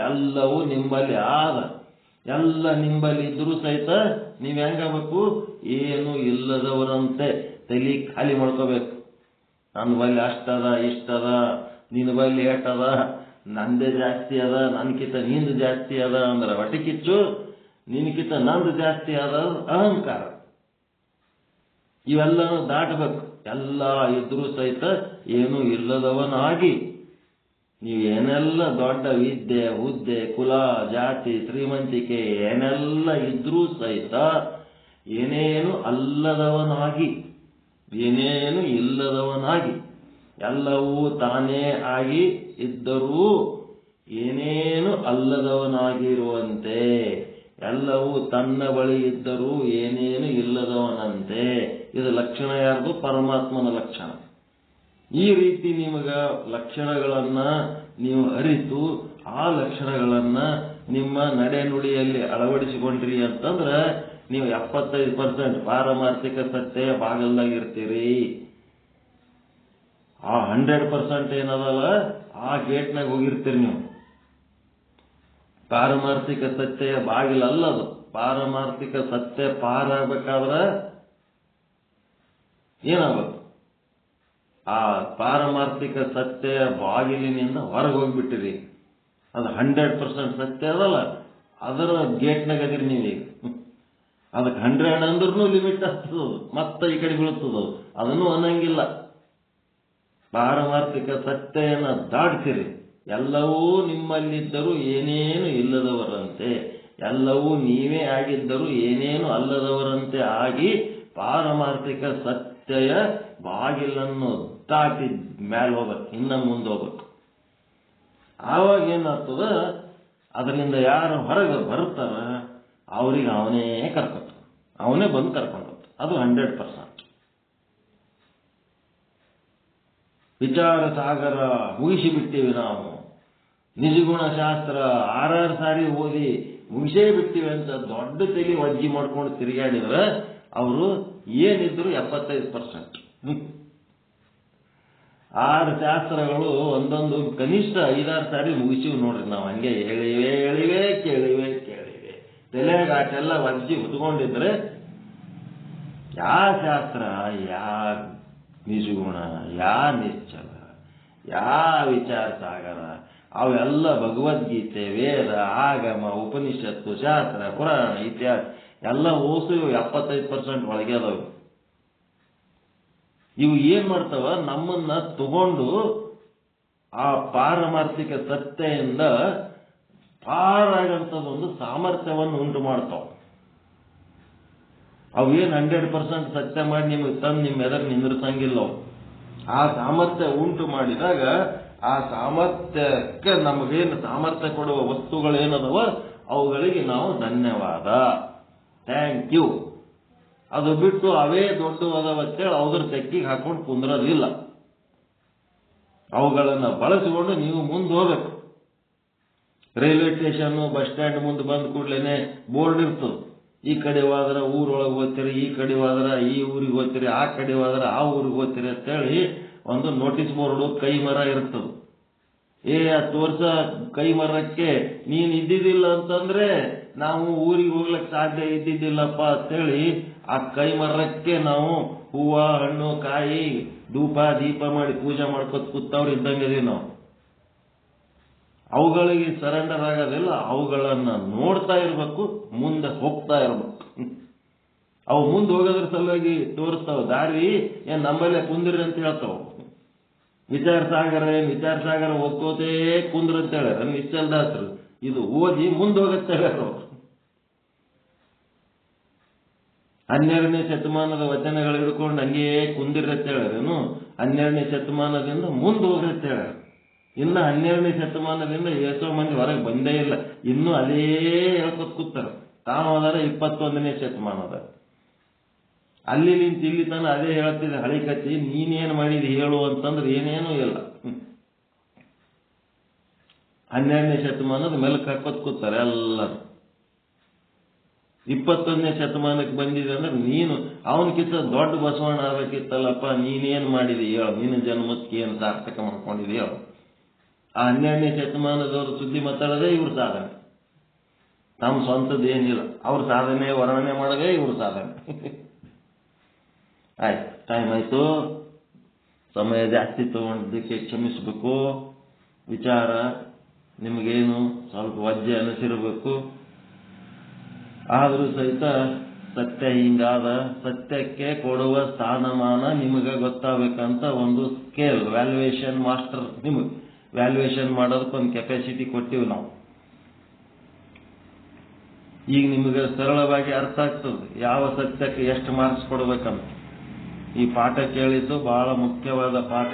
ಎಲ್ಲವೂ ನಿಂಬಲ್ಲಿ ಆದ, ಎಲ್ಲ ನಿಂಬಲ್ಲಿ ಇದ್ರೂ ಸಹಿತ ನೀವ್ ಹೆಂಗಾಗಬೇಕು? ಏನು ಇಲ್ಲದವರಂತೆ ತಲೆ ಖಾಲಿ ಮಾಡ್ಕೋಬೇಕು. ನನ್ನ ಬಲ್ಲಿ ಅಷ್ಟದ ಇಷ್ಟದ, ನಿನ್ನ ಬಲ್ಲಿ ಏಟದ, ನಂದೇ ಜಾಸ್ತಿ ಅದ, ನನ್ಕಿಂತ ನಿಂದು ಜಾಸ್ತಿ ಅದ ಅಂದ್ರೆ ಹೊಟ್ಟೆ ಕಿಚ್ಚು, ನಿನ್ಕಿಂತ ನಂದು ಜಾಸ್ತಿ ಅದ ಅಹಂಕಾರ. ಇವೆಲ್ಲನೂ ದಾಟಬೇಕು. ಎಲ್ಲ ಇದ್ರೂ ಸಹಿತ ಏನು ಇಲ್ಲದವನಾಗಿ ನೀವೇನೆಲ್ಲ ದೊಡ್ಡ ವಿದ್ಯೆ, ಹುದ್ದೆ, ಕುಲ, ಜಾತಿ, ಶ್ರೀಮಂತಿಕೆ ಏನೆಲ್ಲ ಇದ್ರೂ ಸಹಿತ ಏನೇನು ಅಲ್ಲದವನಾಗಿ, ಏನೇನು ಇಲ್ಲದವನಾಗಿ, ಎಲ್ಲವೂ ತಾನೇ ಆಗಿ ಇದ್ದರೂ ಏನೇನು ಅಲ್ಲದವನಾಗಿರುವಂತೆ, ಎಲ್ಲವೂ ತನ್ನ ಬಳಿ ಇದ್ದರೂ ಏನೇನು ಇಲ್ಲದವನಂತೆ. ಇದು ಲಕ್ಷಣ ಯಾರ್ದು? ಪರಮಾತ್ಮನ ಲಕ್ಷಣ. ಈ ರೀತಿ ನಿಮಗ ಲಕ್ಷಣಗಳನ್ನ ನೀವು ಅರಿತು ಆ ಲಕ್ಷಣಗಳನ್ನ ನಿಮ್ಮ ನಡೆನುಡಿಯಲ್ಲಿ ಅಳವಡಿಸಿಕೊಂಡ್ರಿ ಅಂತಂದ್ರೆ ನೀವು 75% ಪಾರಮಾರ್ಥಿಕ ಸತ್ಯ ಬಾಗಲ್ದಾಗಿರ್ತೀರಿ. ಆ 100% ಏನದಲ್ಲ ಆ ಗೇಟ್ನಾಗ ಹೋಗಿರ್ತೀರಿ ನೀವು. ಪಾರಮಾರ್ಥಿಕ ಸತ್ಯ ಬಾಗಿಲಲ್ಲದು. ಪಾರಮಾರ್ಥಿಕ ಸತ್ಯ ಪಾರಾಗಬೇಕಾದ್ರೆ ಏನಾಗಬೇಕು? ಆ ಪಾರಮಾರ್ಥಿಕ ಸತ್ಯ ಬಾಗಿಲಿನಿಂದ ಹೊರಗೆ ಹೋಗ್ಬಿಟ್ಟಿರಿ. ಅದು 100% ಸತ್ಯ ಅದಲ್ಲ, ಅದರ ಗೇಟ್ನಾಗ ಅದಿರಿ ನೀವೀಗ. ಅದಕ್ಕೆ 100 ಅಂದ್ರೂ ಲಿಮಿಟ್ ಆಗ್ತದ, ಮತ್ತೆ ಈ ಕಡೆ ಬೀಳ್ತದ, ಅದನ್ನು ಅನ್ನಂಗಿಲ್ಲ. ಪಾರಮಾರ್ಥಿಕ ಸತ್ಯನ ದಾಟ್ತೀರಿ. ಎಲ್ಲವೂ ನಿಮ್ಮಲ್ಲಿದ್ದರೂ ಏನೇನು ಇಲ್ಲದವರಂತೆ, ಎಲ್ಲವೂ ನೀವೇ ಆಗಿದ್ದರೂ ಏನೇನು ಅಲ್ಲದವರಂತೆ ಆಗಿ ಪಾರಮಾರ್ಥಿಕ ಸತ್ಯ ಬಾಗಿಲನ್ನು ದಾಟಿ ಮೇಲೆ ಹೋಗ್ಬೇಕು, ಇನ್ನ ಮುಂದೆ ಹೋಗ್ಬೇಕು. ಆವಾಗ ಏನಾಗ್ತದ? ಅದರಿಂದ ಯಾರು ಹೊರಗೆ ಬರ್ತಾರ ಅವ್ರಿಗೆ ಅವನೇ ಕರ್ಕೊತ, ಅವನೇ ಬಂದು ಕರ್ಕೊಂಡು ಹೋಗ್ತಾನೆ. ಅದು 100%. ವಿಚಾರ ಸಾಗರ ಮುಗಿಸಿಬಿಟ್ಟಿವಿ ನಾವು. ನಿಜಗುಣ ಶಾಸ್ತ್ರ 6 ಸಾರಿ ಓದಿ ಮುಗಿಸೇ ಬಿಡ್ತೀವಿ ಅಂತ ದೊಡ್ಡ ತಲೆ ವಜ್ಜಿ ಮಾಡ್ಕೊಂಡು ತಿರುಗಾಡಿದ್ರೆ ಅವರು ಏನಿದ್ರು 75%. 6 ಶಾಸ್ತ್ರಗಳು ಒಂದೊಂದು ಕನಿಷ್ಠ 5-6 ಸಾರಿ ಮುಗಿಸಿವಿ ನೋಡ್ರಿ. ನಾವು ಹಂಗೆ ಹೇಳಿವೆ ಕೇಳಿವೆ ತಲೆಗೆ ಆಟೆಲ್ಲ ವಜ್ಜಿ ಹೊತ್ಕೊಂಡಿದ್ರೆ ಯಾ ಶಾಸ್ತ್ರ, ಯಾ ನಿಜಗುಣ, ಯಾ ನಿಶ್ಚಲ, ಯಾ ವಿಚಾರ ಸಾಗರ, ಅವೆಲ್ಲ ಭಗವದ್ಗೀತೆ, ವೇದ, ಆಗಮ, ಉಪನಿಷತ್ತು, ಶಾಸ್ತ್ರ, ಪುರಾಣ, ಇತಿಹಾಸ ಎಲ್ಲ ಓಸು 75% ಒಳಗೆ ಅದಾವೆ. ಇವು ಏನ್ ಮಾಡ್ತಾವ, ನಮ್ಮನ್ನ ತಗೊಂಡು ಆ ಪಾರಮಾರ್ಥಿಕ ಸತ್ತೆಯಿಂದ ಪಾರಾಗಂತದೊಂದು ಸಾಮರ್ಥ್ಯವನ್ನು ಉಂಟು ಮಾಡ್ತಾವ. ಅವೇನು 100% ಸತ್ಯ ಮಾಡಿ ನಿಮಗೆ ತಂದು ನಿಮ್ಮ ಎದುರು ನಿಂದಿರ್ಸಂಗಿಲ್ಲ. ಆ ಸಾಮರ್ಥ್ಯ ಉಂಟು ಮಾಡಿದಾಗ ಆ ಸಾಮರ್ಥ್ಯಕ್ಕೆ ನಮಗೇನು ಸಾಮರ್ಥ್ಯ ಕೊಡುವ ವಸ್ತುಗಳೇನದವ ಅವುಗಳಿಗೆ ನಾವು ಧನ್ಯವಾದ, ಥ್ಯಾಂಕ್ ಯು. ಅದು ಬಿಟ್ಟು ಅವೇ ದೊಡ್ಡವದವ ಅಂತೇಳಿ ಅದ್ರ ತೆಕ್ಕಿಗೆ ಹಾಕೊಂಡು ಕುಂದ್ರೋದಿಲ್ಲ. ಅವುಗಳನ್ನು ಬಳಸಿಕೊಂಡು ನೀವು ಮುಂದೆ ಹೋಗ್ಬೇಕು. ರೈಲ್ವೆ ಸ್ಟೇಷನ್, ಬಸ್ ಸ್ಟ್ಯಾಂಡ್ ಮುಂದೆ ಬಂದ ಕೂಡಲೇ ಬೋರ್ಡ್ ಇರ್ತದೆ. ಈ ಕಡೆ ಹೋದ್ರೆ ಊರೊಳಗೆ ಹೋಗ್ತೀರಿ, ಈ ಕಡೆ ಹೋದ್ರೆ ಈ ಊರಿಗೆ ಹೋಗ್ತೀರಿ, ಆ ಕಡೆ ಹೋದ್ರೆ ಆ ಊರಿಗೆ ಹೋಗ್ತೀರಿ ಅಂತೇಳಿ ಒಂದು ನೋಟಿಸ್ ಬೋರ್ಡು ಕೈ ಮರ ಇರ್ತದೆ. ತೋರ್ಸ ಕೈ ಮರಕ್ಕೆ ನೀನ್ ಇದ್ದಿದ್ದಿಲ್ಲ ಅಂತಂದ್ರೆ ನಾವು ಊರಿಗೆ ಹೋಗ್ಲಿಕ್ಕೆ ಸಾಧ್ಯ ಇದ್ದಿದ್ದಿಲ್ಲಪ್ಪ ಅಂತೇಳಿ ಆ ಕೈ ಮರಕ್ಕೆ ನಾವು ಹೂವ, ಹಣ್ಣು, ಕಾಯಿ, ಧೂಪ, ದೀಪ ಮಾಡಿ ಪೂಜೆ ಮಾಡ್ಕೊತ ಕೂತವ್ರು ಇದ್ದಂಗಿದೀವಿ ನಾವು. ಅವುಗಳಿಗೆ ಸರೆಂಡರ್ ಆಗೋದಿಲ್ಲ. ಅವುಗಳನ್ನ ನೋಡ್ತಾ ಇರ್ಬೇಕು, ಮುಂದೆ ಹೋಗ್ತಾ ಇರ್ಬೇಕು. ಅವು ಮುಂದೆ ಹೋಗೋದ್ರ ಸಲುವಾಗಿ ತೋರಿಸ್ತಾವ ದಾರಿ. ಏನ್ ನಮ್ಮಲ್ಲೇ ಕುಂದ್ರಿ ಅಂತ ಹೇಳ್ತಾವ. ವಿಚಾರ ಸಾಗರ ಹೋಗ್ಕೋತೇ ಕುಂದ್ರ ಅಂತ ಹೇಳ್ಯಾರ ನಿಶ್ಚಲದಾಸರು. ಇದು ಓದಿ ಮುಂದೆ ಹೋಗತ್ತೆ ಹೇಳ್ಯಾರ. 12ನೇ ಶತಮಾನದ ವಚನಗಳು ಹಿಡ್ಕೊಂಡು ಹಂಗೇ ಕುಂದಿರತ್ತೆ ಹೇಳ್ಯಾರೇನು. 12ನೇ ಶತಮಾನದಿಂದ ಮುಂದೆ ಹೋಗ್ರತ್ತೆ ಹೇಳ್ಯಾರ. ಇನ್ನು 12ನೇ ಶತಮಾನದಿಂದ ಎಷ್ಟೋ ಮಂದಿ ಹೊರಗೆ ಬಂದೇ ಇಲ್ಲ. ಇನ್ನೂ ಅದೇ ಹೇಳ್ಕೊತ್ ಕೂತಾರ. ತಾವು ಅದಾರ 21ನೇ ಶತಮಾನದ. ಅಲ್ಲಿ ನಿಂತು ಇಲ್ಲಿ ತಾನ ಅದೇ ಹೇಳ್ತಿದ್ದೆ ಹಳಿ ಕಚ್ಚಿ. ನೀನೇನು ಮಾಡಿದಿ ಹೇಳು ಅಂತಂದ್ರೆ ಏನೇನೂ ಇಲ್ಲ. 12ನೇ ಶತಮಾನದ ಮೆಲುಕು ಹಾಕೋತ್ ಕೂತಾರೆ ಎಲ್ಲರೂ. 21ನೇ ಶತಮಾನಕ್ಕೆ ಬಂದಿದೆ ಅಂದ್ರೆ ನೀನು ಅವನಕ್ಕಿಂತ ದೊಡ್ಡ ಬಸವಣ್ಣ ಆಗ್ಬೇಕಿತ್ತಲ್ಲಪ್ಪ. ನೀನೇನು ಮಾಡಿದಿ ಹೇಳು, ನಿನ್ನ ಜನ್ಮಕ್ಕೆ ಏನು ಸಾರ್ಥಕ ಮಾಡ್ಕೊಂಡಿದಿ ಹೇಳು. ಆ 12ನೇ ಶತಮಾನದವರು ಸುದ್ದಿ ಮಾತಾಡೋದೇ ಇವ್ರ ಸಾಧನೆ. ನಮ್ಮ ಸ್ವಂತದ್ದು ಏನಿಲ್ಲ. ಅವ್ರ ಸಾಧನೆ ವರ್ಣನೆ ಮಾಡೋದೇ ಇವ್ರ ಸಾಧನೆ. ಆಯ್ತು, ಟೈಮ್ ಆಯ್ತು. ಸಮಯ ಜಾಸ್ತಿ ತಗೊಂಡಿದ್ದಕ್ಕೆ ಕ್ಷಮಿಸಬೇಕು. ವಿಚಾರ ನಿಮಗೇನು ಸ್ವಲ್ಪ ವಜ್ಜೆ ಅನಿಸಿರಬೇಕು. ಆದರೂ ಸಹಿತ ಸತ್ಯ ಹಿಂಗಾದ. ಸತ್ಯಕ್ಕೆ ಕೊಡುವ ಸ್ಥಾನಮಾನ ನಿಮಗೆ ಗೊತ್ತಾಗಬೇಕಂತ ಒಂದು ಸ್ಕೇಲ್, ವ್ಯಾಲ್ಯೂಯೇಷನ್ ಮಾಸ್ಟರ್ ನಿಮಗೆ ವ್ಯಾಲ್ಯೂಯೇಷನ್ ಮಾಡೋದಕ್ಕೊಂದು ಕೆಪಾಸಿಟಿ ಕೊಟ್ಟಿವಿ ನಾವು. ಈಗ ನಿಮಗೆ ಸರಳವಾಗಿ ಅರ್ಥ ಆಗ್ತದೆ ಯಾವ ಸತ್ಯಕ್ಕೆ ಎಷ್ಟು ಮಾರ್ಕ್ಸ್ ಕೊಡ್ಬೇಕಂತ. ಈ ಪಾಠ ಕೇಳಿದ್ದು ಬಹಳ ಮುಖ್ಯವಾದ ಪಾಠ.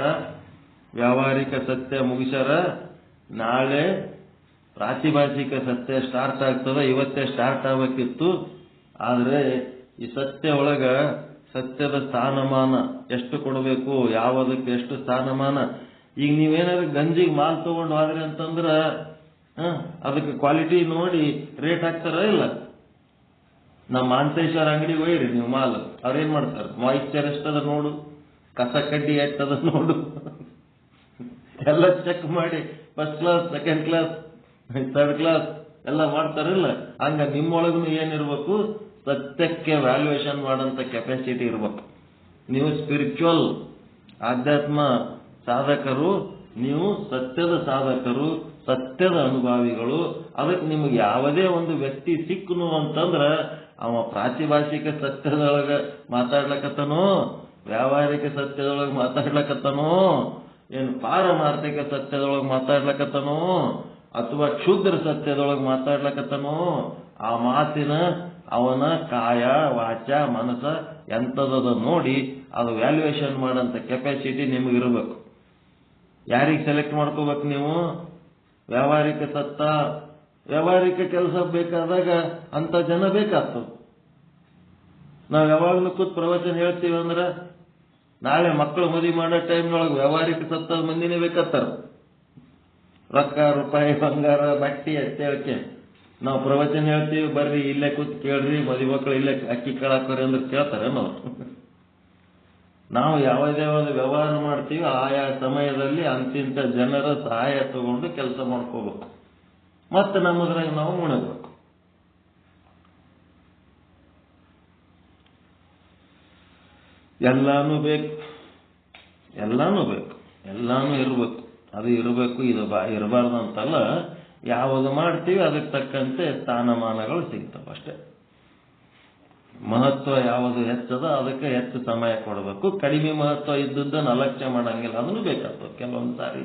ವ್ಯಾವಹಾರಿಕ ಸತ್ಯ ಮುಗಿಸ್ಯಾರ. ನಾಳೆ ಪ್ರಾತಿಭಾಷಿಕ ಸತ್ಯ ಸ್ಟಾರ್ಟ್ ಆಗ್ತದೆ. ಇವತ್ತೇ ಸ್ಟಾರ್ಟ್ ಆಗಬೇಕಿತ್ತು. ಆದರೆ ಈ ಸತ್ಯ ಒಳಗ ಸತ್ಯದ ಸ್ಥಾನಮಾನ ಎಷ್ಟು ಕೊಡಬೇಕು, ಯಾವುದಕ್ಕೆ ಎಷ್ಟು ಸ್ಥಾನಮಾನ. ಈಗ ನೀವೇನಾದ್ರು ಗಂಜಿಗೆ ಮಾಲ್ ತಗೊಂಡು ಹೋದ್ರಿ ಅಂತಂದ್ರ ಅದಕ್ಕೆ ಕ್ವಾಲಿಟಿ ನೋಡಿ ರೇಟ್ ಹಾಕ್ತಾರ ಇಲ್ಲ. ನಮ್ಮ ಮಾಂತೇಶ್ವರ ಅಂಗಡಿಗೆ ಹೋಯ್ರಿ ನೀವು ಮಾಲ್, ಅವ್ರೇನ್ ಮಾಡ್ತಾರೆ, ಮಾಯಿಶ್ಚರ್ ಎಷ್ಟದ ನೋಡು, ಕಸ ಕಡ್ಡಿ ಎಷ್ಟದ ನೋಡು, ಎಲ್ಲ ಚೆಕ್ ಮಾಡಿ first class, second class, third class ಎಲ್ಲ ಮಾಡ್ತಾರಿಲ್ಲ. ಹಂಗ ನಿಮ್ಮೊಳಗೂ ಏನಿರ್ಬೇಕು, ಸತ್ಯಕ್ಕೆ ವ್ಯಾಲ್ಯೂಯೇಷನ್ ಮಾಡಂತ ಕೆಪಾಸಿಟಿ ಇರ್ಬೇಕು. ನೀವು ಸ್ಪಿರಿಚುವಲ್ ಆಧ್ಯಾತ್ಮ ಸಾಧಕರು, ನೀವು ಸತ್ಯದ ಸಾಧಕರು, ಸತ್ಯದ ಅನುಭಾವಿಗಳು. ಅದಕ್ಕೆ ನಿಮಗೆ ಯಾವುದೇ ಒಂದು ವ್ಯಕ್ತಿ ಸಿಕ್ಕನು ಅಂತಂದ್ರ ಅವ ಪ್ರಾತಿಭಾಷಿಕ ಸತ್ಯದೊಳಗ ಮಾತಾಡ್ಲಕತ್ತನೋ, ವ್ಯಾವಹಾರಿಕ ಸತ್ಯದೊಳಗೆ ಮಾತಾಡ್ಲಕತ್ತನೋ, ಏನು ಪಾರಮಾರ್ಥಿಕ ಸತ್ಯದೊಳಗೆ ಮಾತಾಡ್ಲಕತ್ತನೋ, ಅಥವಾ ಕ್ಷುದ್ರ ಸತ್ಯದೊಳಗೆ ಮಾತಾಡ್ಲಕತ್ತನೋ, ಆ ಮಾತಿನ ಅವನ ಕಾಯ ವಾಚ ಮನಸ್ಸ ಎಂಥದ ನೋಡಿ ಅದು ವ್ಯಾಲ್ಯೂಯೇಷನ್ ಮಾಡಂತ ಕೆಪಾಸಿಟಿ ನಿಮಗಿರ್ಬೇಕು. ಯಾರಿಗೆ ಸೆಲೆಕ್ಟ್ ಮಾಡ್ಕೋಬೇಕು ನೀವು? ವ್ಯಾವಹಾರಿಕ ಸತ್ತ, ವ್ಯಾವಹಾರಿಕ ಕೆಲಸ ಬೇಕಾದಾಗ ಅಂತ ಜನ ಬೇಕಾಗ್ತದೆ. ನಾವು ಯಾವಾಗಲೂ ಕೂತ್ ಪ್ರವಚನ ಹೇಳ್ತೀವಿ ಅಂದ್ರೆ ನಾಳೆ ಮಕ್ಕಳು ಮದುವೆ ಮಾಡೋ ಟೈಮ್ನೊಳಗೆ ವ್ಯಾವಹಾರಿಕ ಸತ್ತದ ಮಂದಿನೇ ಬೇಕಾಗ್ತಾರ. ರೊಕ್ಕ ರೂಪಾಯಿ ಬಂಗಾರ ಬಟ್ಟಿ ಅಂತೇಳಕ್ಕೆ ನಾವು ಪ್ರವಚನ ಹೇಳ್ತೀವಿ, ಬರ್ರಿ ಇಲ್ಲೇ ಕೂತ್ ಕೇಳ್ರಿ, ಮದುವೆ ಮಕ್ಕಳು ಇಲ್ಲೇ ಅಕ್ಕಿ ಕೇಳಾಕೋರಿ ಅಂದ್ರೆ ಕೇಳ್ತಾರೆ ನಾವು ಯಾವುದೇ ಒಂದು ವ್ಯವಹಾರ ಮಾಡ್ತೀವಿ, ಆಯಾ ಸಮಯದಲ್ಲಿ ಅಂತಿಂತ ಜನರ ಸಹಾಯ ತಗೊಂಡು ಕೆಲಸ ಮಾಡ್ಕೋಬೇಕು, ಮತ್ತೆ ನಮ್ಮದ್ರಾಗ ನಾವು ಮುಣಬೇಕು. ಎಲ್ಲಾನು ಬೇಕು, ಎಲ್ಲಾನು ಬೇಕು, ಎಲ್ಲಾನು ಇರಬೇಕು. ಅದು ಇರಬೇಕು, ಇದು ಇರಬಾರ್ದು ಅಂತಲ್ಲ. ಯಾವುದು ಮಾಡ್ತೀವಿ ಅದಕ್ಕೆ ತಕ್ಕಂತೆ ಸ್ಥಾನಮಾನಗಳು ಸಿಗ್ತವೆ ಅಷ್ಟೇ. ಮಹತ್ವ ಯಾವುದು ಹೆಚ್ಚದ ಅದಕ್ಕೆ ಹೆಚ್ಚು ಸಮಯ ಕೊಡಬೇಕು. ಕಡಿಮೆ ಮಹತ್ವ ಇದ್ದದ್ದನ್ನು ಅಲಕ್ಷ್ಯ ಮಾಡಂಗಿಲ್ಲ. ಅದನ್ನು ಬೇಕಾಗ್ತದೆ, ಕೆಲವೊಂದು ಸಾರಿ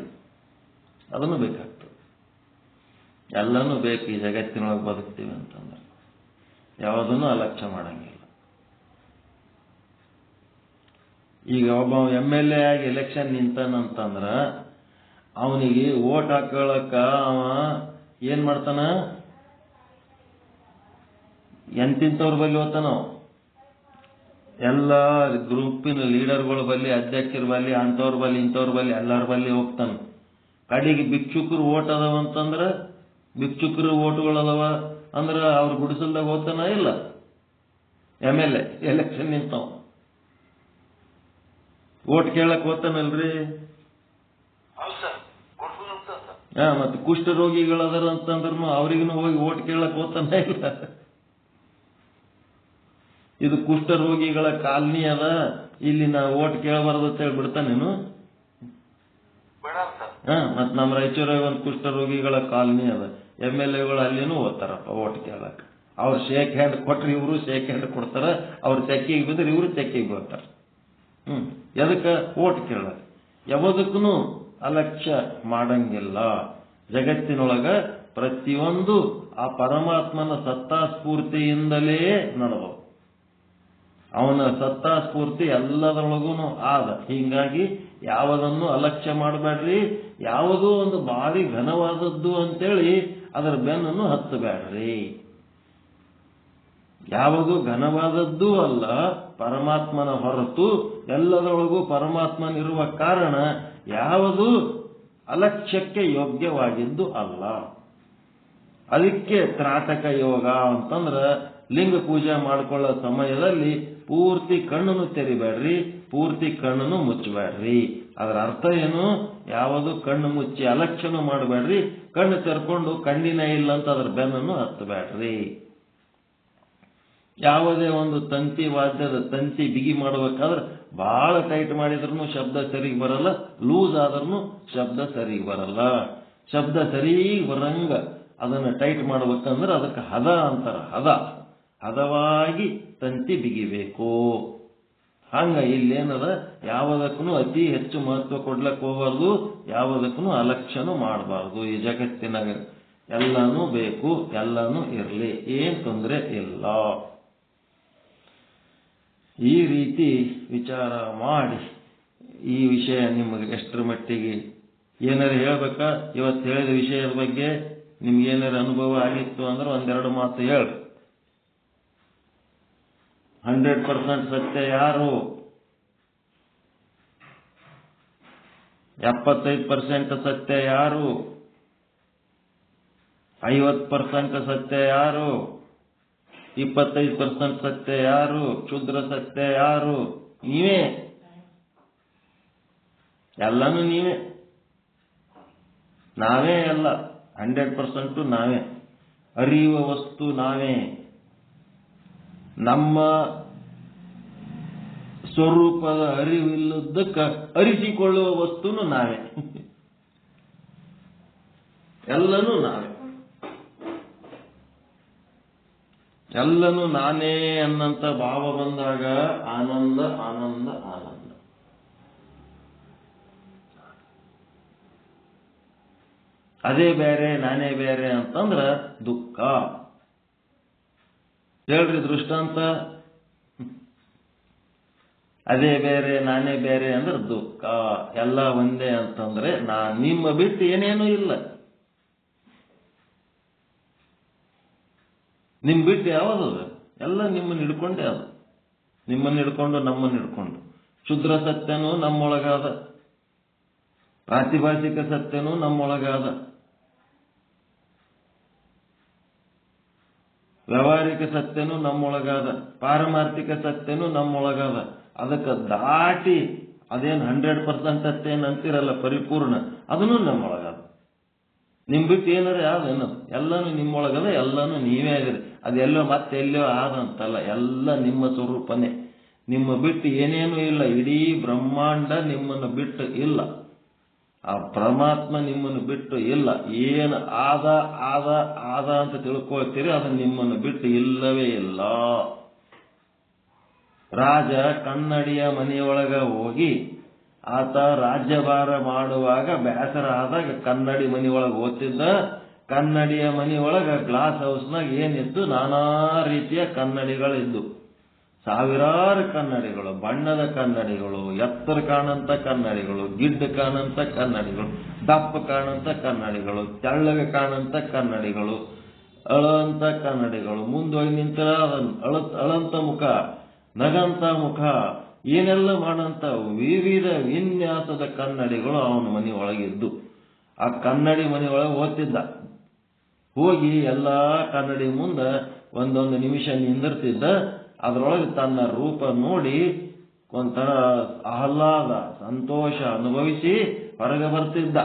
ಅದನ್ನು ಬೇಕಾಗ್ತದೆ. ಎಲ್ಲನೂ ಬೇಕು ಈ ಜಗತ್ತಿನೊಳಗೆ ಬದುಕ್ತೀವಿ ಅಂತಂದ್ರೆ, ಯಾವುದನ್ನು ಅಲಕ್ಷ್ಯ ಮಾಡಂಗಿಲ್ಲ. ಈಗ ಒಬ್ಬ MLA ಆಗಿ ಎಲೆಕ್ಷನ್ ನಿಂತಾನಂತಂದ್ರ ಅವನಿಗೆ ಓಟ್ ಹಾಕೊಳ್ಳಕ ಅವ ಏನ್ ಮಾಡ್ತಾನ, ಎಂತಿಂತವ್ರ ಬಲ್ಲಿ ಹೋಗ್ತಾನ, ಎಲ್ಲ ಗ್ರೂಪಿನ ಲೀಡರ್ಗಳ ಬಲ್ಲಿ, ಅಧ್ಯಕ್ಷರ ಬಲ್ಲಿ, ಅಂಥವ್ರ ಬಲ್ಲಿ ಇಂಥವ್ರ ಬಲ್ಲಿ ಎಲ್ಲರ ಬಲ್ಲಿ ಹೋಗ್ತಾನ. ಕಡೆಗೆ ಭಿಕ್ಷುಕರು ಓಟ್ ಅದಾವಂತಂದ್ರ, ಭಿಕ್ಷುಕರು ಓಟ್ಗಳದಾವ ಅಂದ್ರೆ ಅವ್ರ ಗುಡಿಸಲ್ದಾಗ ಹೋಗ್ತಾನ ಇಲ್ಲ. MLA ಎಲೆಕ್ಷನ್ ನಿಂತಾವ ಓಟ್ ಕೇಳಕ್ ಹೋಗ್ತಾನಲ್ರಿ. ಮತ್ತೆ ಕುಷ್ಠ ರೋಗಿಗಳದಾರ ಅಂತಂದ್ರೂ ಅವ್ರಿಗೂ ಹೋಗಿ ಓಟ್ ಕೇಳಕ್ ಹೋಗ್ತಾನ ಇಲ್ಲ. ಇದು ಕುಷ್ಠ ರೋಗಿಗಳ ಕಾಲನಿ ಅದ, ಇಲ್ಲಿ ನಾ ಓಟ್ ಕೇಳಬಾರ್ದು ಅಂತ ಹೇಳಿ ಬಿಡ್ತಾನೇನು? ಮತ್ ನಮ್ಮ ರಾಯಚೂರಾಗ ಒಂದು ಕುಷ್ಠ ರೋಗಿಗಳ ಕಾಲನಿ ಅದ, MLAಗಳು ಅಲ್ಲಿನೂ ಹೋಗ್ತಾರಪ್ಪ ಓಟ್ ಕೇಳಕ್. ಅವ್ರು ಶೇಕ್ ಹ್ಯಾಂಡ್ ಕೊಟ್ರೆ ಇವರು ಶೇಕ್ ಹ್ಯಾಂಡ್ ಕೊಡ್ತಾರ, ಅವ್ರು ತೆಕ್ಕಿಗೆ ಬಿದ್ರೆ ಇವರು ತೆಕ್ಕಿಗೆ ಬರ್ತಾರ. ಎದಕ್ಕೆ? ಓಟ್ ಕೇಳಕ್. ಯಾವುದಕ್ಕೂ ಅಲಕ್ಷ್ಯ ಮಾಡಂಗಿಲ್ಲ. ಜಗತ್ತಿನೊಳಗ ಪ್ರತಿಯೊಂದು ಆ ಪರಮಾತ್ಮನ ಸತ್ತಾಸ್ಫೂರ್ತಿಯಿಂದಲೇ ನಡೆದವು. ಅವನ ಸತ್ತಾಸ್ಫೂರ್ತಿ ಎಲ್ಲದರೊಳಗೂ ಆದ. ಹೀಗಾಗಿ ಯಾವುದನ್ನು ಅಲಕ್ಷ್ಯ ಮಾಡಬೇಡ್ರಿ. ಯಾವುದೋ ಒಂದು ಭಾರಿ ಘನವಾದದ್ದು ಅಂತೇಳಿ ಅದರ ಬೆನ್ನನ್ನು ಹತ್ತಬೇಡ್ರಿ. ಯಾವುದು ಘನವಾದದ್ದೂ ಅಲ್ಲ, ಪರಮಾತ್ಮನ ಹೊರತು ಎಲ್ಲದರೊಳಗೂ ಪರಮಾತ್ಮನಿರುವ ಕಾರಣ ಯಾವುದು ಅಲಕ್ಷ್ಯಕ್ಕೆ ಯೋಗ್ಯವಾಗಿದ್ದು ಅಲ್ಲ. ಅದಕ್ಕೆ ತ್ರಾಟಕ ಯೋಗ ಅಂತಂದ್ರೆ ಲಿಂಗ ಪೂಜೆ ಮಾಡಿಕೊಳ್ಳೋ ಸಮಯದಲ್ಲಿ ಪೂರ್ತಿ ಕಣ್ಣನ್ನು ತೆರಿಬೇಡ್ರಿ, ಪೂರ್ತಿ ಕಣ್ಣನ್ನು ಮುಚ್ಚಬೇಡ್ರಿ. ಅದರ ಅರ್ಥ ಏನು? ಯಾವುದು ಕಣ್ಣು ಮುಚ್ಚಿ ಅಲಕ್ಷ್ಯನೂ ಮಾಡಬೇಡ್ರಿ, ಕಣ್ಣು ತೆರ್ಕೊಂಡು ಕಣ್ಣಿನ ಇಲ್ಲ ಅಂತ ಅದರ ಬೆನ್ನನ್ನು ಹತ್ತಬೇಡ್ರಿ. ಯಾವುದೇ ಒಂದು ತಂತಿ ವಾದ್ಯದ ತಂತಿ ಬಿಗಿ ಮಾಡಬೇಕಾದ್ರೆ ಬಹಳ ಟೈಟ್ ಮಾಡಿದ್ರೂ ಶಬ್ದ ಸರಿಗೆ ಬರಲ್ಲ, ಲೂಸ್ ಆದ್ರೂ ಶಬ್ದ ಸರಿಗೆ ಬರಲ್ಲ. ಶಬ್ದ ಸರಿಗೆ ಬರಂಗ ಅದನ್ನು ಟೈಟ್ ಮಾಡ್ಬೇಕಂದ್ರೆ ಅದಕ್ಕೆ ಹದ ಅಂತಾರ. ಹದವಾಗಿ ತಂತಿ ಬಿಗಿಬೇಕು. ಹಂಗ ಇಲ್ಲೇನದ, ಯಾವುದಕ್ಕೂ ಅತಿ ಹೆಚ್ಚು ಮಹತ್ವ ಕೊಡ್ಲಕ್ಕೆ ಹೋಗಬಾರ್ದು, ಯಾವುದಕ್ಕೂ ಅಲಕ್ಷ್ಯನೂ ಮಾಡಬಾರ್ದು. ಈ ಜಗತ್ತಿನಾಗ ಎಲ್ಲನೂ ಬೇಕು, ಎಲ್ಲನೂ ಇರಲಿ, ಏನ್ ತೊಂದರೆ ಇಲ್ಲ. ಈ ರೀತಿ ವಿಚಾರ ಮಾಡಿ ಈ ವಿಷಯ ನಿಮಗೆ ಎಷ್ಟರ ಮಟ್ಟಿಗೆ ಏನಾರು ಹೇಳ್ಬೇಕಾ? ಇವತ್ತು ಹೇಳಿದ ವಿಷಯದ ಬಗ್ಗೆ ನಿಮ್ಗೇನಾರು ಅನುಭವ ಆಗಿತ್ತು ಅಂದ್ರೆ ಒಂದೆರಡು ಮಾತು ಹೇಳ್ರಿ. 100% ಸತ್ಯ ಯಾರು? 75% ಸತ್ಯ ಯಾರು? 50% ಸತ್ಯ ಯಾರು? 25% ಸತ್ಯ ಯಾರು? ಕ್ಷುದ್ರ ಸತ್ಯ ಯಾರು? ನೀವೇ. ಎಲ್ಲಾನು ನೀವೇ. ನಾವೇ ಎಲ್ಲ. 100% ನಾವೇ. ಅರಿಯುವ ವಸ್ತು ನಾವೇ. ನಮ್ಮ ಸ್ವರೂಪದ ಅರಿವಿಲ್ಲದಕ್ಕೆ ಅರಿಸಿಕೊಳ್ಳುವ ವಸ್ತುನು ನಾವೇ. ಎಲ್ಲನೂ ನಾವೇ. ಎಲ್ಲನೂ ನಾನೇ ಅನ್ನಂತ ಭಾವ ಬಂದಾಗ ಆನಂದ ಆನಂದ ಆನಂದ. ಅದೇ ಬೇರೆ ನಾನೇ ಬೇರೆ ಅಂತಂದ್ರ ದುಃಖ. ಹೇಳ್ರಿ ದೃಷ್ಟಾಂತ. ಅದೇ ಬೇರೆ ನಾನೇ ಬೇರೆ ಅಂದ್ರೆ ದುಃಖ. ಎಲ್ಲ ಒಂದೇ ಅಂತಂದ್ರೆ ನಿಮ್ಮ ಬಿಟ್ಟು ಏನೇನೂ ಇಲ್ಲ. ನಿಮ್ ಬಿಟ್ಟು ಯಾವುದದು? ಎಲ್ಲ ನಿಮ್ಮನ್ನು ಹಿಡ್ಕೊಂಡೇ ಅದು. ನಿಮ್ಮನ್ನು ಹಿಡ್ಕೊಂಡು ನಮ್ಮನ್ನು ಹಿಡ್ಕೊಂಡು. ಶುದ್ರ ಸತ್ಯನೂ ನಮ್ಮೊಳಗಾದ, ಪ್ರಾತಿಭಾಸಿಕ ಸತ್ಯನೂ ನಮ್ಮೊಳಗಾದ. ವ್ಯಾವಹಾರಿಕ ಸತ್ಯನೂ ನಮ್ಮೊಳಗದ, ಪಾರಮಾರ್ಥಿಕ ಸತ್ಯನೂ ನಮ್ಮೊಳಗದ. ಅದಕ್ಕೆ ದಾಟಿ ಅದೇನು 100% ಸತ್ಯ ಅಂತಿರಲ್ಲ ಪರಿಪೂರ್ಣ, ಅದನ್ನು ನಮ್ಮೊಳಗದ. ನಿಮ್ ಬಿಟ್ಟು ಏನಾರ ಯಾವ್ದೇನು ಎಲ್ಲಾನು ನಿಮ್ಮೊಳಗದ, ಎಲ್ಲಾನು ನೀವೇ ಆಗಿರಿ. ಅದೆಲ್ಲೋ ಮತ್ತೆಲ್ಲೋ ಆದಂತಲ್ಲ, ಎಲ್ಲ ನಿಮ್ಮ ಸ್ವರೂಪನೇ. ನಿಮ್ಮ ಬಿಟ್ಟು ಏನೇನೂ ಇಲ್ಲ. ಇಡೀ ಬ್ರಹ್ಮಾಂಡ ನಿಮ್ಮನ್ನು ಬಿಟ್ಟು ಇಲ್ಲ. ಆ ಪರಮಾತ್ಮ ನಿಮ್ಮನ್ನು ಬಿಟ್ಟು ಇಲ್ಲ. ಏನು ಆದ ಆದ ಆದ ಅಂತ ತಿಳ್ಕೊಳ್ತೀರಿ, ಅದು ನಿಮ್ಮನ್ನು ಬಿಟ್ಟು ಇಲ್ಲವೇ ಇಲ್ಲ. ರಾಜ ಕನ್ನಡಿಯ ಮನೆಯೊಳಗ ಹೋಗಿ ಆತ ರಾಜ್ಯಭಾರ ಮಾಡುವಾಗ ಬೇಸರ ಆದಾಗ ಕನ್ನಡಿ ಮನೆಯೊಳಗೆ ಓದ್ತಿದ್ದ. ಕನ್ನಡಿಯ ಮನೆಯೊಳಗ ಗ್ಲಾಸ್ ಹೌಸ್ನಾಗ ಏನಿತ್ತು, ನಾನಾ ರೀತಿಯ ಕನ್ನಡಿಗಳಿದ್ದು. ಸಾವಿರಾರು ಕನ್ನಡಿಗಳು, ಬಣ್ಣದ ಕನ್ನಡಿಗಳು, ಎತ್ತರ ಕಾಣಂತ ಕನ್ನಡಿಗಳು, ಗಿಡ್ಡ ಕಾಣಂತ ಕನ್ನಡಿಗಳು, ದಪ್ಪ ಕಾಣಂತ ಕನ್ನಡಿಗಳು, ತೆಳ್ಳಗೆ ಕಾಣಂತ ಕನ್ನಡಿಗಳು, ಅಳಂತ ಕನ್ನಡಿಗಳು, ಮುಂದೋಗಿ ನಿಂತರ ಅಳಂತ ಮುಖ, ನಗಂತ ಮುಖ, ಏನೆಲ್ಲ ಮಾಡಂತ ವಿವಿಧ ವಿನ್ಯಾಸದ ಕನ್ನಡಿಗಳು ಅವನ ಮನೆಯೊಳಗಿದ್ದು. ಆ ಕನ್ನಡಿ ಮನೆಯೊಳಗೆ ಓದ್ತಿದ್ದ. ಹೋಗಿ ಎಲ್ಲಾ ಕನ್ನಡಿ ಮುಂದೆ ಒಂದೊಂದು ನಿಮಿಷ ನಿಂದಿರ್ತಿದ್ದ. ಅದರೊಳಗೆ ತನ್ನ ರೂಪ ನೋಡಿ ಒಂಥರ ಆಹ್ಲಾದ, ಸಂತೋಷ ಅನುಭವಿಸಿ ಹೊರಗೆ ಬರ್ತಿದ್ದ.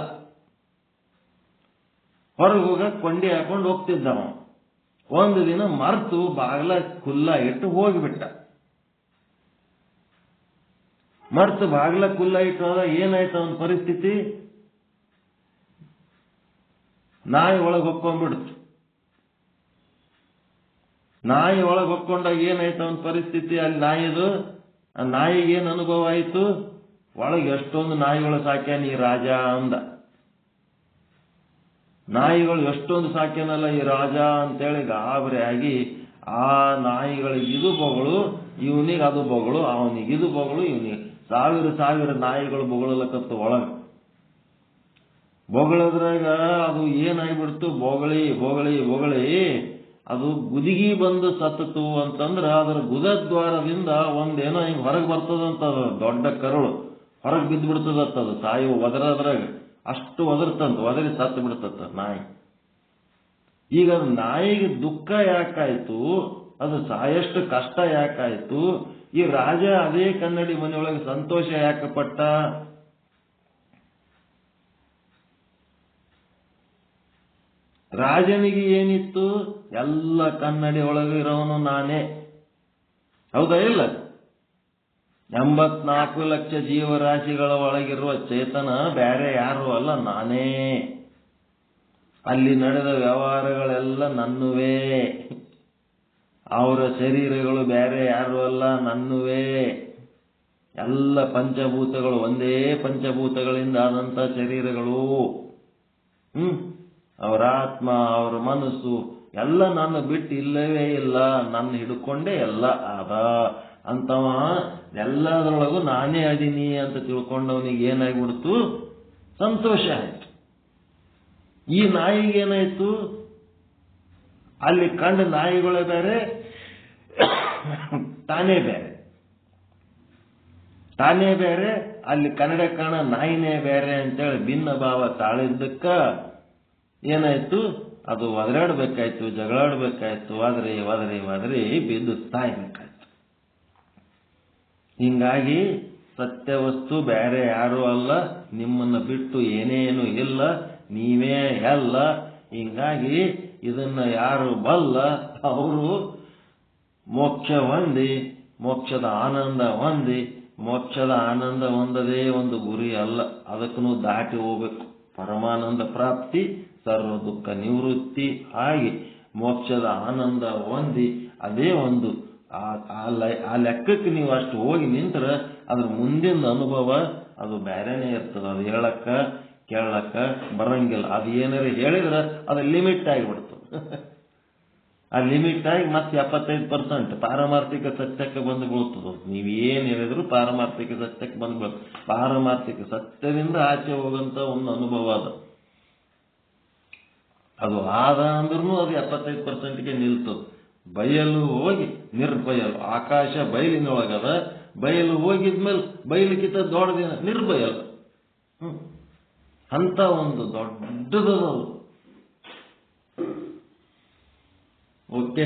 ಹೊರಗೆ ಹೋಗ ಕೊಂಡಿ ಹಾಕೊಂಡು ಹೋಗ್ತಿದ್ದ. ಒಂದು ದಿನ ಮರ್ತು ಬಾಗ್ಲ ಕುಲ್ಲ ಇಟ್ಟು ಹೋಗಿಬಿಟ್ಟ. ಮರ್ತು ಬಾಗ್ಲ ಕುಲ್ಲ ಇಟ್ಟು ಹೋದ. ಏನಾಯ್ತು ಅವನ ಪರಿಸ್ಥಿತಿ? ನಾಯಿ ಒಳಗೆ ಹೊಕ್ಕೊಂಡ್ಬಿಡ್ತು. ನಾಯಿ ಒಳಗೆ ಹೊಕ್ಕೊಂಡಾಗ ಏನಾಯ್ತು ಅವನ ಪರಿಸ್ಥಿತಿ? ಅಲ್ಲಿ ನಾಯಿದು, ಆ ನಾಯಿಗೆ ಏನು ಅನುಭವ ಆಯಿತು? ಒಳಗೆ ಎಷ್ಟೊಂದು ನಾಯಿಗಳು ಸಾಕ್ಯಾನ ಈ ರಾಜ ಅಂದ. ನಾಯಿಗಳು ಎಷ್ಟೊಂದು ಸಾಕ್ಯಾನಲ್ಲ ಈ ರಾಜ ಅಂತೇಳಿ ಗಾಬರಿ ಆಗಿ ಆ ನಾಯಿಗಳಿಗೆ ಇದು ಬೊಗಳು, ಇವನಿಗೆ ಅದು ಬೊಗಳು, ಅವನಿಗೆ ಇದು ಬೊಗಳು, ಇವನಿಗೆ ಸಾವಿರ ಸಾವಿರ ನಾಯಿಗಳು ಬೊಗಳಲಕತ್ತು ಒಳಗೆ. ಬೊಗಳದ್ರಾಗ ಅದು ಏನಾಗ್ಬಿಡ್ತು, ಬೊಗಳಿ ಬೊಗಳಿ ಬೊಗಳಿ ಅದು ಗುದಿಗಿ ಬಂದು ಸತ್ತತು ಅಂತಂದ್ರೆ ಅದರ ಗುದದ್ವಾರದಿಂದ ಒಂದೇನೋ ಹಿಂಗೆ ಹೊರಗೆ ಬರ್ತದಂತದ, ದೊಡ್ಡ ಕರುಳು ಹೊರಗೆ ಬಿದ್ದು ಬಿಡ್ತದತ್ತದು ಸಾಯುವ ಒದರದ್ರಾಗ. ಅಷ್ಟು ಒದರ್ತಂತ, ಒದರಿ ಸತ್ತು ಬಿಡ್ತತ್ತ ನಾಯಿ. ಈಗ ನಾಯಿಗೆ ದುಃಖ ಯಾಕಾಯ್ತು, ಅದು ಸಾಯಷ್ಟು ಕಷ್ಟ ಯಾಕಾಯ್ತು? ಈ ರಾಜ ಅದೇ ಕನ್ನಡಿ ಮನೆಯೊಳಗೆ ಸಂತೋಷ ಯಾಕೆ ಪಟ್ಟ? ರಾಜನಿಗೆ ಏನಿತ್ತು? ಎಲ್ಲ ಕನ್ನಡಿ ಒಳಗೆ ಇರೋನು ನಾನೇ. ಹೌದಾ ಇಲ್ಲ? 84 ಲಕ್ಷ ಜೀವರಾಶಿಗಳ ಒಳಗಿರುವ ಚೇತನ ಬೇರೆ ಯಾರು ಅಲ್ಲ, ನಾನೇ. ಅಲ್ಲಿ ನಡೆದ ವ್ಯವಹಾರಗಳೆಲ್ಲ ನನ್ನುವೇ. ಅವರ ಶರೀರಗಳು ಬೇರೆ ಯಾರು ಅಲ್ಲ, ನನ್ನುವೇ. ಎಲ್ಲ ಪಂಚಭೂತಗಳು ಒಂದೇ ಪಂಚಭೂತಗಳಿಂದ ಆದಂತ ಶರೀರಗಳು. ಅವರ ಆತ್ಮ, ಅವರ ಮನಸ್ಸು ಎಲ್ಲ ನನ್ನ ಬಿಟ್ಟು ಇಲ್ಲವೇ ಇಲ್ಲ, ನನ್ನ ಹಿಡ್ಕೊಂಡೇ ಎಲ್ಲ ಆದ ಅಂತವ. ಎಲ್ಲದರೊಳಗೂ ನಾನೇ ಅದೀನಿ ಅಂತ ತಿಳ್ಕೊಂಡವನಿಗೆ ಏನಾಗ್ಬಿಡ್ತು? ಸಂತೋಷ ಆಯ್ತು. ಈ ನಾಯಿಗೇನಾಯ್ತು? ಅಲ್ಲಿ ಕಂಡ ನಾಯಿಗಳೇ ಬೇರೆ, ತಾನೇ ಬೇರೆ. ತಾನೇ ಬೇರೆ, ಅಲ್ಲಿ ಕನ್ನಡ ಕಾಣ ನಾಯಿನೇ ಬೇರೆ ಅಂತೇಳಿ ಭಿನ್ನ ಭಾವ ತಾಳಿದ್ದಕ್ಕ ಏನಾಯ್ತು? ಅದು ಒದರಾಡ್ಬೇಕಾಯ್ತು, ಜಗಳಾಡ್ಬೇಕಾಯ್ತು, ಒದರಿ ಒದರಿ ಒದರಿ ಬಿದ್ದು ಸಾಯ್ಬೇಕಾಯ್ತು. ಹಿಂಗಾಗಿ ಸತ್ಯವಸ್ತು ಬೇರೆ ಯಾರು ಅಲ್ಲ, ನಿಮ್ಮನ್ನು ಬಿಟ್ಟು ಏನೇನು ಇಲ್ಲ, ನೀವೇ ಎಲ್ಲ. ಹಿಂಗಾಗಿ ಇದನ್ನ ಯಾರು ಬಲ್ಲ ಅವರು ಮೋಕ್ಷ ಹೊಂದಿ, ಮೋಕ್ಷದ ಆನಂದ ಹೊಂದಿ. ಮೋಕ್ಷದ ಆನಂದ ಹೊಂದದೇ ಒಂದು ಗುರಿ ಅಲ್ಲ, ಅದಕ್ಕೂ ದಾಟಿ ಹೋಗ್ಬೇಕು. ಪರಮಾನಂದ ಪ್ರಾಪ್ತಿ, ಸರ್ವ ದುಃಖ ನಿವೃತ್ತಿ ಆಗಿ ಮೋಕ್ಷದ ಆನಂದ ಹೊಂದಿ ಅದೇ ಒಂದು ಆ ಲೆಕ್ಕಕ್ಕೆ ನೀವು ಅಷ್ಟು ಹೋಗಿ ನಿಂತರ ಅದ್ರ ಮುಂದಿನ ಅನುಭವ ಅದು ಬೇರೆನೇ ಇರ್ತದೆ. ಅದು ಹೇಳಕ್ಕ ಕೇಳಕ್ಕ ಬರಂಗಿಲ್ಲ. ಅದು ಏನಾರು ಹೇಳಿದ್ರೆ ಅದು ಲಿಮಿಟ್ ಆಗಿಬಿಡ್ತದೆ. ಆ ಲಿಮಿಟ್ ಆಗಿ ಮತ್ತೆ 75% ಪಾರಮಾರ್ಥಿಕ ಸತ್ಯಕ್ಕೆ ಬಂದು ಬೀಳ್ತದೆ. ನೀವೇನು ಹೇಳಿದ್ರು ಪಾರಮಾರ್ಥಿಕ ಸತ್ಯಕ್ಕೆ ಬಂದು ಬೀಳ್ತದೆ. ಪಾರಮಾರ್ಥಿಕ ಸತ್ಯದಿಂದ ಆಚೆ ಹೋಗಂತ ಒಂದು ಅನುಭವ ಅದು ಆದ ಅಂದ್ರೂ ಅದು 75%ಗೆ ನಿಲ್ತದೆ. ಬಯಲು ಹೋಗಿ ನಿರ್ಬಯಲು, ಆಕಾಶ ಬಯಲಿನೊಳಗದ, ಬಯಲು ಹೋಗಿದ್ಮೇಲೆ ಬಯಲಿಕ್ಕಿಂತ ದೊಡ್ಡದಿನ ನಿರ್ಬಯಲು. ಅಂತ ಒಂದು ದೊಡ್ಡದು. ಓಕೆ.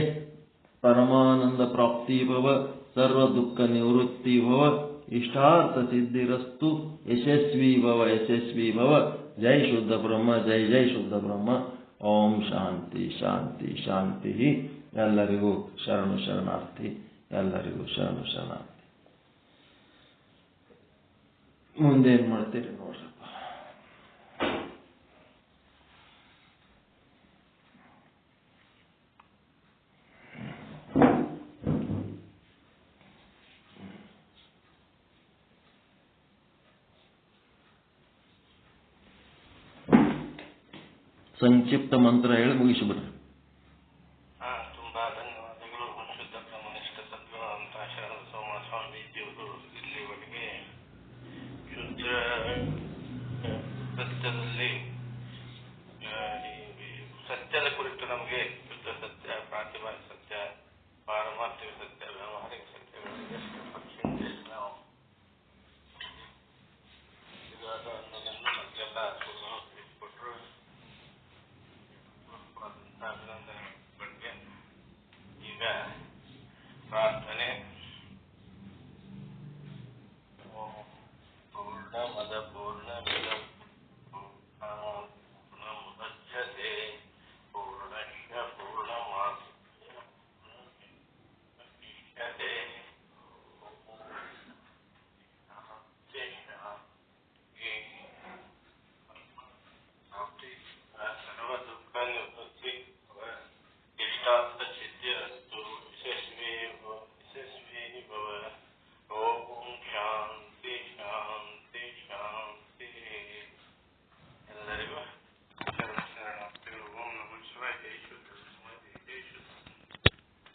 ಪರಮಾನಂದ ಪ್ರಾಪ್ತಿ ಭವ, ಸರ್ವ ದುಃಖ ನಿವೃತ್ತಿ ಭವ, ಇಷ್ಟಾರ್ಥ ಸಿದ್ಧಿರಸ್ತು, ಯಶಸ್ವಿ ಭವ ಯಶಸ್ವಿ ಭವ. ಜೈ ಶುದ್ಧ ಬ್ರಹ್ಮ, ಜೈ ಜೈ ಶುದ್ಧ ಬ್ರಹ್ಮ. ಓಂ ಶಾಂತಿ ಶಾಂತಿ ಶಾಂತಿ. ಎಲ್ಲರಿಗೂ ಶರಣು ಶರಣಾರ್ಥಿ, ಎಲ್ಲರಿಗೂ ಶರಣು ಶರಣಾರ್ಥಿ. ಮುಂದೇನ್ ಮಾಡ್ತೀರಿ ನೋಡ್ರಪ್ಪ. ಸಂಕ್ಷಿಪ್ತ ಮಂತ್ರ ಹೇಳಿ ಮುಗಿಸಿಬಿಡ್ರಿ.